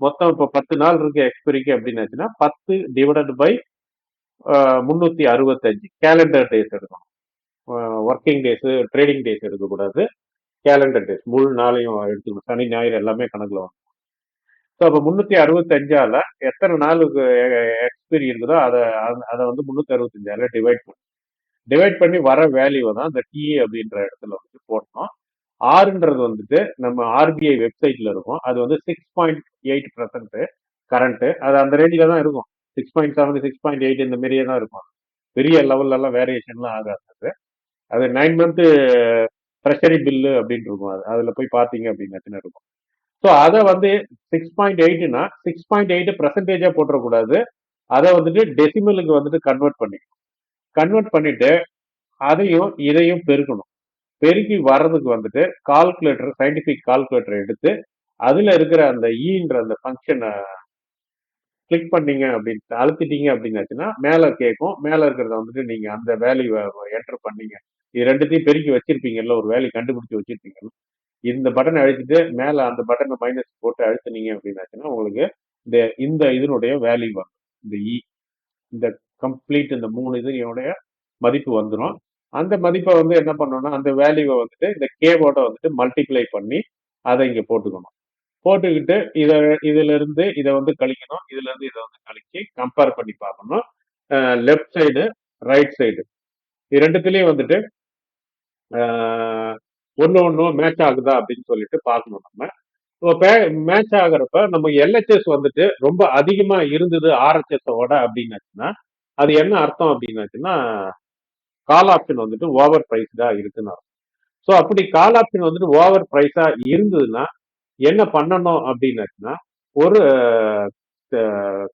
மொத்தம் இப்போ 10 நாள் இருக்கு எக்ஸ்பைரிக்கு அப்படின்னாச்சுன்னா 10 டிவைடட் பை 365 கேலண்டர் டேஸ் எடுக்கணும். ஒர்க்கிங் டேஸ் ட்ரேடிங் டேஸ் எடுக்கக்கூடாது. கேலண்டர் டேஸ் முழு நாளையும் எடுத்துக்கணும். சனி ஞாயிறு எல்லாமே கணக்குல வரும். ஸோ அப்போ 365 எத்தனை நாளுக்கு எக்ஸ்பைரி இருக்குதோ அதை வந்து 365 டிவைட் பண்ணி வர வேல்யூ தான் இந்த டி அப்படின்ற இடத்துல வந்து போடணும். ஆறுன்றது வந்துட்டு நம்ம ஆர்பிஐ வெப்சைட்ல இருக்கும். அது வந்து 6.8% கரண்ட். அது அந்த ரேஞ்சில தான் இருக்கும். 6.7 6.8 இந்த மாதிரியே தான் இருக்கும். பெரிய லெவல்ல எல்லாம் வேரியேஷன்லாம் ஆகாது. அது 9 மந்த் ட்ரெஷரி பில்லு அப்படின்னு இருக்கும். அதுல போய் பாத்தீங்க அப்படின்னு இருக்கும். ஸோ அதை வந்து 6.8னா 6.8% போட்டுறக்கூடாது. அதை வந்துட்டு டெசிமலுக்கு வந்துட்டு கன்வெர்ட் பண்ணிட்டு அதையும் இதையும் பெருக்கணும். பெருக்கி வர்றதுக்கு வந்துட்டு கால்குலேட்டர் சயின்டிபிக் கால்குலேட்டர் எடுத்து அதுல இருக்கிற அந்த ஈன்ற அந்த ஃபங்க்ஷனை கிளிக் பண்ணீங்க அப்படின்னு அழுத்திட்டீங்க அப்படின்னாச்சுன்னா மேல கேட்கும். மேல இருக்கிறத வந்துட்டு நீங்க அந்த வேல்யூ என்டர் பண்ணீங்க. இது ரெண்டுத்தையும் பெருக்கி வச்சிருப்பீங்கல்ல, ஒரு வேல்யூ கண்டுபிடிச்சு வச்சிருப்பீங்கல்ல, இந்த பட்டன் அழுத்திட்டு மேல அந்த பட்டனை மைனஸ் போட்டு அழுத்தினீங்க அப்படின்னாச்சுன்னா உங்களுக்கு இந்த இதனுடைய வேல்யூ வரும். இந்த இந்த கம்ப்ளீட் இந்த 3 இதனுடைய மதிப்பு வந்துடும். அந்த மதிப்பை வந்து என்ன பண்ணணும்னா அந்த வேல்யூவை வந்துட்டு இந்த கேவோட வந்துட்டு மல்டிப்ளை பண்ணி அதை இங்க போட்டுக்கணும். போட்டுக்கிட்டு இதுல இருந்து இதை வந்து கழிக்கணும். இதுல இருந்து இதை வந்து கழிச்சு கம்பேர் பண்ணி பார்க்கணும். லெஃப்ட் சைடு ரைட் சைடு இது ரெண்டுத்துலயும் வந்துட்டு ஒன்னு மேட்ச் ஆகுதா அப்படின்னு சொல்லிட்டு பார்க்கணும் நம்ம. மேட்ச் ஆகுறப்ப நம்ம எல்ஹெச்எஸ் வந்துட்டு ரொம்ப அதிகமா இருந்தது ஆர்ஹெச்எஸோட அப்படின்னாச்சுன்னா அது என்ன அர்த்தம் அப்படின்னாச்சுன்னா கால் ஆப்ஷன் வந்துட்டு ஓவர் பிரைஸ்டா இருக்குன்னு அர்த்தம். ஸோ அப்படி கால் ஆப்ஷன் வந்துட்டு ஓவர் பிரைஸா இருந்ததுன்னா என்ன பண்ணணும் அப்படின்னாச்சுன்னா ஒரு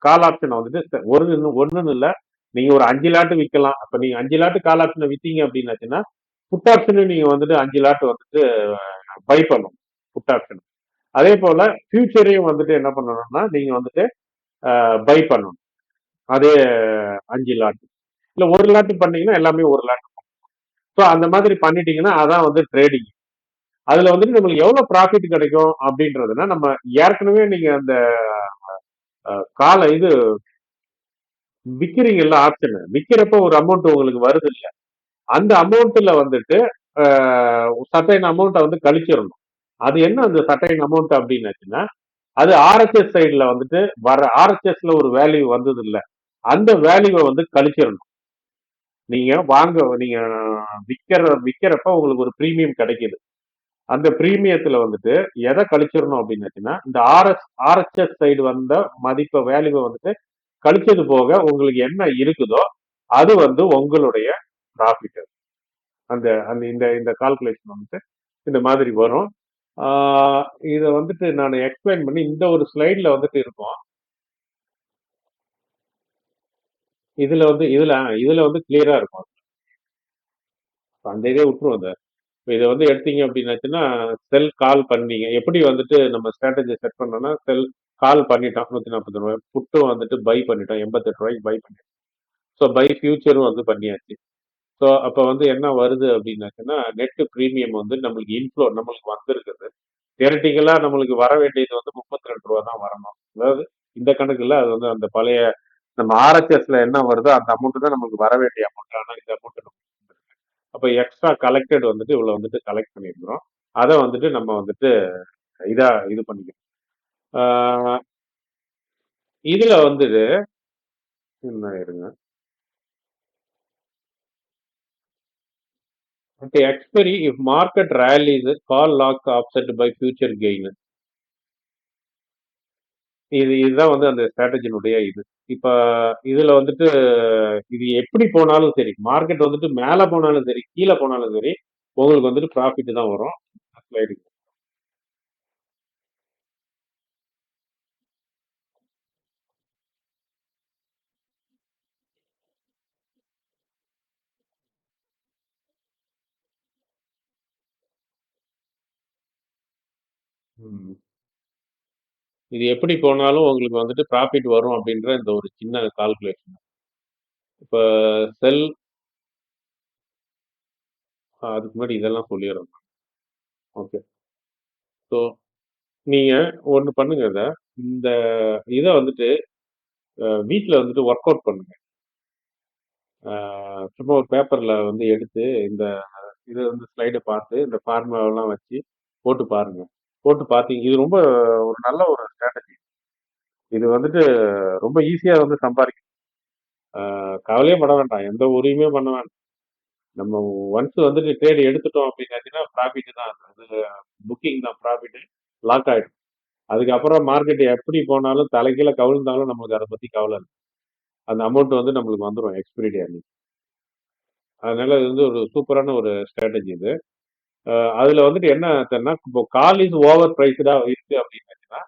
கால் ஆப்ஷனை வந்துட்டு ஒண்ணுன்னு இல்லை, நீங்க ஒரு 5 லாட்டு விற்கலாம். அப்ப நீங்க 5 லாட்டு கால் ஆப்ஷனை வித்தீங்க அப்படின்னாச்சுன்னா புட் ஆப்ஷனும் நீங்க வந்துட்டு 5 லாட்டு வந்துட்டு பை பண்ணணும் புட் ஆப்ஷன். அதே போல ஃபியூச்சரையும் வந்துட்டு என்ன பண்ணணும்னா நீங்க வந்துட்டு பை பண்ணணும் அதே 5 லாட்டு. இல்ல ஒரு லாட்டு பண்ணீங்கன்னா எல்லாமே ஒரு லாட்டு. ஸோ அந்த மாதிரி பண்ணிட்டீங்கன்னா அதான் வந்து ட்ரேடிங். அதுல வந்துட்டு நம்மளுக்கு எவ்வளவு ப்ராஃபிட் கிடைக்கும் அப்படின்றதுன்னா நம்ம ஏற்கனவே நீங்க அந்த கால இது விக்கிறீங்கல்ல ஆப்ஷன் விக்கிறப்ப ஒரு அமௌண்ட் உங்களுக்கு வருது இல்ல, அந்த அமௌண்ட்ல வந்துட்டு சர்டைன் அமௌண்ட்டை வந்து கழிச்சிடணும். அது என்ன அந்த சர்டைன் அமௌண்ட் அப்படின்னாச்சுன்னா, அது ஆர்எச்எஸ் சைடுல வந்துட்டு வர ஆர்எச்எஸ்ல ஒரு வேல்யூ வந்தது இல்ல, அந்த வேல்யூவை வந்து கழிச்சிடணும். நீங்க விக்கிறப்ப உங்களுக்கு ஒரு பிரீமியம் கிடைக்குது. அந்த பிரீமியத்துல வந்துட்டு எதை கழிச்சிடணும் அப்படின்னாச்சுன்னா, இந்த ஆர்எச்எஸ் சைடு வந்த மதிப்பை வேல்யூவை வந்துட்டு கழிச்சது போக உங்களுக்கு என்ன இருக்குதோ அது வந்து உங்களுடைய ப்ராஃபிட். அந்த அந்த இந்த இந்த கால்குலேஷன் வந்துட்டு இந்த மாதிரி வரும். இதை வந்துட்டு நான் எக்ஸ்பிளைன் பண்ணி இந்த ஒரு ஸ்லைட்ல வந்துட்டு இருக்கும். இதுல வந்து கிளியரா இருக்கும். அந்த இதே விட்டுரும் அதை. இதை வந்து எடுத்தீங்க அப்படின்னாச்சுன்னா, செல் கால் பண்ணீங்க எப்படி வந்துட்டு நம்ம ஸ்ட்ராட்டஜி செட் பண்ணோம்னா, செல் கால் பண்ணிட்டோம் 140 ரூபாய், புட்டும் வந்துட்டு பை பண்ணிட்டோம் 88 ரூபாய்க்கு பை பண்ணிட்டோம். ஸோ பை ஃபியூச்சரும் வந்து பண்ணியாச்சு. ஸோ அப்போ வந்து என்ன வருது அப்படின்னாச்சுன்னா, நெட் ப்ரீமியம் வந்து நம்மளுக்கு இன்ஃப்ளோ நம்மளுக்கு வந்திருக்குது. தியரட்டிக்கலா நம்மளுக்கு வர வேண்டியது வந்து 32 ரூபா தான் வரணும். அதாவது இந்த கணக்குல அது வந்து அந்த பழைய நம்ம ஆர்எச்எஸ்ல என்ன வருதோ அந்த அமௌண்ட் தான் நமக்கு வர வேண்டிய அமௌண்ட். ஆனா இந்த அமௌண்ட் அப்ப எக்ஸ்ட்ரா கலெக்டட் வந்துட்டு இவ்வளவு வந்துட்டு கலெக்ட் பண்ணிருக்கிறோம். அதை வந்துட்டு நம்ம வந்துட்டு இதா இது பண்ணிக்கணும். ஆஹ் இதுல வந்துட்டு என்ன இருங்க, expiry if market rallies call lock offset by future gain. இதுதான் வந்து அந்த ஸ்ட்ராட்டஜினுடைய இது. இப்ப இதுல வந்துட்டு இது எப்படி போனாலும் சரி, மார்க்கெட் வந்துட்டு மேல போனாலும் சரி கீழே போனாலும் சரி உங்களுக்கு வந்துட்டு ப்ராஃபிட் தான் வரும். ஸ்லைடு. இது எப்படி போனாலும் உங்களுக்கு வந்துட்டு ப்ராஃபிட் வரும் அப்படின்ற இந்த ஒரு சின்ன கால்குலேஷன். இப்ப செல் அதுக்கு முன்னாடி இதெல்லாம் சொல்லிடுறோம். ஓகே. ஸோ நீங்க ஒண்ணு பண்ணுங்க. இந்த இதை வந்துட்டு வீட்டில் வந்துட்டு ஒர்க் அவுட் பண்ணுங்க. சும்மா ஒரு பேப்பர்ல வந்து எடுத்து இந்த இது வந்து ஸ்லைடை பார்த்து இந்த ஃபார்முலாவெல்லாம் வச்சு போட்டு பாருங்க. போட்டு பார்த்தீங்க இது ரொம்ப ஒரு நல்ல ஒரு ஸ்ட்ராட்டஜி. இது வந்துட்டு ரொம்ப ஈஸியா வந்து சம்பாதிக்கும். கவலையே பட வேண்டாம், எந்த உரிமையுமே பண்ண வேண்டாம். நம்ம ஒன்ஸ் வந்துட்டு ட்ரேட் எடுத்துட்டோம் அப்படின்னாச்சுன்னா ப்ராஃபிட் தான். அது புக்கிங் தான் ப்ராஃபிட், லாக் ஆயிடும். அதுக்கப்புறம் மார்க்கெட் எப்படி போனாலும் தலைகீழ கவிழ்ந்தாலும் நமக்கு அதை பத்தி கவலை இல்லை. அந்த அமௌண்ட் வந்து நம்மளுக்கு வந்துடும் எக்ஸ்பிரி டே அன்னைக்கு. அதனால இது வந்து ஒரு சூப்பரான ஒரு ஸ்ட்ராட்டஜி இது. அதுல வந்துட்டு என்ன அர்த்தம்னா, இப்போ கால் இஸ் ஓவர் பிரைஸ்டா இருக்கு அப்படின்னாச்சுன்னா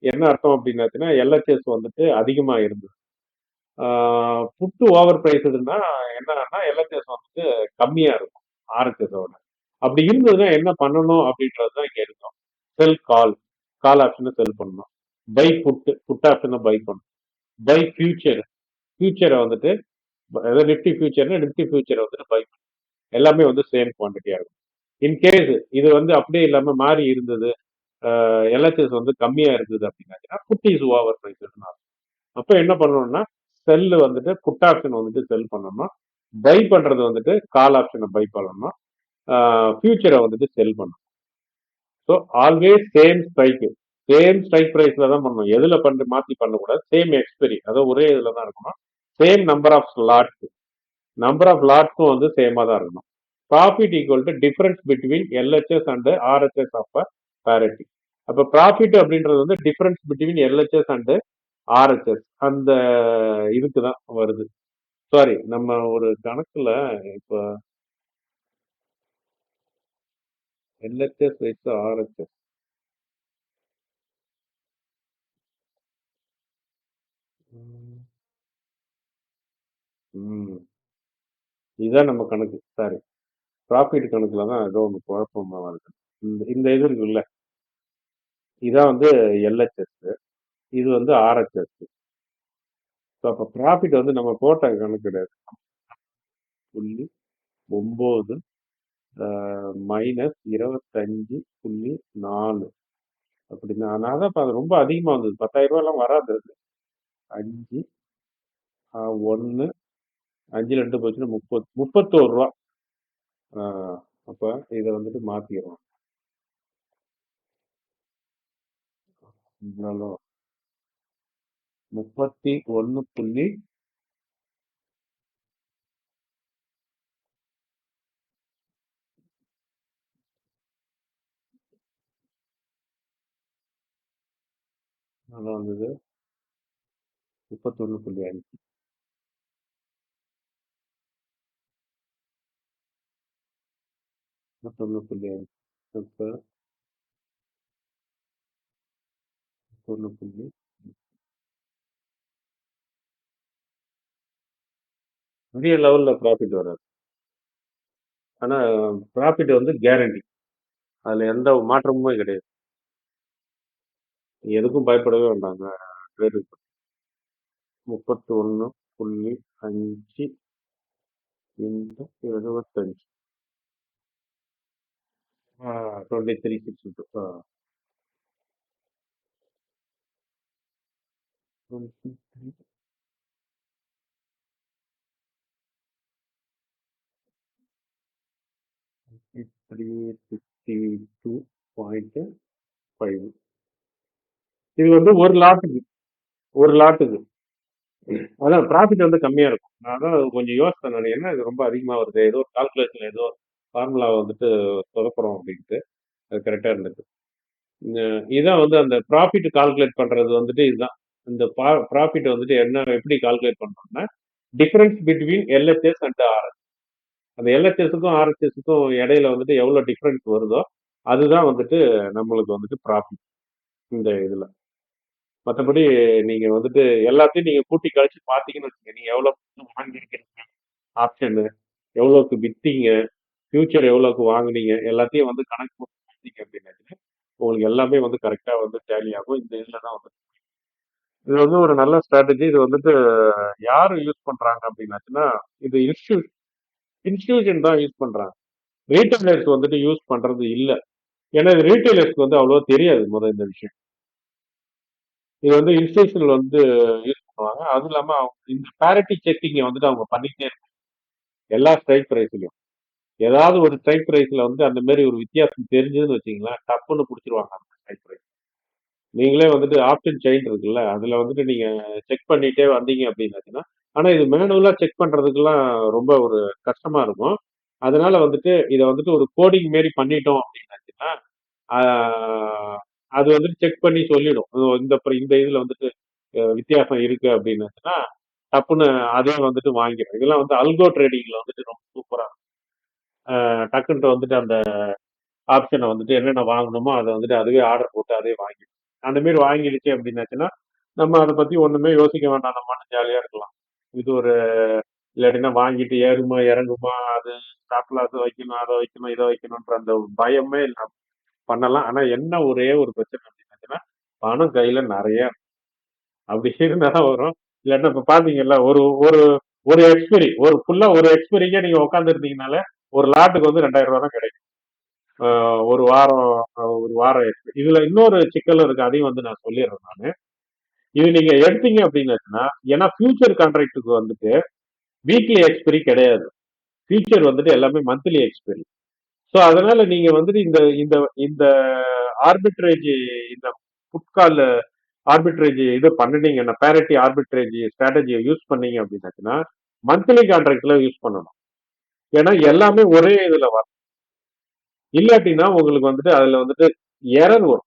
என்ன அர்த்தம் அப்படின்னாச்சுன்னா எல்ஹெச்எஸ் வந்துட்டு அதிகமா இருந்தது. புட்டு ஓவர் பிரைஸ்டுன்னா என்னன்னா எல்ஹெச்எஸ் வந்துட்டு கம்மியா இருக்கும் ஆர்ஹெச்எஸோட. அப்படி இருந்ததுன்னா என்ன பண்ணணும் அப்படின்றது தான் இங்க இருக்கும். செல் கால், கால் ஆப்ஷனை செல் பண்ணணும். பை புட் ஆப்ஷனை பை பண்ணணும். பை ஃபியூச்சர், ஃபியூச்சரை வந்துட்டு அதாவது நிப்டி ஃபியூச்சர்னா நிப்டி ஃபியூச்சரை வந்துட்டு பை பண்ணணும். எல்லாமே வந்து சேம் குவான்டிட்டியா இருக்கும். இன்கேஸ் இது வந்து அப்படியே இல்லாம மாறி இருந்தது, எல்ஹெச்எஸ் வந்து கம்மியா இருந்தது அப்படின்னா புட் இஸ் ஓவர் பிரைஸ்டுன்னு. அப்ப என்ன பண்ணணும்னா செல் வந்துட்டு புட் ஆப்ஷன் வந்துட்டு செல் பண்ணணும். பை பண்றது வந்துட்டு கால் ஆப்ஷனை பை பண்ணணும். ஃபியூச்சரை வந்துட்டு செல் பண்ணணும். ஸோ ஆல்வேஸ் சேம் ஸ்ட்ரைக் பிரைஸ்ல தான் பண்ணணும். எதுல மாத்தி பண்ணக்கூடாது. சேம் எக்ஸ்பெரி, அதாவது ஒரே இதுல தான் இருக்கணும். சேம் நம்பர் ஆஃப் லாட்ஸும் வந்து சேமா தான் இருக்கணும். Profit equal to difference between LHS and RHS of parity. அப்ப ப்ராஃபிட் அப்படின்றது வந்து difference between LHS and RHS அந்த இதுக்கு தான் வருது. சாரி, நம்ம ஒரு கணக்குல இப்ப எல்ஹெச்எஸ் வைத்து ஆர்ஹெச்எஸ் இதுதான் நம்ம கணக்கு. சாரி, ப்ராஃபிட் கணக்குல தான் ஏதோ ஒன்று குழப்பமா வருது. இந்த இந்த இது இருக்குல்ல, இதான் வந்து எல்ஹெச்எஸ், இது வந்து ஆர்ஹெச்எஸ். ஸோ அப்போ ப்ராஃபிட் வந்து நம்ம போட்ட கணக்கு கிடையாது. 0.9 மைனஸ் 25.4 அப்படின்னா நான் தான் அது ரொம்ப அதிகமா வந்தது. 10,000 ரூபாய்லாம் வராது அது. 5 1 5 2 போச்சுன்னா 31 ரூபா. அப்ப இத வந்துட்டு மாத்திருவோம். இருந்தாலும் 31 புள்ளி எவ்வளோ வந்தது? 31.5. 31.5. இப்ப 1 புள்ளி பெரிய லெவல்ல ப்ராஃபிட் வராது. ஆனா ப்ராஃபிட் வந்து கேரண்டி. அதுல எந்த மாற்றமுமே கிடையாது. எதுக்கும் பயப்படவே வேண்டாங்க. ட்ரேடுக்கு 31.5 இன்டு 75. 2362. 352.5. இது வந்து ஒரு லாட்டுக்கு. அதான் ப்ராஃபிட் வந்து கம்மியா இருக்கும். நான் அதான் கொஞ்சம் யோசிச்சேன் நானு. என்ன இது ரொம்ப அதிகமா வருதே! ஏதோ ஒரு கால்குலேஷன்ல ஏதோ ஃபார்முலாவ வந்துட்டு சொதப்புறோம் அப்டின்ட்டு. அது கரெக்ட்டா இருந்தது. இந்த இதான் வந்து அந்த ப்ராஃபிட் கால்குலேட் பண்றது வந்துட்டு இதுதான். இந்த ப்ராஃபிட் வந்துட்டு என்ன எப்படி கால்குலேட் பண்றோம்னா, difference between LHS and RS. அந்த எல்எச்எஸ்க்கும் ஆர்எச்எஸ்க்கும் இடையில வந்துட்டு எவ்வளோ டிஃபரன்ஸ் வருதோ, அதுதான் வந்துட்டு நம்மளுக்கு வந்துட்டு ப்ராஃபிட் இந்த இதுல. மத்தபடி நீங்க வந்துட்டு எல்லாத்தையும் நீங்க கூட்டி கழிச்சு பார்த்தீங்கன்னு வச்சுக்கங்க. நீங்க எவ்வளோ வாங்கியிருக்கீங்க ஆப்ஷனு, எவ்வளோக்கு வித்தீங்க, ஃபியூச்சர் எவ்வளோக்கு வாங்குனீங்க, எல்லாத்தையும் வந்து கணக்கு போட்டு பார்த்தீங்க அப்படின்னாச்சுங்க, உங்களுக்கு எல்லாமே வந்து கரெக்ட்டா வந்து டேலி ஆகும். இந்த இதுல தான் வந்து இது வந்து ஒரு நல்ல ஸ்ட்ராட்டஜி. இது வந்துட்டு யாரு யூஸ் பண்றாங்க அப்படின்னாச்சுன்னா, இது இன்ஸ்டிடியூஷன் தான் யூஸ் பண்றாங்க. ரீட்டெயிலர்ஸ் வந்துட்டு யூஸ் பண்றது இல்ல. ஏன்னா இது ரீட்டெயிலர்ஸ்க்கு வந்து அவ்வளவா தெரியாது இந்த விஷயம். இது வந்து இன்ஸ்டிடியூஷனல் வந்து யூஸ் பண்ணுவாங்க. அதுவும் இல்லாம அவங்க இந்த பேரிட்டி செக்கிங்க வந்துட்டு அவங்க பண்ணிக்கிட்டே இருப்பாங்க. எல்லா ஸ்ட்ரைக் பிரைஸ்லயும். ஏதாவது ஒரு ஸ்ட்ரைக் பிரைஸ்ல வந்து அந்த மாரி ஒரு வித்தியாசம் தெரிஞ்சதுன்னு வச்சுக்கங்களேன், டப்புன்னு புடிச்சிருவாங்க அந்த ஸ்ட்ரைக் பிரைஸ். நீங்களே வந்துட்டு ஆப்ஷன் செயின் இருக்குல்ல, அதுல வந்துட்டு நீங்க செக் பண்ணிட்டே வந்தீங்க அப்படின்னாச்சுன்னா, ஆனா இது மேனுவலா செக் பண்றதுக்கெல்லாம் ரொம்ப ஒரு கஷ்டமா இருக்கும். அதனால வந்துட்டு இத வந்துட்டு ஒரு கோடிங் மாரி பண்ணிட்டோம் அப்படின்னாச்சுன்னா, ஆ அது வந்துட்டு செக் பண்ணி சொல்லிடும். இந்த இதுல வந்துட்டு வித்தியாசம் இருக்கு அப்படின்னாச்சுன்னா, டப்புன்னு அதே வந்துட்டு வாங்கிடும். இதெல்லாம் வந்து அல்கோ ட்ரேடிங்ல வந்துட்டு ரொம்ப சூப்பரா டக்குன்ட்டு வந்துட்டு அந்த ஆப்ஷனை வந்துட்டு என்னென்ன வாங்கணுமோ அதை வந்துட்டு அதுவே ஆர்டர் போட்டு அதே வாங்கிடும். அந்த மாரி வாங்கிடுச்சு அப்படின்னாச்சுன்னா, நம்ம அதை பத்தி ஒண்ணுமே யோசிக்க வேண்டாம். நம்ம பாட்டுக்கு ஜாலியா இருக்கலாம். இது ஒரு இல்லாட்டினா வாங்கிட்டு ஏறுமா, இறங்குமா, அது ஸ்டாப் லாஸ் வைக்கணும், அதை வைக்கணும், இதை வைக்கணும்ன்ற அந்த பயமே இல்லாம பண்ணலாம். ஆனா என்ன ஒரே ஒரு பிரச்சனை அப்படின்னாச்சுன்னா, பணம் கையில நெறைய அப்படி இருந்தா தான் வரும். இல்லாட்டினா இப்ப பாத்தீங்கல்ல, ஒரு ஒரு ஒரு எக்ஸ்பைரி ஒரு ஃபுல்லா ஒரு எக்ஸ்பைரிக்கே நீங்க உட்கார்ந்து இருந்தீங்கனாலே, ஒரு லாட்டுக்கு வந்து ரூ. 2000 தான் கிடைக்கும். ஒரு வாரம் ஒரு வாரம் இதுல இன்னொரு சிக்கலும் இருக்கு. அதையும் வந்து நான் சொல்லிடுறேன் நானு. இது நீங்க எடுத்தீங்க அப்படின்னாச்சுன்னா, ஏன்னா ஃபியூச்சர் கான்ட்ராக்ட்டுக்கு வந்துட்டு வீக்லி எக்ஸ்பைரி கிடையாது. ஃபியூச்சர் வந்துட்டு எல்லாமே மந்த்லி எக்ஸ்பைரி. ஸோ அதனால நீங்க வந்துட்டு இந்த இந்த இந்த ஆர்பிட்ரேஜ் இந்த புட்கால் ஆர்பிட்ரேஜ் இது பண்ணினீங்கன்னா பேரிட்டி ஆர்பிட்ரேஜ் ஸ்ட்ராட்டஜியை யூஸ் பண்ணீங்க அப்படின்னாச்சுன்னா மந்த்லி கான்ட்ராக்ட்ல யூஸ் பண்ணணும். ஏன்னா எல்லாமே ஒரே இதுல வரும். இல்லாட்டினா உங்களுக்கு வந்துட்டு அதுல வந்துட்டு எரர் வரும்.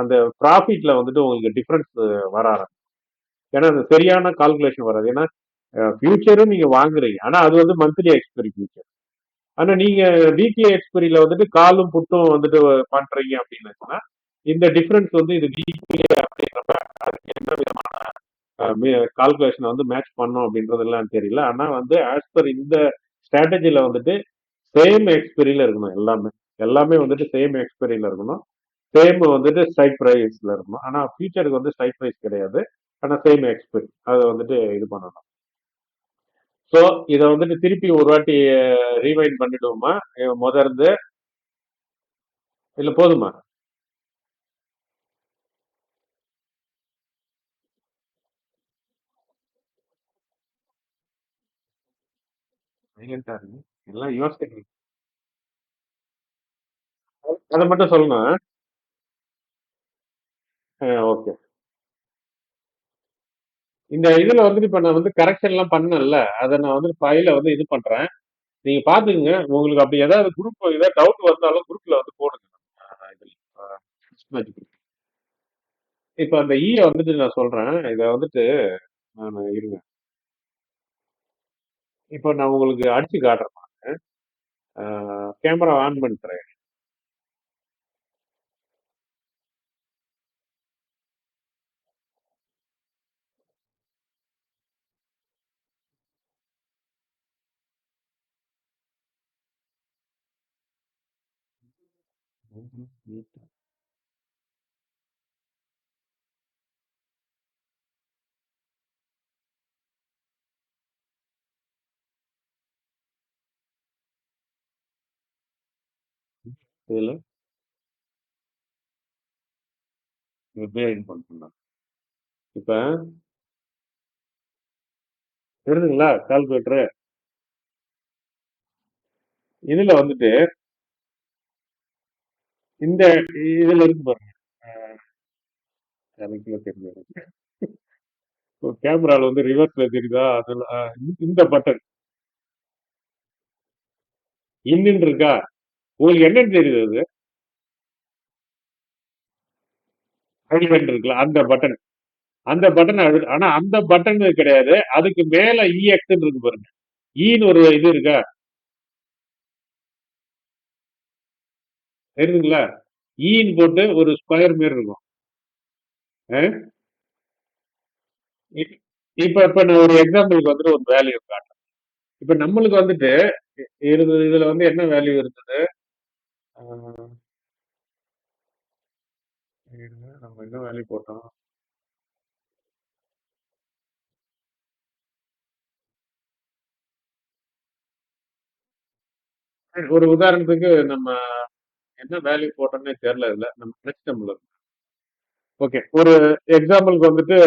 அந்த ப்ராஃபிட்ல வந்துட்டு உங்களுக்கு டிஃபரன்ஸ் வர ஆரம்பிக்கும். ஏன்னா அந்த சரியான கால்குலேஷன் வராது. ஏன்னா ஃபியூச்சரும் நீங்க வாங்குறீங்க. ஆனா அது வந்து மந்த்லி எக்ஸ்பைரி ஃபியூச்சர். ஆனா நீங்க வீக்லி எக்ஸ்பைரியில வந்துட்டு காலும் புட்டும் வந்துட்டு பண்றீங்க அப்படின்னாச்சுன்னா இந்த டிஃபரன்ஸ் வந்து இது வீக்லி அப்படின்றப்ப அதுக்கு என்ன விதமான கால்குலேஷனை வந்து மேட்ச் பண்ணும் அப்படின்றதெல்லாம் தெரியல. ஆனா வந்து ஆஸ் பர் இந்த ஸ்ட்ராட்டஜில வந்துட்டு சேம் எக்ஸ்பைரியில இருக்கணும் எல்லாமே. எல்லாமே வந்துட்டு சேம் எக்ஸ்பைரியில இருக்கணும். சேம் வந்துட்டு ஸ்ட்ரைக் ப்ரைஸ்ல இருக்கணும். ஆனா ஃபியூச்சருக்கு வந்து ஸ்ட்ரைக் ப்ரைஸ் கிடையாது. ஆனா சேம் எக்ஸ்பைரி. அதை வந்துட்டு இது பண்ணணும். ஸோ இதை வந்துட்டு திருப்பி ஒரு வாட்டி ரீவைண்ட் பண்ணிடுவோமா? முத இருந்து இல்ல போதுமா? சைலண்டா இருங்க. எல்லாம் யோசிக்கிறீங்க. அத மட்டும் சொல்லணும். ஓகே. இந்த இதுல வந்துட்டு இப்ப நான் வந்து கரெக்ஷன்லாம் பண்ணேன்ல, அத நான் வந்து ஃபைல வந்து இது பண்றேன். நீங்க பாத்துக்கங்க. உங்களுக்கு அப்படி ஏதாவது குரூப் ஏதாவது டவுட் வந்தாலும் குரூப்ல வந்து போடுங்க. இதுல மிஸ்மேட்ச் குரூப். இப்ப அந்த வந்துட்டு நான் சொல்றேன். இத வந்துட்டு நானு இருங்க. இப்ப நான் உங்களுக்கு அடிச்சு காட்டுறேன் நானு. கேமரா ஆன் பண்றேன். இதுல வெப்சைட் பண்றேன். இப்ப தெரியுதுங்களா கால்குலேட்டர்? இதுல வந்துட்டு இந்த இதுல இருக்கு பாருங்க. எனக்குள்ள தெரிஞ்சது. கேமரால வந்து ரிவர்ஸ்ல தெரியுதா? அதுல இந்த பட்டன் இன்னுன்னு இருக்கா? உங்களுக்கு என்னன்னு தெரியுது அது? ஐவன் இருக்குல்ல அந்த பட்டன். அந்த பட்டன் ஆனா அந்த பட்டன் கிடையாது. அதுக்கு மேல இஎக்ஸ் இருக்கு பாருங்க. ஈன்னு ஒரு இது இருக்கா? தெரியுதுங்களா? ஈன்னு போட்டு ஒரு ஸ்கொயர் மாரி இருக்கும். அஹ்? இப்ப இப்ப இப்ப நான் ஒரு எக்ஸாம்பிளுக்கு வந்துட்டு ஒரு வேல்யூ காட்டுறேன். இப்ப நம்மளுக்கு வந்துட்டு இதுல வந்து என்ன வேல்யூ இருந்தது? ஆஹ், இருங்க, நம்ம என்ன வேல்யூ போட்டோம்? சரி, ஒரு உதாரணத்துக்கு நம்ம என்ன வேல்யூ போட்டோம்னே தெரியல இல்ல நம்ம நினைச்சிட்டோம்ல. ஓகே, ஒரு எக்ஸாம்பிளுக்கு வந்துட்டு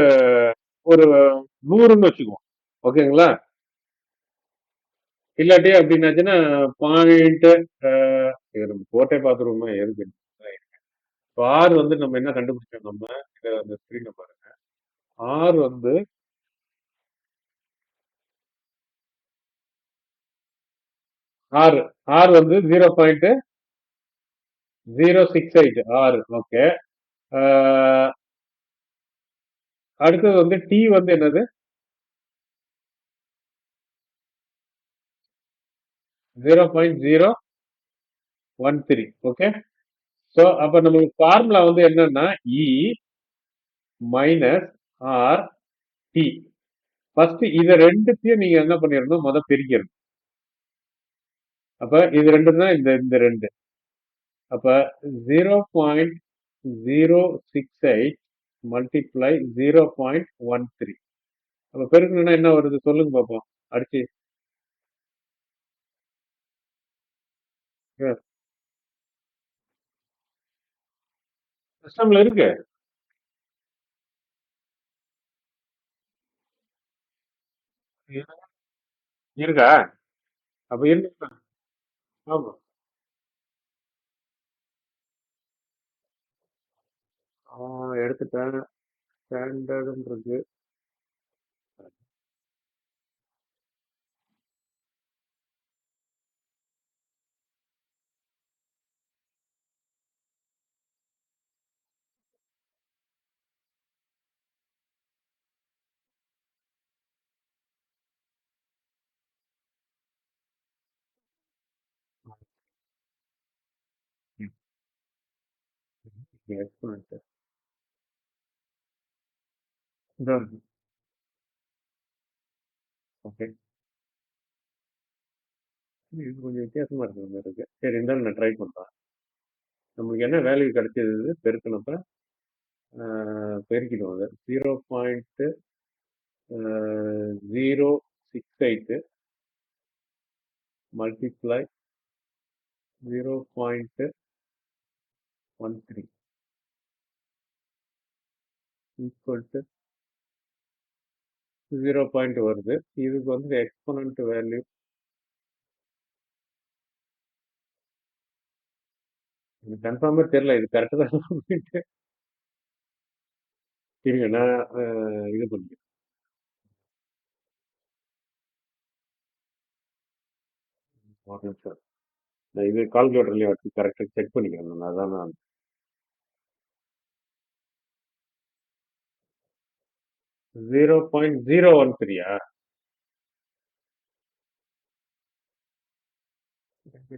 ஒரு 100ன்னு வச்சுக்குவோம். ஓகேங்களா? இல்லாட்டி அப்படின்னாச்சுன்னா பாயிண்ட் நம்ம போட்டே பார்த்துருவோமா எதுக்கு? இப்போ ஆர் வந்து நம்ம என்ன கண்டுபிடிச்சோம் நம்ம இதை அந்த ஸ்கிரீனை பாருங்க. ஆர் வந்து ஆறு ஆர் வந்து 0.068 ஆறு. ஓகே. அடுத்தது வந்து டி வந்து என்னது? 0.013. ஓகே. ஸோ அப்ப நம்மளுக்கு ஃபார்முலா வந்து என்னன்னா E minus R D. First இதை ரெண்டுத்தையும் நீங்க என்ன பண்ணிடணும், பிரிக்கணும். அப்ப இது ரெண்டு தான் இந்த இந்த ரெண்டு. அப்ப 0.068 மல்டிப்ளை 0.13. அப்ப பெருக்கணும்னா என்ன வருது சொல்லுங்க பாப்போம். அடிச்சு சிஸ்டம்ல இருக்கு. இருக்கா? அப்ப இருக்கு. ஆமா. எடுத்துட்டேன். ஸ்டாண்டர்ட் இருக்கு. எக்ஸ்போனன்ட். ஓகே. இது கொஞ்சம் வித்தியாசமா இருக்கிற மாதிரி இருக்கு. சரி, இருந்தாலும் நான் ட்ரை பண்றேன். நம்மளுக்கு என்ன வேல்யூ கிடைச்சது பெருக்கினப்ப? பெருக்கிடுவோம் அதை. 0.068 மல்டிப்ளை 0.13 ஈக்குவல் டு 0 பாயிண்ட் வருது. இதுக்கு வந்து எக்ஸ்போனன்ட் வேல்யூ எனக்கு கன்ஃபார்மே தெரியல. இது கரெக்ட் தான் அப்படின்ட்டு. இருங்க நான் இது பண்ணிக்கிறேன். ஒரு நிமிஷம். நான் இது கால்குலேட்டர்லயே வச்சு கரெக்டா செக் பண்ணிக்கிறேன். அதான் நான் 0.013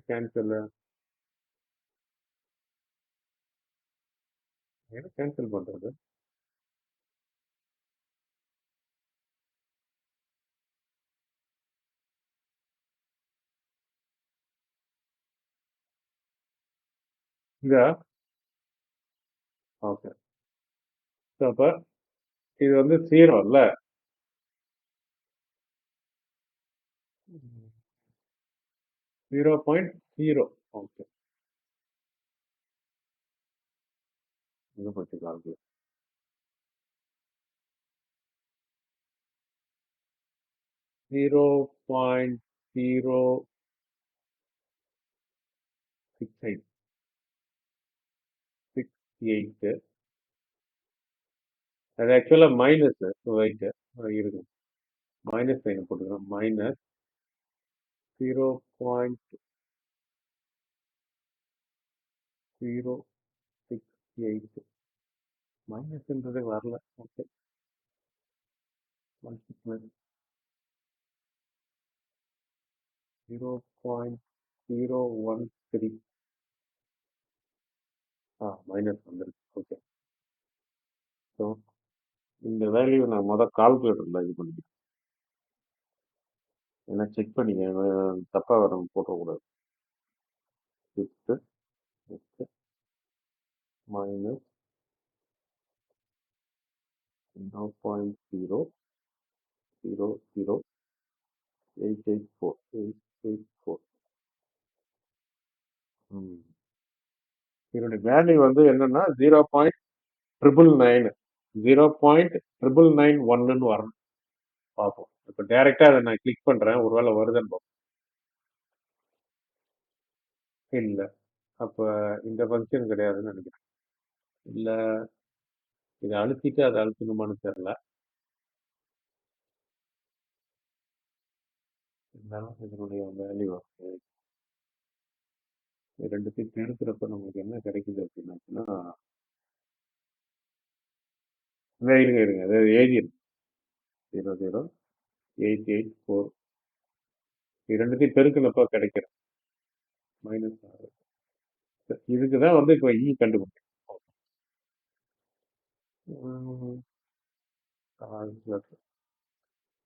கேன்சல் என்ன கேன்சல் பண்றது? இங்க ஓகே. அப்ப இது வந்து 0 இல்ல? 0.0. ஓகே. இங்க போச்சு கால்குலேட்டர். 0.068 68. அது ஆக்சுவலா மைனஸ். வெயிட் இருக்கு. மைனஸ் சைன் போட்டுக்கிறோம். மைனஸ் 0.068. மைனஸ்ன்றது வரல. ஓகே. மல்டிப்ளை 0.013. மைனஸ் வந்துருக்கு. ஓகே. ஸோ இந்த வேல்யூ நான் கால்குலேட்டர்ல இது பண்ணிக்கிறேன். ஏன்னா செக் பண்ணிக்க தப்பா வர போட்டக்கூடாது. 6 மைனஸ் 0.00884. இதனுடைய வேல்யூ வந்து என்னன்னா 0.999. 0.999 வரணும். பார்ப்போம். இப்போ டைரக்டா அதை நான் கிளிக் பண்றேன். ஒருவேளை வருதுன்னு பார்ப்போம். இல்ல. அப்ப இந்த ஃபங்க்ஷன் கிடையாதுன்னு நினைக்கிறேன். இல்ல இதை அழுத்திட்டு அதை அழுத்தணுமான்னு தெரியல. இருந்தாலும் இதனுடைய வேல்யூ ரெண்டுத்தையும் பெருக்கிறப்ப நமக்கு என்ன கிடைக்குது அப்படின்னா இருங்க இருங்க அது எழுதிருக்கு. 0.00884. இது ரெண்டுத்தையும் பெருக்கினப்ப கிடைக்கிற மைனஸ் 6. இதுக்குதான் வந்து இப்போ கண்டுபிடிக்கும்.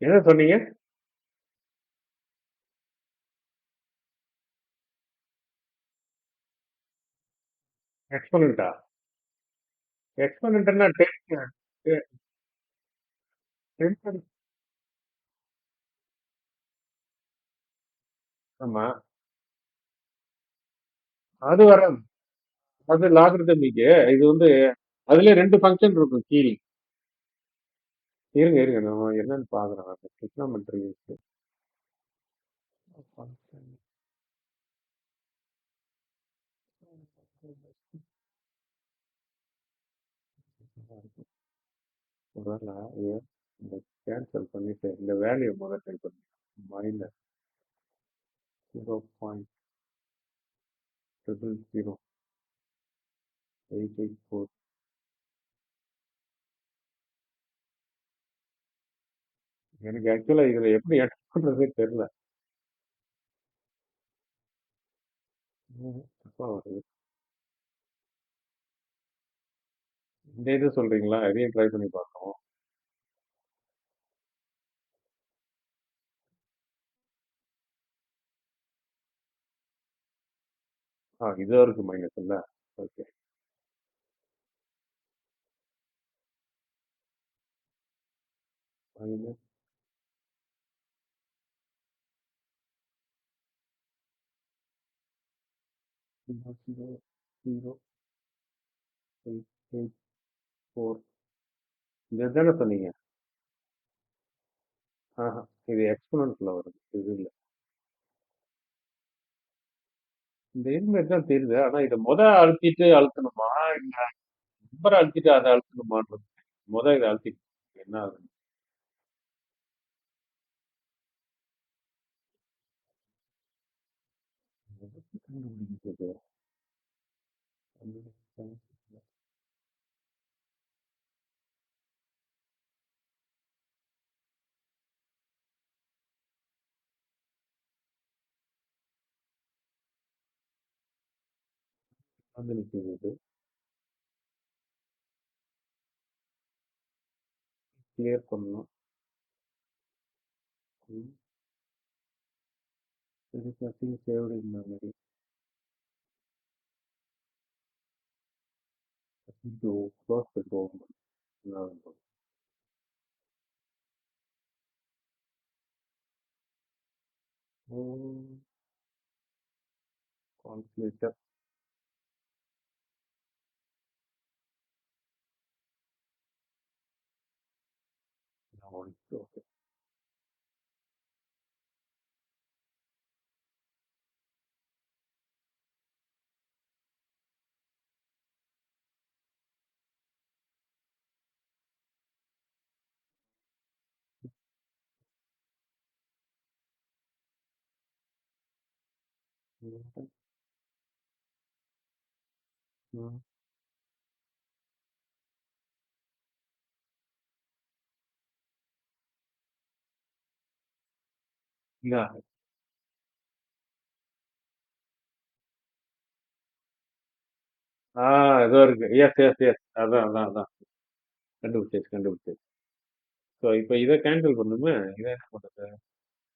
என்ன சொன்னீங்க? எக்ஸ்போனண்டா? எக்ஸ்போனண்ட்னா 10. ஆமா. அது வராது. அது லாகரிதமிக். இது வந்து அதுல ரெண்டு ஃபங்க்ஷன் இருக்கும் கீழ். இருங்க இருங்க நம்ம என்னன்னு பாக்குறோம். Trigonometry function. ஒருவேளை இந்த கேன்சல் பண்ணிட்டு இந்த வேல்யூ முதல்ல ட்ரை பண்ணி மைனஸ் 0.00884. எனக்கு ஆக்சுவலா இதுல எப்படி என்டர் பண்றதே தெரியல. தப்பா வருது. இந்த இது சொல்றீங்களா? இதையும் ட்ரை பண்ணி பார்ப்போம். இது இருக்கு மைனஸ் இல்ல. ஓகே. மைனஸ் 0.00884. இது தானே சொன்னீங்க? ஆஹா. இது எக்ஸ்போனன்ட்ல வருது. இது இல்ல. இந்த இது மாரி தான் தெரியுது. ஆனா இத அழுத்திட்டு அழுத்தணுமா? இல்ல நம்பர அழுத்திட்டு அத அழுத்தணுமான்றது. இத அழுத்திட்டு என்ன ஆகுது? கண்டுபிடிக்கிறது. வந்து நிக்குது. கிளியர் பண்ணணும். ம். There is nothing saved in memory. To close the door. No. Mm, Translator. No, it's okay. Mm, mm. Yeah. ஏதோ இருக்கு. Yes, yes, yes. அதான், அதான், அதான். கண்டுபிடிச்சாச்சு, கண்டுபிடிச்சாச்சு. ஸோ இப்ப இத கேன்சல் பண்ணுமே. இத என்ன பண்றது?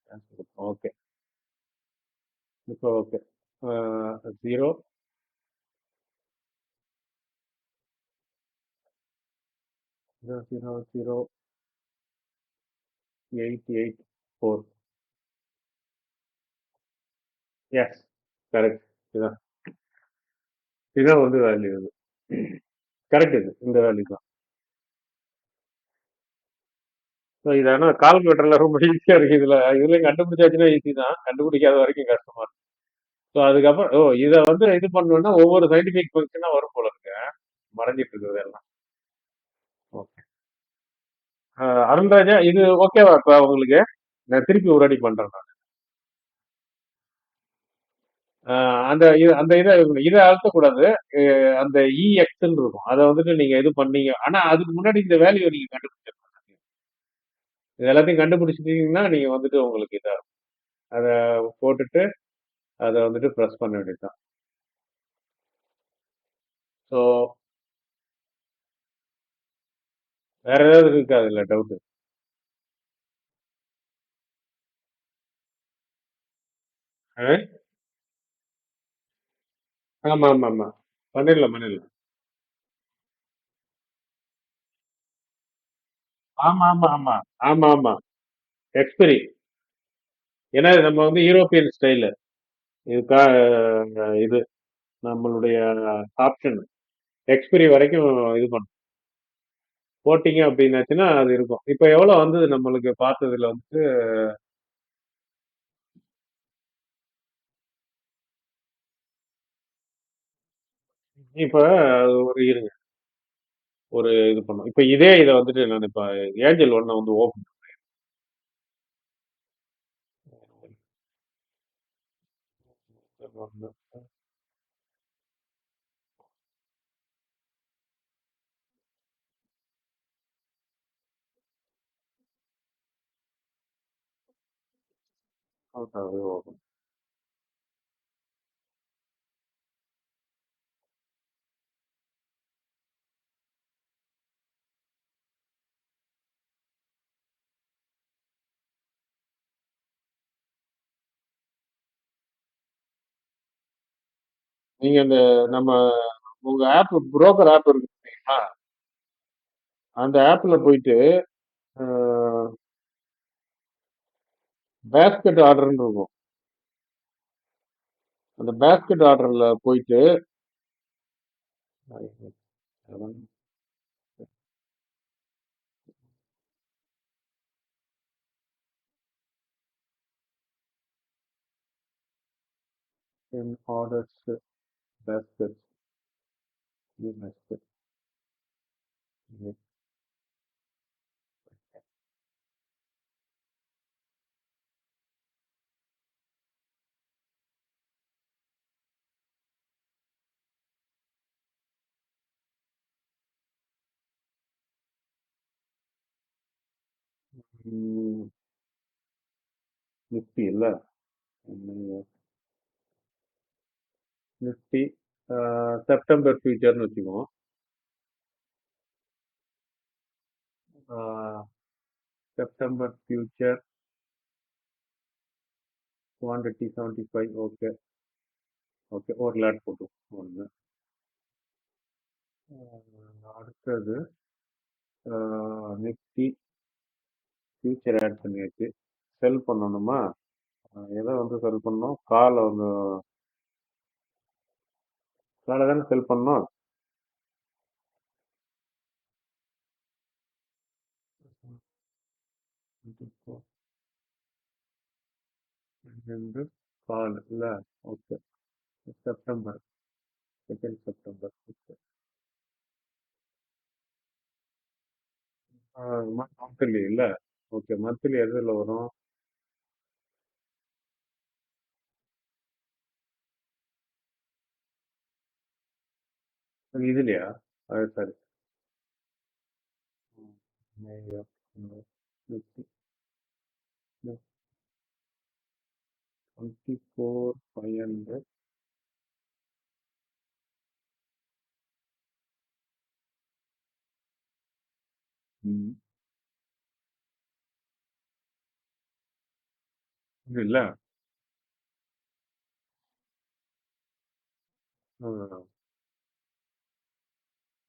Cancel okay. இப்போ ஓகே. 0, 0, 0, 0, 8, 8, 4. எஸ். கரெக்ட். இதான். இதான் வந்து வேல்யூ இது. கரெக்ட் இது. இந்த வேல்யூ தான். ஸோ இது ஆனா கால்குலேட்டர்ல ரொம்ப ஈஸியா இருக்கு இதுல. இதுலயும் கண்டுபிடிச்சாச்சுன்னா ஈஸி தான். கண்டுபிடிக்காத வரைக்கும் கஷ்டமா இருக்கு. ஸோ அதுக்கப்புறம் இத வந்து இது பண்ணணும்னா ஒவ்வொரு சயின்டிபிக் ஃபங்க்ஷனா வரும் போல இருக்கு. மறைஞ்சிட்டு இருக்கிறது எல்லாம். ஓகே. அருண்ராஜா இது ஓகேவா இப்ப உங்களுக்கு? நான் திருப்பி ஒரு அடி பண்றேன் நான். அந்த இதை அழுத்தக்கூடாது. அந்த இஎக்ஸ்ன்னு இருக்கும். அதை வந்துட்டு நீங்க இது பண்ணீங்க. ஆனா அதுக்கு முன்னாடி இந்த வேல்யூ நீங்க கண்டுபிடிச்சிருக்கணும். இது எல்லாத்தையும் கண்டுபிடிச்சிட்டீங்கன்னா நீங்க வந்துட்டு உங்களுக்கு இதா இருக்கும். அதை போட்டுட்டு அதை வந்துட்டு ப்ரெஸ் பண்ண வேண்டியதுதான். ஸோ வேற ஏதாவது இருக்கா அதுல டவுட்? ஆமா ஆமா ஆமா. பண்ணிடலாம் பண்ணிடலாம். ஆமா ஆமா ஆமா. ஆமா ஆமா. எக்ஸ்பிரி. ஏன்னா நம்ம வந்து யூரோப்பியன் ஸ்டைலு. இதுக்கா இது நம்மளுடைய ஆப்ஷன் எக்ஸ்பிரி வரைக்கும் இது பண்ணும். போட்டீங்க அப்படின்னாச்சுன்னா அது இருக்கும். இப்ப எவ்வளவு வந்தது நம்மளுக்கு பார்த்ததுல வந்து? இப்ப அது ஒரு இருங்க. ஒரு இது பண்ணும். இப்ப இதை வந்துட்டு நான் இப்ப ஏஞ்சல் ஒன்ன வந்து ஓபன் பண்ணேன். ஓபன். நீங்க இந்த நம்ம உங்க ஆப் புரோக்கர் ஆப் இருக்கு தெரியுமா? அந்த ஆப்ல போயிட்டு பேஸ்கெட் ஆர்டர்ன்னு இருக்கும். அந்த பேஸ்கெட் ஆர்டர்ல போயிட்டு in orders basket. You must Nifty இல்ல நிஃப்டி செப்டம்பர் ஃபியூச்சர்னு வச்சுக்குவோம். September future quantity 75. Okay okay, ஒரு லேட் போட்டோம் ஒன்று. அடுத்தது நிஃப்டி ஃபியூச்சர் ஆட் பண்ணியாச்சு. செல் பண்ணணுமா? எதை வந்து செல் பண்ணோம்? காலை வந்து காலை தானே செல் பண்ணோம். கால் இல்லை. Okay, September 2 September. மந்த்லி இல்லை. ஓகே, மந்த்லி எதில் வரும்? இதுலையா? அது சரி. 24,500. இது இல்ல.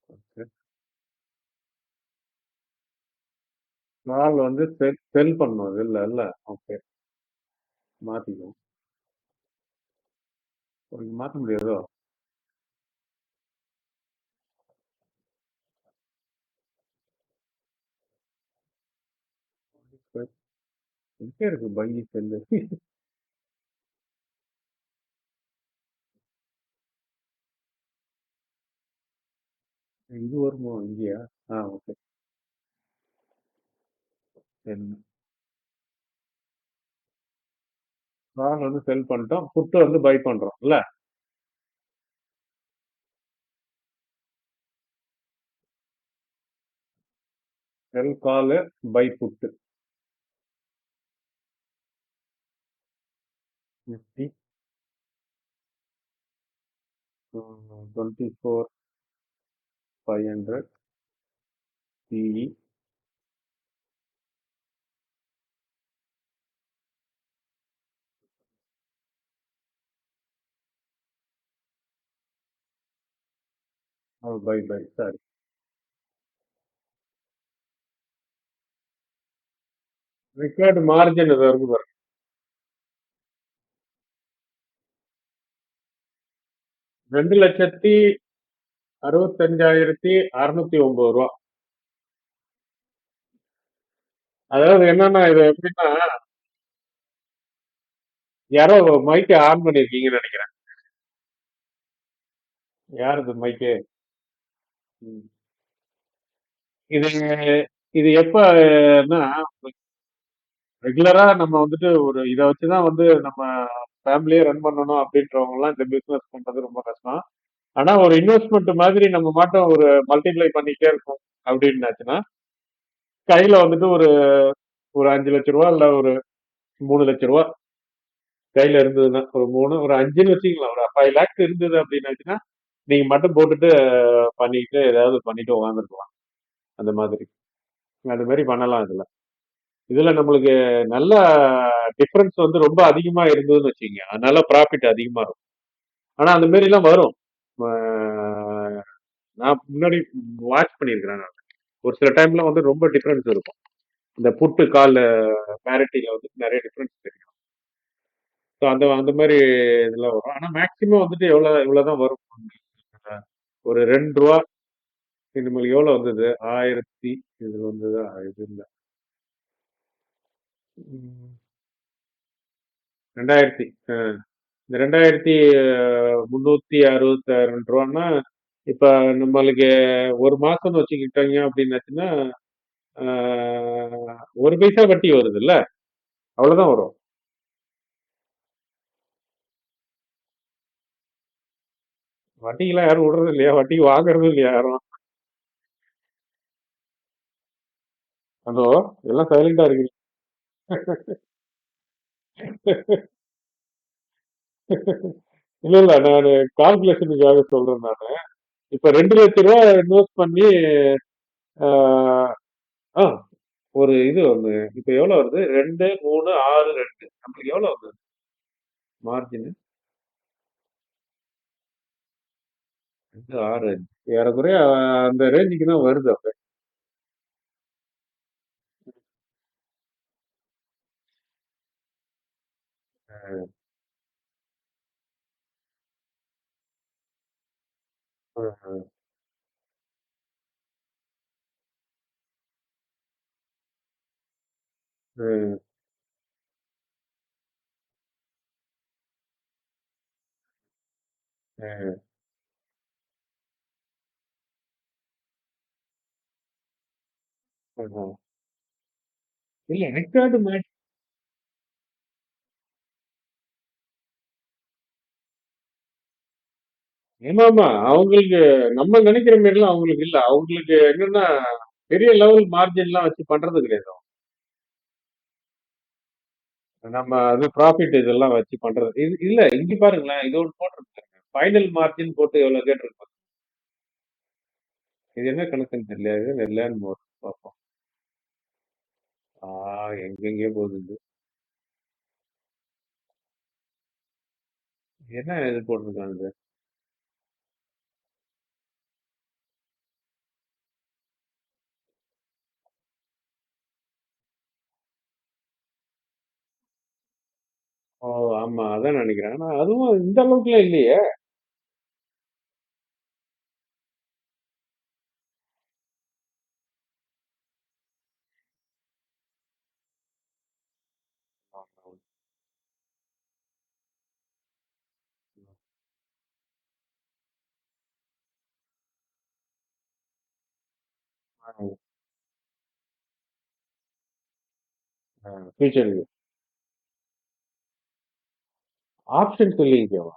ஓகே, நாள் வந்து செல் பண்ணும். அது இல்லை இல்லை. ஓகே, மாத்திக்குவோம். மாற்ற முடியாதோ? எங்கே இருக்கு பை செல்லு? இது வருமோ இங்கேயா? ஓகே. நாள் வந்து செல் பண்ணிட்டோம், புட்டு வந்து பை பண்றோம் இல்ல? Sell call buy put. Nifty 24,500 PE. Buy buy sorry. Required margin இது இருக்கு பாருங்க. 2,65,609 ரூபா. அதாவது என்னன்னா இது எப்படின்னா, யாரோ மைக்கை ஆன் பண்ணிருக்கீங்கன்னு நினைக்கிறேன். யார் இது மைக்கு? இது இது எப்பன்னா, ரெகுலரா நம்ம வந்துட்டு ஒரு இதை வச்சுதான் வந்து நம்ம ஃபேமிலியே ரன் பண்ணணும் அப்படின்றவங்க எல்லாம் இந்த பிசினஸ் பண்றது ரொம்ப கஷ்டம். ஆனா ஒரு இன்வெஸ்ட்மெண்ட் மாதிரி நம்ம மட்டும் ஒரு மல்டிப்ளை பண்ணிட்டே இருக்கோம் அப்படின்னாச்சுன்னா, கையில வந்துட்டு ஒரு ஒரு 5 லட்ச ரூபா இல்ல ஒரு 3 லட்ச ரூபா கையில இருந்ததுன்னா, ஒரு 3 ஒரு 5ன்னு வச்சுக்கலாம். ஒரு 5 லேக்ஸ் இருந்தது அப்படின்னாச்சுன்னா, நீங்க மட்டும் போட்டுட்டு பண்ணிட்டு ஏதாவது பண்ணிட்டு உட்காந்துருக்கலாம். அந்த மாதிரி அது மாதிரி பண்ணலாம். இதுல நம்மளுக்கு நல்ல டிஃபரன்ஸ் வந்து ரொம்ப அதிகமா இருந்ததுன்னு வச்சுக்கோங்க, அதனால ப்ராஃபிட் அதிகமா இருக்கும். ஆனா அந்த மாதிரி எல்லாம் வரும். நான் முன்னாடி வாட்ச் பண்ணியிருக்கிறேன். நான் ஒரு சில டைம்ல வந்து ரொம்ப டிஃபரன்ஸ் இருக்கும். இந்த புட்டு கால் பேரிட்டில வந்து நிறைய டிஃபரன்ஸ் தெரியும். ஸோ அந்த அந்த மாதிரி இதெல்லாம் வரும். ஆனா மேக்சிமம் வந்துட்டு இவ்வளவுதான் வரும். ஒரு 2 ரூபா. நம்மளுக்கு எவ்வளவு வந்தது? 1000. இதுல வந்தது இது இல்ல. 2000. இந்த 2362 இப்ப நம்மளுக்கு ஒரு மாசம்னு வச்சுக்கிட்டாங்க அப்படின்னாச்சுன்னா ஒரு பைசா வட்டி வருது இல்ல, அவ்வளவுதான் வரும். வட்டிக்கெல்லாம் யாரும் விடுறது இல்லையா, வட்டிக்கு வாங்குறதும் இல்லையா யாரும். அதோ எல்லாம் சைலண்டா இருக்கு. இல்ல இல்ல நான் கால்குலேஷனுக்காக சொல்றேன் நானு. இப்ப 2 லட்சம் ரூபாய் இன்வெஸ்ட் பண்ணி ஆஹ், ஆ, ஒரு இது ஒண்ணு இப்ப எவ்வளவு வருது, 2 3 6 2 நம்மளுக்கு எவ்வளவு வருது மார்ஜின்? 2 6 5 ஏறக்குறைய அந்த ரேஞ்சுக்கு தான் வருது அப்ப. ஆஹ், ஆஹ், ஆஹ், ஆஹ். இல்ல ரெக்கார்டு மேட்ச். ஆமா ஆமா, அவங்களுக்கு நம்ம நினைக்கிற மாதிரி எல்லாம் அவங்களுக்கு இல்ல. அவங்களுக்கு என்னன்னா பெரிய லெவல் மார்ஜின் எல்லாம் வச்சு பண்றது கிடையாது. நம்ம அது ப்ராஃபிட் இதெல்லாம் வச்சு பண்றது இது இல்ல. இங்க பாருங்களேன், இது ஒன்று போட்டிருக்காங்க, ஃபைனல் மார்ஜின் போட்டு எவ்வளவு கேட்டிருப்பாங்க. இது என்ன கணக்குன்னு தெரியல, இது நெல்லான்னு பார்ப்போம். எங்கெங்கேயோ போகுது இது. என்ன இது போட்டிருக்காங்க இது? ஓ, ஆமா அதான் நினைக்கிறேன். ஆனா அதுவும் இந்த அளவுக்குலாம் இல்லையே. ஃபியூச்சருக்கு ஆப்ஷன் சொல்லியிருக்கேன்.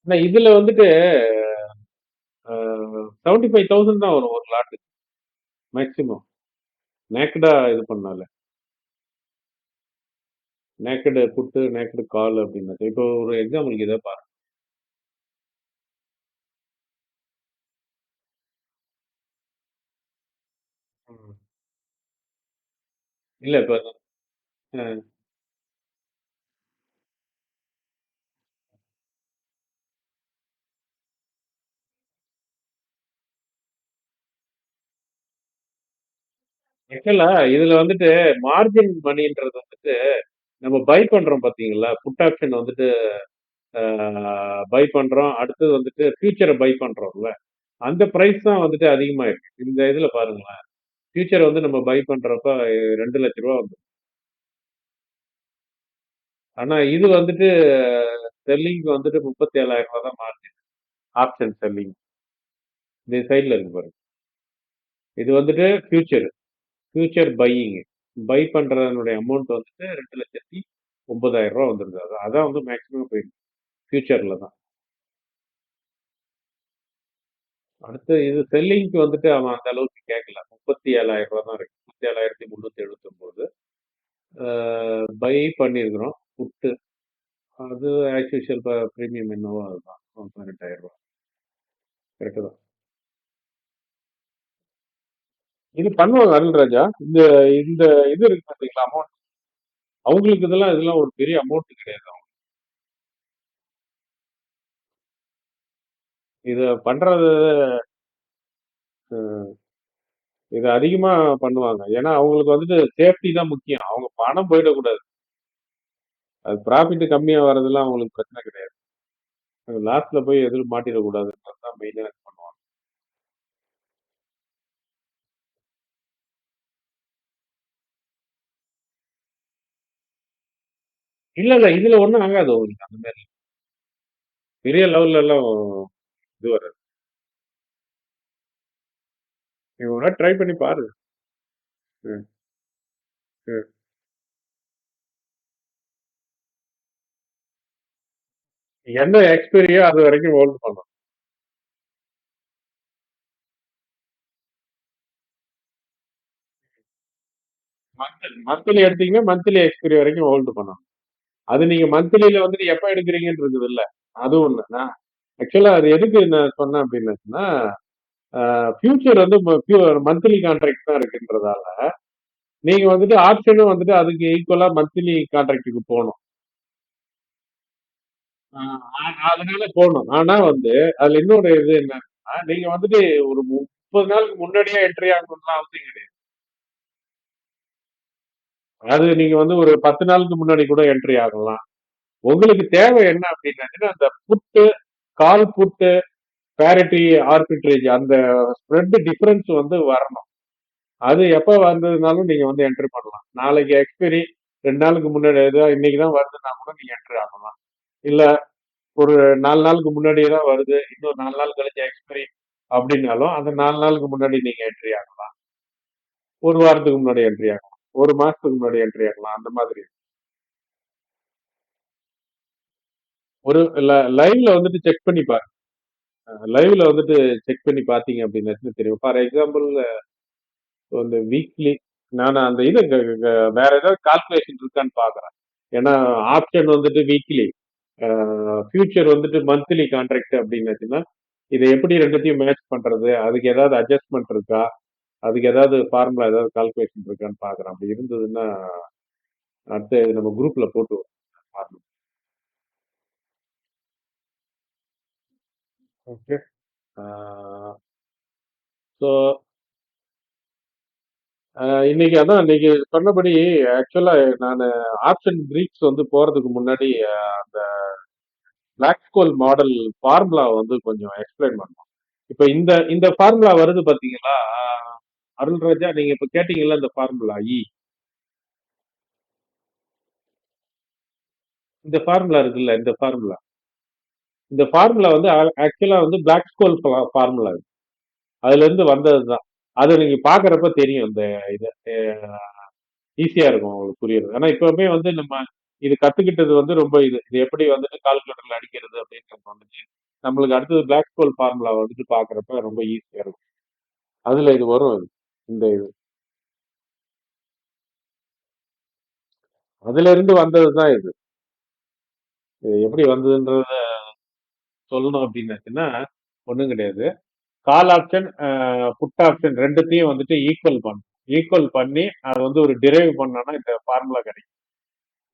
ஆனா இதுல வந்துட்டு 75,000 தான் வரும் ஒரு லாட் மேக்சிமம். நேக்கடா இது பண்ணால, நேக்கடு புட்டு நேக்கடு கால் அப்படின்னா இப்போ ஒரு எக்ஸாம்பிளுக்கு இதை பாருங்க. ம். இல்ல இப்ப ஆக்சுவலா இதுல வந்துட்டு மார்ஜின் மணின்றது வந்துட்டு நம்ம பை பண்றோம் பாத்தீங்களா, புட் ஆப்ஷன் வந்துட்டு பை பண்றோம், அடுத்தது வந்துட்டு ஃபியூச்சரை பை பண்றோம்ல, அந்த பிரைஸ் தான் வந்துட்டு அதிகமா இருக்கு இந்த இதுல பாருங்களேன். ஃபியூச்சர் வந்து நம்ம பை பண்றப்ப 2 லட்சம் ரூபாய் வந்து, ஆனா இது வந்துட்டு செல்லிங் வந்துட்டு 37,000 ரூபாய் தான் மார்ஜின். ஆப்ஷன் செல்லிங் இந்த சைட்ல இருக்கு பாருங்க. இது வந்துட்டு ஃபியூச்சர், ஃபியூச்சர் பையிங், பை பண்றதனுடைய அமௌண்ட் வந்துட்டு 2,09,000 ரூபாய் வந்துருது. அதான் வந்து மேக்ஸிமம் போயிருக்கு ஃபியூச்சர்ல தான். அடுத்து இது செல்லிங்க்கு வந்துட்டு அவன் அந்த அளவுக்கு கேட்கல, 37,000 ரூபாய் தான் இருக்கு, 37,379. பை பண்ணியிருக்கிறோம் புட்டு, அது ஆஸ் யூஷுவல் ப்ரீமியம் என்னவோ அதுதான் 18,000 ரூபாய். கரெக்டு தான். இது பண்ணுவாங்க அருள்ராஜா. இந்த இந்த இது இருக்கு பாத்தீங்களா அமௌண்ட், அவங்களுக்கு இதெல்லாம் ஒரு பெரிய அமௌண்ட் கிடையாது. இத பண்றது இது அதிகமா பண்ணுவாங்க. ஏன்னா அவங்களுக்கு வந்துட்டு சேஃப்டி தான் முக்கியம். அவங்க பணம் போயிடக்கூடாது. அது ப்ராஃபிட் கம்மியா வர்றதெல்லாம் அவங்களுக்கு பிரச்சனை கிடையாது. லாஸ்ட்ல போய் எதிலும் மாட்டிடக்கூடாதுன்றது தான் மெயினா பண்ணுவாங்க. இல்ல, இல்ல. இதுல ஒண்ணும் ஆகாது உங்களுக்கு அந்த மாரி. பெரிய லெவல்ல எல்லாம் இது வராது. நீ ஒரு வாட்டி ட்ரை பண்ணி பாரு. ம், ம். என்ன எக்ஸ்பைரியோ அது வரைக்கும் ஹோல்ட் பண்ணணும். மந்த்லி எடுத்தீங்கன்னா, மந்த்லி எக்ஸ்பைரி வரைக்கும் ஹோல்ட் பண்ணணும். அது நீங்க மந்த்லில வந்துட்டு எப்ப எடுக்குறீங்கன்னு இருக்குதுல்ல. அது ஒண்ணு. நான் ஆக்சுவலா அது எதுக்கு நான் சொன்னேன் அப்டின்னாச்சுன்னா, ஃபியூச்சர் வந்து மந்த்லி கான்ட்ராக்ட் தான் இருக்குன்றதால, நீங்க வந்துட்டு ஆப்ஷனும் வந்துட்டு அதுக்கு ஈக்குவலா மந்த்லி கான்ட்ராக்ட்க்கு போணும். ஆ, அதனால போணும். ஆனா வந்து, அதுல இன்னொரு இது என்னன்னா, நீங்க வந்துட்டு ஒரு 30 நாளுக்கு முன்னாடியே என்ட்ரி ஆகணும்லாம் அவசியம் கிடையாது. அது நீங்க வந்து ஒரு 10 நாளுக்கு முன்னாடி கூட என்ட்ரி ஆகலாம். உங்களுக்கு தேவை என்ன அப்டின்னாச்சுன்னா, அந்த புட்டு, கால் புட்டு, பேரிட்டி, ஆர்பிட்ரேஜ் அந்த ஸ்ப்ரெட் டிஃபரன்ஸ் வந்து வரணும். அது எப்ப வந்ததுனாலும் நீங்க வந்து என்ட்ரி பண்ணலாம். நாளைக்கு எக்ஸ்பைரி 2 நாளுக்கு முன்னாடி இன்னைக்கு தான் வருதுன்னா கூட நீங்க என்ட்ரி ஆகலாம். இல்ல ஒரு 4 நாளுக்கு முன்னாடியே தான் வருது. இன்னும் 4 நாள் கழிச்சு எக்ஸ்பைரி அப்டின்னாலும், அந்த 4 நாளுக்கு முன்னாடி நீங்க என்ட்ரி ஆகலாம். 1 வாரத்துக்கு முன்னாடி என்ட்ரி ஆகலாம். 1 மாசத்துக்கு முன்னாடி என்ட்ரி ஆகலாம். அந்த மாதிரி. ஒரு லைவ்ல வந்துட்டு செக் பண்ணி பாருங்க. லைவ்ல வந்துட்டு செக் பண்ணி பார்த்தீங்க அப்டின்னாச்சும் தெரியும். ஃபார் எக்ஸாம்பிள் இந்த வீக்லி நான் அந்த இது வேற ஏதாவது கால்குலேஷன் இருக்கான்னு பார்க்குறேன். ஏன்னா ஆப்ஷன் வந்துட்டு வீக்லி, ஃபியூச்சர் வந்துட்டு மந்த்லி கான்ட்ராக்ட் அப்டின்னாச்சுன்னா, இத எப்படி 2த்தையும் மேட்ச் பண்றது? அதுக்கு ஏதாவது அட்ஜஸ்ட்மென்ட் இருக்கா? அதுக்கு ஏதாவது ஃபார்முலா ஏதாவது கால்குலேஷன் இருக்கான்னு பார்க்குறேன். அப்படி இருந்ததுன்னா, அடுத்து நம்ம குரூப்ல போட்டு விடுறேன். ஓகே. ஆ ஸோ இன்னைக்கு அதான் நீங்க சொன்னபடி ஆக்சுவலா நானு ஆப்ஷன் கிரீக்ஸ் வந்து போறதுக்கு முன்னாடி அந்த பிளாக் ஸ்கோல் மாடல் ஃபார்முலா வந்து கொஞ்சம் எக்ஸ்பிளைன் பண்ணணும். இப்ப இந்த இந்த ஃபார்முலா வருது பாத்தீங்களா? அருள்ராஜா நீங்க இப்ப கேட்டீங்கல்ல இந்த ஃபார்முலா இந்த ஃபார்முலா இருக்குல்ல இந்த ஃபார்முலா. இந்த ஃபார்முலா வந்து ஆக்சுவலா வந்து பிளாக் ஸ்கோல் ஃபார்முலா. அதுல இருந்து வந்ததுதான். அது நீங்க பாக்குறப்ப தெரியும் இந்த இது ஈஸியா இருக்கும் உங்களுக்கு புரியுறது. ஆனா இப்பவுமே வந்து நம்ம இது கத்துக்கிட்டது வந்து ரொம்ப இது எப்படி வந்துட்டு கால்குலேட்டர்ல அடிக்கிறது அப்படின்றது வந்துட்டு நம்மளுக்கு அடுத்தது பிளாக் ஸ்கோல் ஃபார்முலா வந்துட்டு பாக்குறப்ப ரொம்ப ஈஸியா இருக்கும். அதுல இது வரும் அது. இந்த இது அதுல இருந்து வந்ததுதான் இது. இது எப்படி வந்ததுன்றத சொல்லணும் அப்படின்னாச்சுன்னா ஒண்ணும் கிடையாது. கால் ஆப்ஷன், புட் ஆப்ஷன் 2த்தையும் வந்துட்டு ஈக்குவல் பண்ணணும். ஈக்குவல் பண்ணி அதை வந்து ஒரு டிரைவ் பண்ணோம்னா இந்த ஃபார்முலா கிடைக்கும்.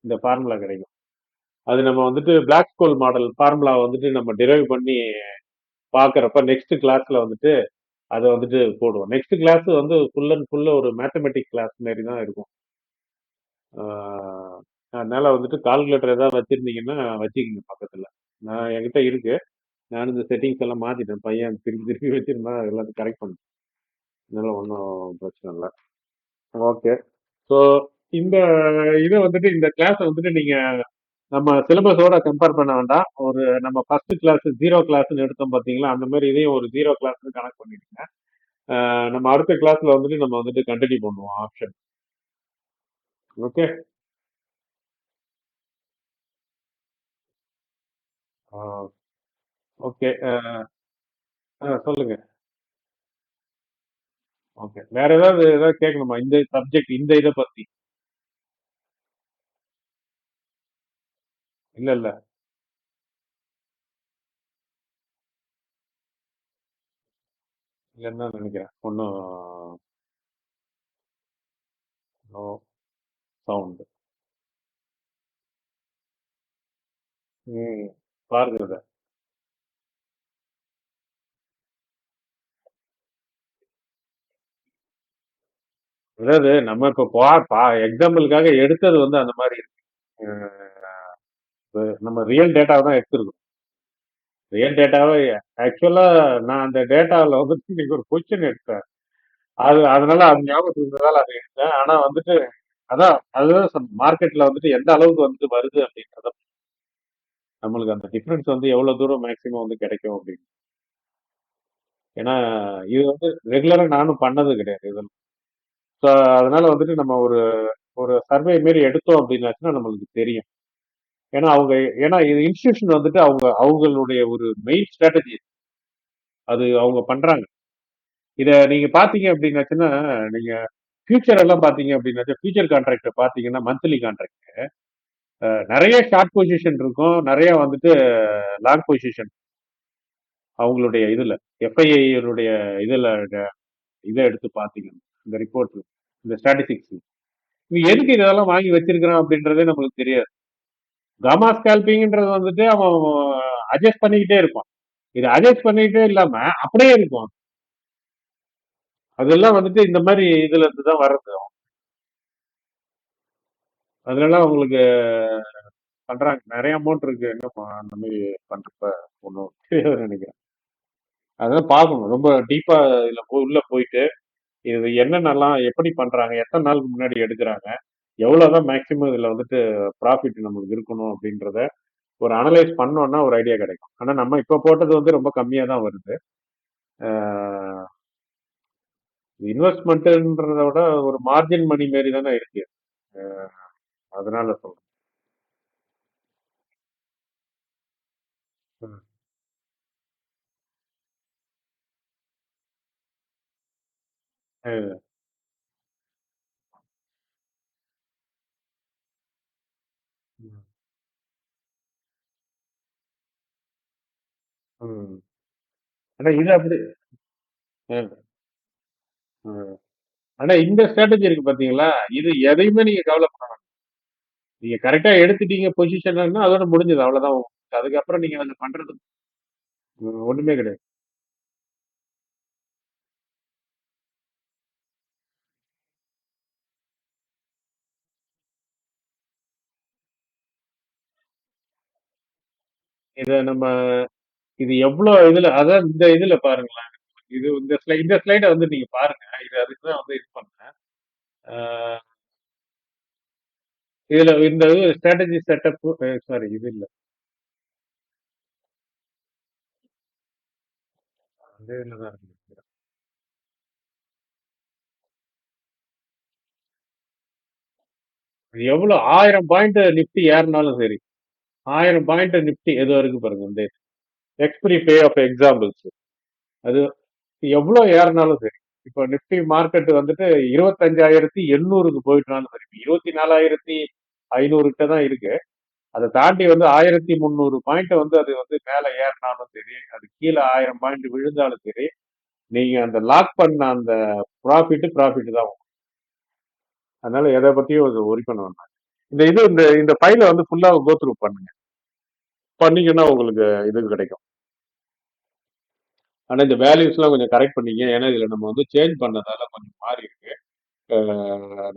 இந்த ஃபார்முலா கிடைக்கும். அது நம்ம வந்துட்டு பிளாக் ஸ்கோல் மாடல் ஃபார்முலா வந்துட்டு நம்ம டிரைவ் பண்ணி பாக்குறப்ப நெக்ஸ்ட் கிளாஸ்ல வந்துட்டு அதை வந்துட்டு போடுவோம். நெக்ஸ்ட் கிளாஸ் வந்து ஃபுல் அண்ட் ஃபுல் ஒரு மேத்தமெட்டிக் கிளாஸ் மாதிரி தான் இருக்கும். ஆஹ் அதனால வந்துட்டு கால்குலேட்டர் ஏதாவது வச்சிருந்தீங்கன்னா வச்சுக்கிங்க பக்கத்துல. நான் என்கிட்ட இருக்கு. நான் இந்த செட்டிங்ஸ் எல்லாம் மாத்திட்டேன். பையன் திருப்பி திருப்பி வச்சிருந்தா எல்லாத்தையும் கரெக்ட் பண்ணேன். அதனால ஒன்றும் பிரச்சனை இல்லை. ஓகே. ஸோ இந்த இதை வந்துட்டு இந்த கிளாஸை வந்துட்டு நீங்க நம்ம சிலபஸோட கம்பேர் பண்ண வேண்டாம். ஒரு நம்ம ஃபர்ஸ்ட் கிளாஸ் ஜீரோ கிளாஸ்னு எடுத்தோம் பாத்தீங்களா, அந்த மாதிரி இதையும் ஒரு ஜீரோ கிளாஸ்னு கனெக்ட் பண்ணிடுங்க. நம்ம அடுத்த கிளாஸ்ல வந்துட்டு நம்ம வந்துட்டு கண்டினியூ பண்ணுவோம் ஆப்ஷன். ஓகே. ஓகே. சொல்லுங்க. ஓகே. வேற ஏதாவது கேட்கணுமா இந்த சப்ஜெக்ட் இந்த இதை பத்தி? இல்ல இல்ல இல்லைன்னு தான் நினைக்கிறேன். ஒன்றும் நோ சவுண்ட். ம் பாருங்க இதை. அதாவது நம்ம இப்ப எக்ஸாம்பிளுக்காக எடுத்தது வந்து அந்த மாதிரி இருக்கு. நம்ம ரியல் டேட்டாவை தான் எடுத்திருக்கோம். ரியல் டேட்டாவே ஆக்சுவலா நான் அந்த டேட்டால வந்துட்டு இன்னைக்கு ஒரு பொசிஷன் எடுத்தேன். அதனால அது ஞாபகத்துக்கு இருந்ததால அத எடுத்தேன். ஆனா வந்துட்டு அதான் அதுதான் மார்க்கெட்ல வந்துட்டு எந்த அளவுக்கு வந்து வருது அப்படின்றத நம்மளுக்கு அந்த டிஃபரன்ஸ் வந்து எவ்வளவு தூரம் மேக்ஸிமம் வந்து கிடைக்கும் அப்படின்னு. ஏன்னா இது வந்து ரெகுலரா நானும் பண்ணது கிடையாது இதெல்லாம். ஸோ அதனால வந்துட்டு நம்ம ஒரு ஒரு சர்வே மாரி எடுத்தோம் அப்படின்னாச்சுன்னா நம்மளுக்கு தெரியும். ஏன்னா அவங்க ஏன்னா இது இன்ஸ்டிடியூஷன் வந்துட்டு அவங்களுடைய ஒரு மெயின் ஸ்ட்ராட்டஜி அது அவங்க பண்றாங்க. இத நீங்க பாத்தீங்க அப்படின்னாச்சுன்னா நீங்க ஃபியூச்சர் எல்லாம் பாத்தீங்க அப்படின்னாச்சா ஃபியூச்சர் கான்ட்ராக்ட் பாத்தீங்கன்னா மந்த்லி கான்ட்ராக்ட் நிறைய ஷார்ட் பொசிஷன் இருக்கும், நிறைய வந்துட்டு லாங் பொசிஷன் அவங்களுடைய இதுல எஃப்ஐஐ இதுல இதை எடுத்து பாத்தீங்கன்னா இந்த ரிப்போர்ட் இந்த ஸ்டாட்டிஸ்டிக்ஸ் இவன் எதுக்கு இதெல்லாம் வாங்கி வச்சிருக்கிறான் அப்படின்றதே நம்மளுக்கு தெரியாது. காமா ஸ்கால்பிங்ன்றது வந்துட்டு அவன் அட்ஜஸ்ட் பண்ணிக்கிட்டே இருப்பான். இது அட்ஜஸ்ட் பண்ணிக்கிட்டே இல்லாம அப்படியே இருக்கும். அதெல்லாம் வந்துட்டு இந்த மாதிரி இதுல இருந்து தான் வர்றது. அதுலலாம் உங்களுக்கு பண்றாங்க. நிறைய அமௌண்ட் இருக்கு இன்னும் அந்த மாதிரி பண்றப்ப ஒன்றும் தெரியாது நினைக்கிறேன். அதெல்லாம் பார்க்கணும். ரொம்ப டீப்பா இதுல உள்ள போயிட்டு இது என்னென்னலாம் எப்படி பண்றாங்க, எத்தனை நாளுக்கு முன்னாடி எடுக்கிறாங்க, எவ்வளவுதான் மேக்சிமம் இதுல வந்துட்டு ப்ராஃபிட் நமக்கு இருக்கணும் அப்படின்றத ஒரு அனலைஸ் பண்ணோம்னா ஒரு ஐடியா கிடைக்கும். ஆனா நம்ம இப்ப போட்டது வந்து ரொம்ப கம்மியா தான் வருது. இன்வெஸ்ட்மெண்ட்ன்றத விட ஒரு மார்ஜின் மணி மாரி தானே இருக்கு. அஹ் அதனால சொல்றேன். ம். அஹ் ம். ம். ஆனா இது அப்படி அஹ் அஹ் ஆனா இந்த ஸ்ட்ராட்டஜி இருக்கு பாத்தீங்களா, இது எதையுமே நீங்க கவலைப்பட வேண்டாம். நீங்க கரெக்டா எடுத்துட்டீங்க பொசிஷன்னா அதோட முடிஞ்சது அவ்வளவுதான். அதுக்கப்புறம் நீங்க அதை பண்றது ஒண்ணுமே கிடையாது. இத நம்ம இது எவ்வளவு இதுல அதான் இந்த இதுல பாருங்களேன். இது இந்த ஸ்லைட வந்து நீங்க பாருங்க. இது அதுக்கு தான் வந்து இது பண்ணேன். அஹ் இதுல இந்த ஸ்ட்ராட்டஜி செட்டப் சாரி இது இல்ல அந்த இதுல தான் இருக்கு. இது எவ்வளவு 1000 பாயிண்ட் நிப்டி ஏறினாலும் சரி, 1000 பாயிண்ட் நிப்டி ஏதோ இருக்கு பாருங்க இந்த எக்ஸ்பிரி பே ஆஃப் எக்ஸாம்பிள்ஸ் அது எவ்வளவு ஏறினாலும் சரி. இப்போ நிப்டி மார்க்கெட் வந்துட்டு 25,800க்கு போயிட்டாலும் சரி, 24,500 கிட்ட தான் இருக்கு. அதை தாண்டி வந்து 1300 பாயிண்ட் வந்து அது வந்து மேல ஏறினாலும் சரி, அது கீழே 1000 பாயிண்ட் விழுந்தாலும் சரி, நீங்க அந்த லாக் பண்ண அந்த ப்ராஃபிட் தான். அதனால எதை பத்தியும் ஒரி பண்ண வேண்டாம். இந்த ஃபைலை வந்து ஃபுல்லா கோ த்ரூ பண்ணுங்க. பண்ணீங்கன்னா உங்களுக்கு இது கிடைக்கும். ஆனா இந்த வேல்யூஸ் எல்லாம் கொஞ்சம் கரெக்ட் பண்ணீங்க. ஏன்னா இதுல நம்ம வந்து சேஞ்ச் பண்ணதால கொஞ்சம் மாறி இருக்கு.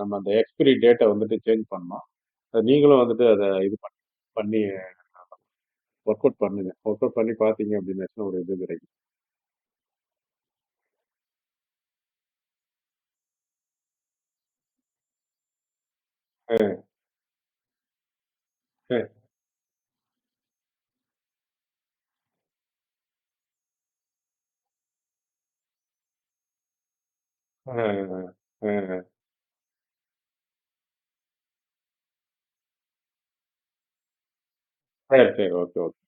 நம்ம அந்த எக்ஸ்பிரி டேட்டை வந்துட்டு சேஞ்ச் பண்ணோம். நீங்களும் வந்துட்டு அதை இது பண்ணி ஒர்க் அவுட் பண்ணுங்க. ஒர்க் அவுட் பண்ணி பார்த்தீங்க அப்படின்னாச்சுன்னா ஒரு இது கிடைக்கும். அஹ் அஹ் அஹ் அஹ் சரி சரி ஓகே ஓகே.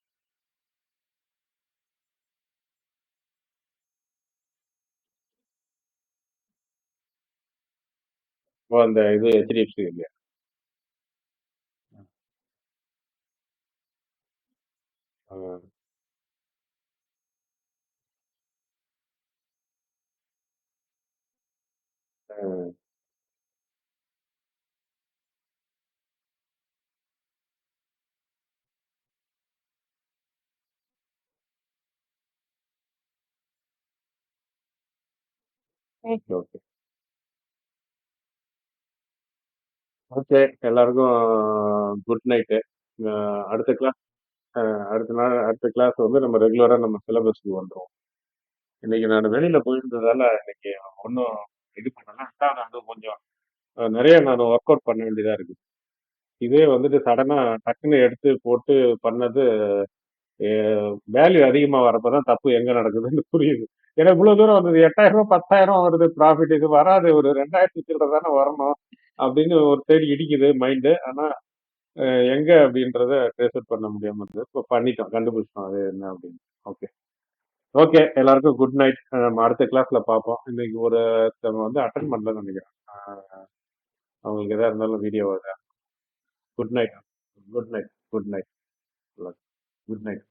அந்த இது ஹெச்டிஎஃப்சி இல்லையா? அஹ் அஹ் ஓகே ஓகே. ஓகே எல்லாருக்கும் குட் நைட்டு. அடுத்த கிளாஸ் அடுத்த நாள் அடுத்த கிளாஸ் வந்து நம்ம ரெகுலரா நம்ம சிலபஸ்க்கு வந்துரும். இன்னைக்கு நான் வெளியில போயிருந்ததால இன்னைக்கு ஒன்றும் இது பண்ணல. நான் வந்து கொஞ்சம் நிறைய நான் ஒர்க் அவுட் பண்ண வேண்டியதா இருக்கு. இதே வந்துட்டு சடனா டக்குன்னு எடுத்து போட்டு பண்ணது வேல்யூ அதிகமா வரப்பதான் தப்பு எங்க நடக்குதுன்னு புரியுது. ஏன்னா இவ்வளவு தூரம் வந்தது 8,000 10,000 வருது ப்ராஃபிட், இது வராது, ஒரு 2,000 சில்லற தானே வரணும் அப்படின்னு ஒரு சைடு இடிக்குது மைண்டு. ஆனா எங்க அப்படின்றத ட்ரேஸ் அவுட் பண்ண முடியாம இருந்தது. இப்போ பண்ணிட்டோம், கண்டுபிடிச்சிட்டோம் அது என்ன அப்படின்னு. ஓகே. ஓகே, எல்லாருக்கும் குட் நைட். நம்ம அடுத்த கிளாஸ்ல பார்ப்போம். இன்னைக்கு ஒருத்தவங்க வந்து அட்டன் பண்ணலன்னு நினைக்கிறேன். அவங்களுக்கு எதா இருந்தாலும் video. Good night. Good night. Good night. Good night.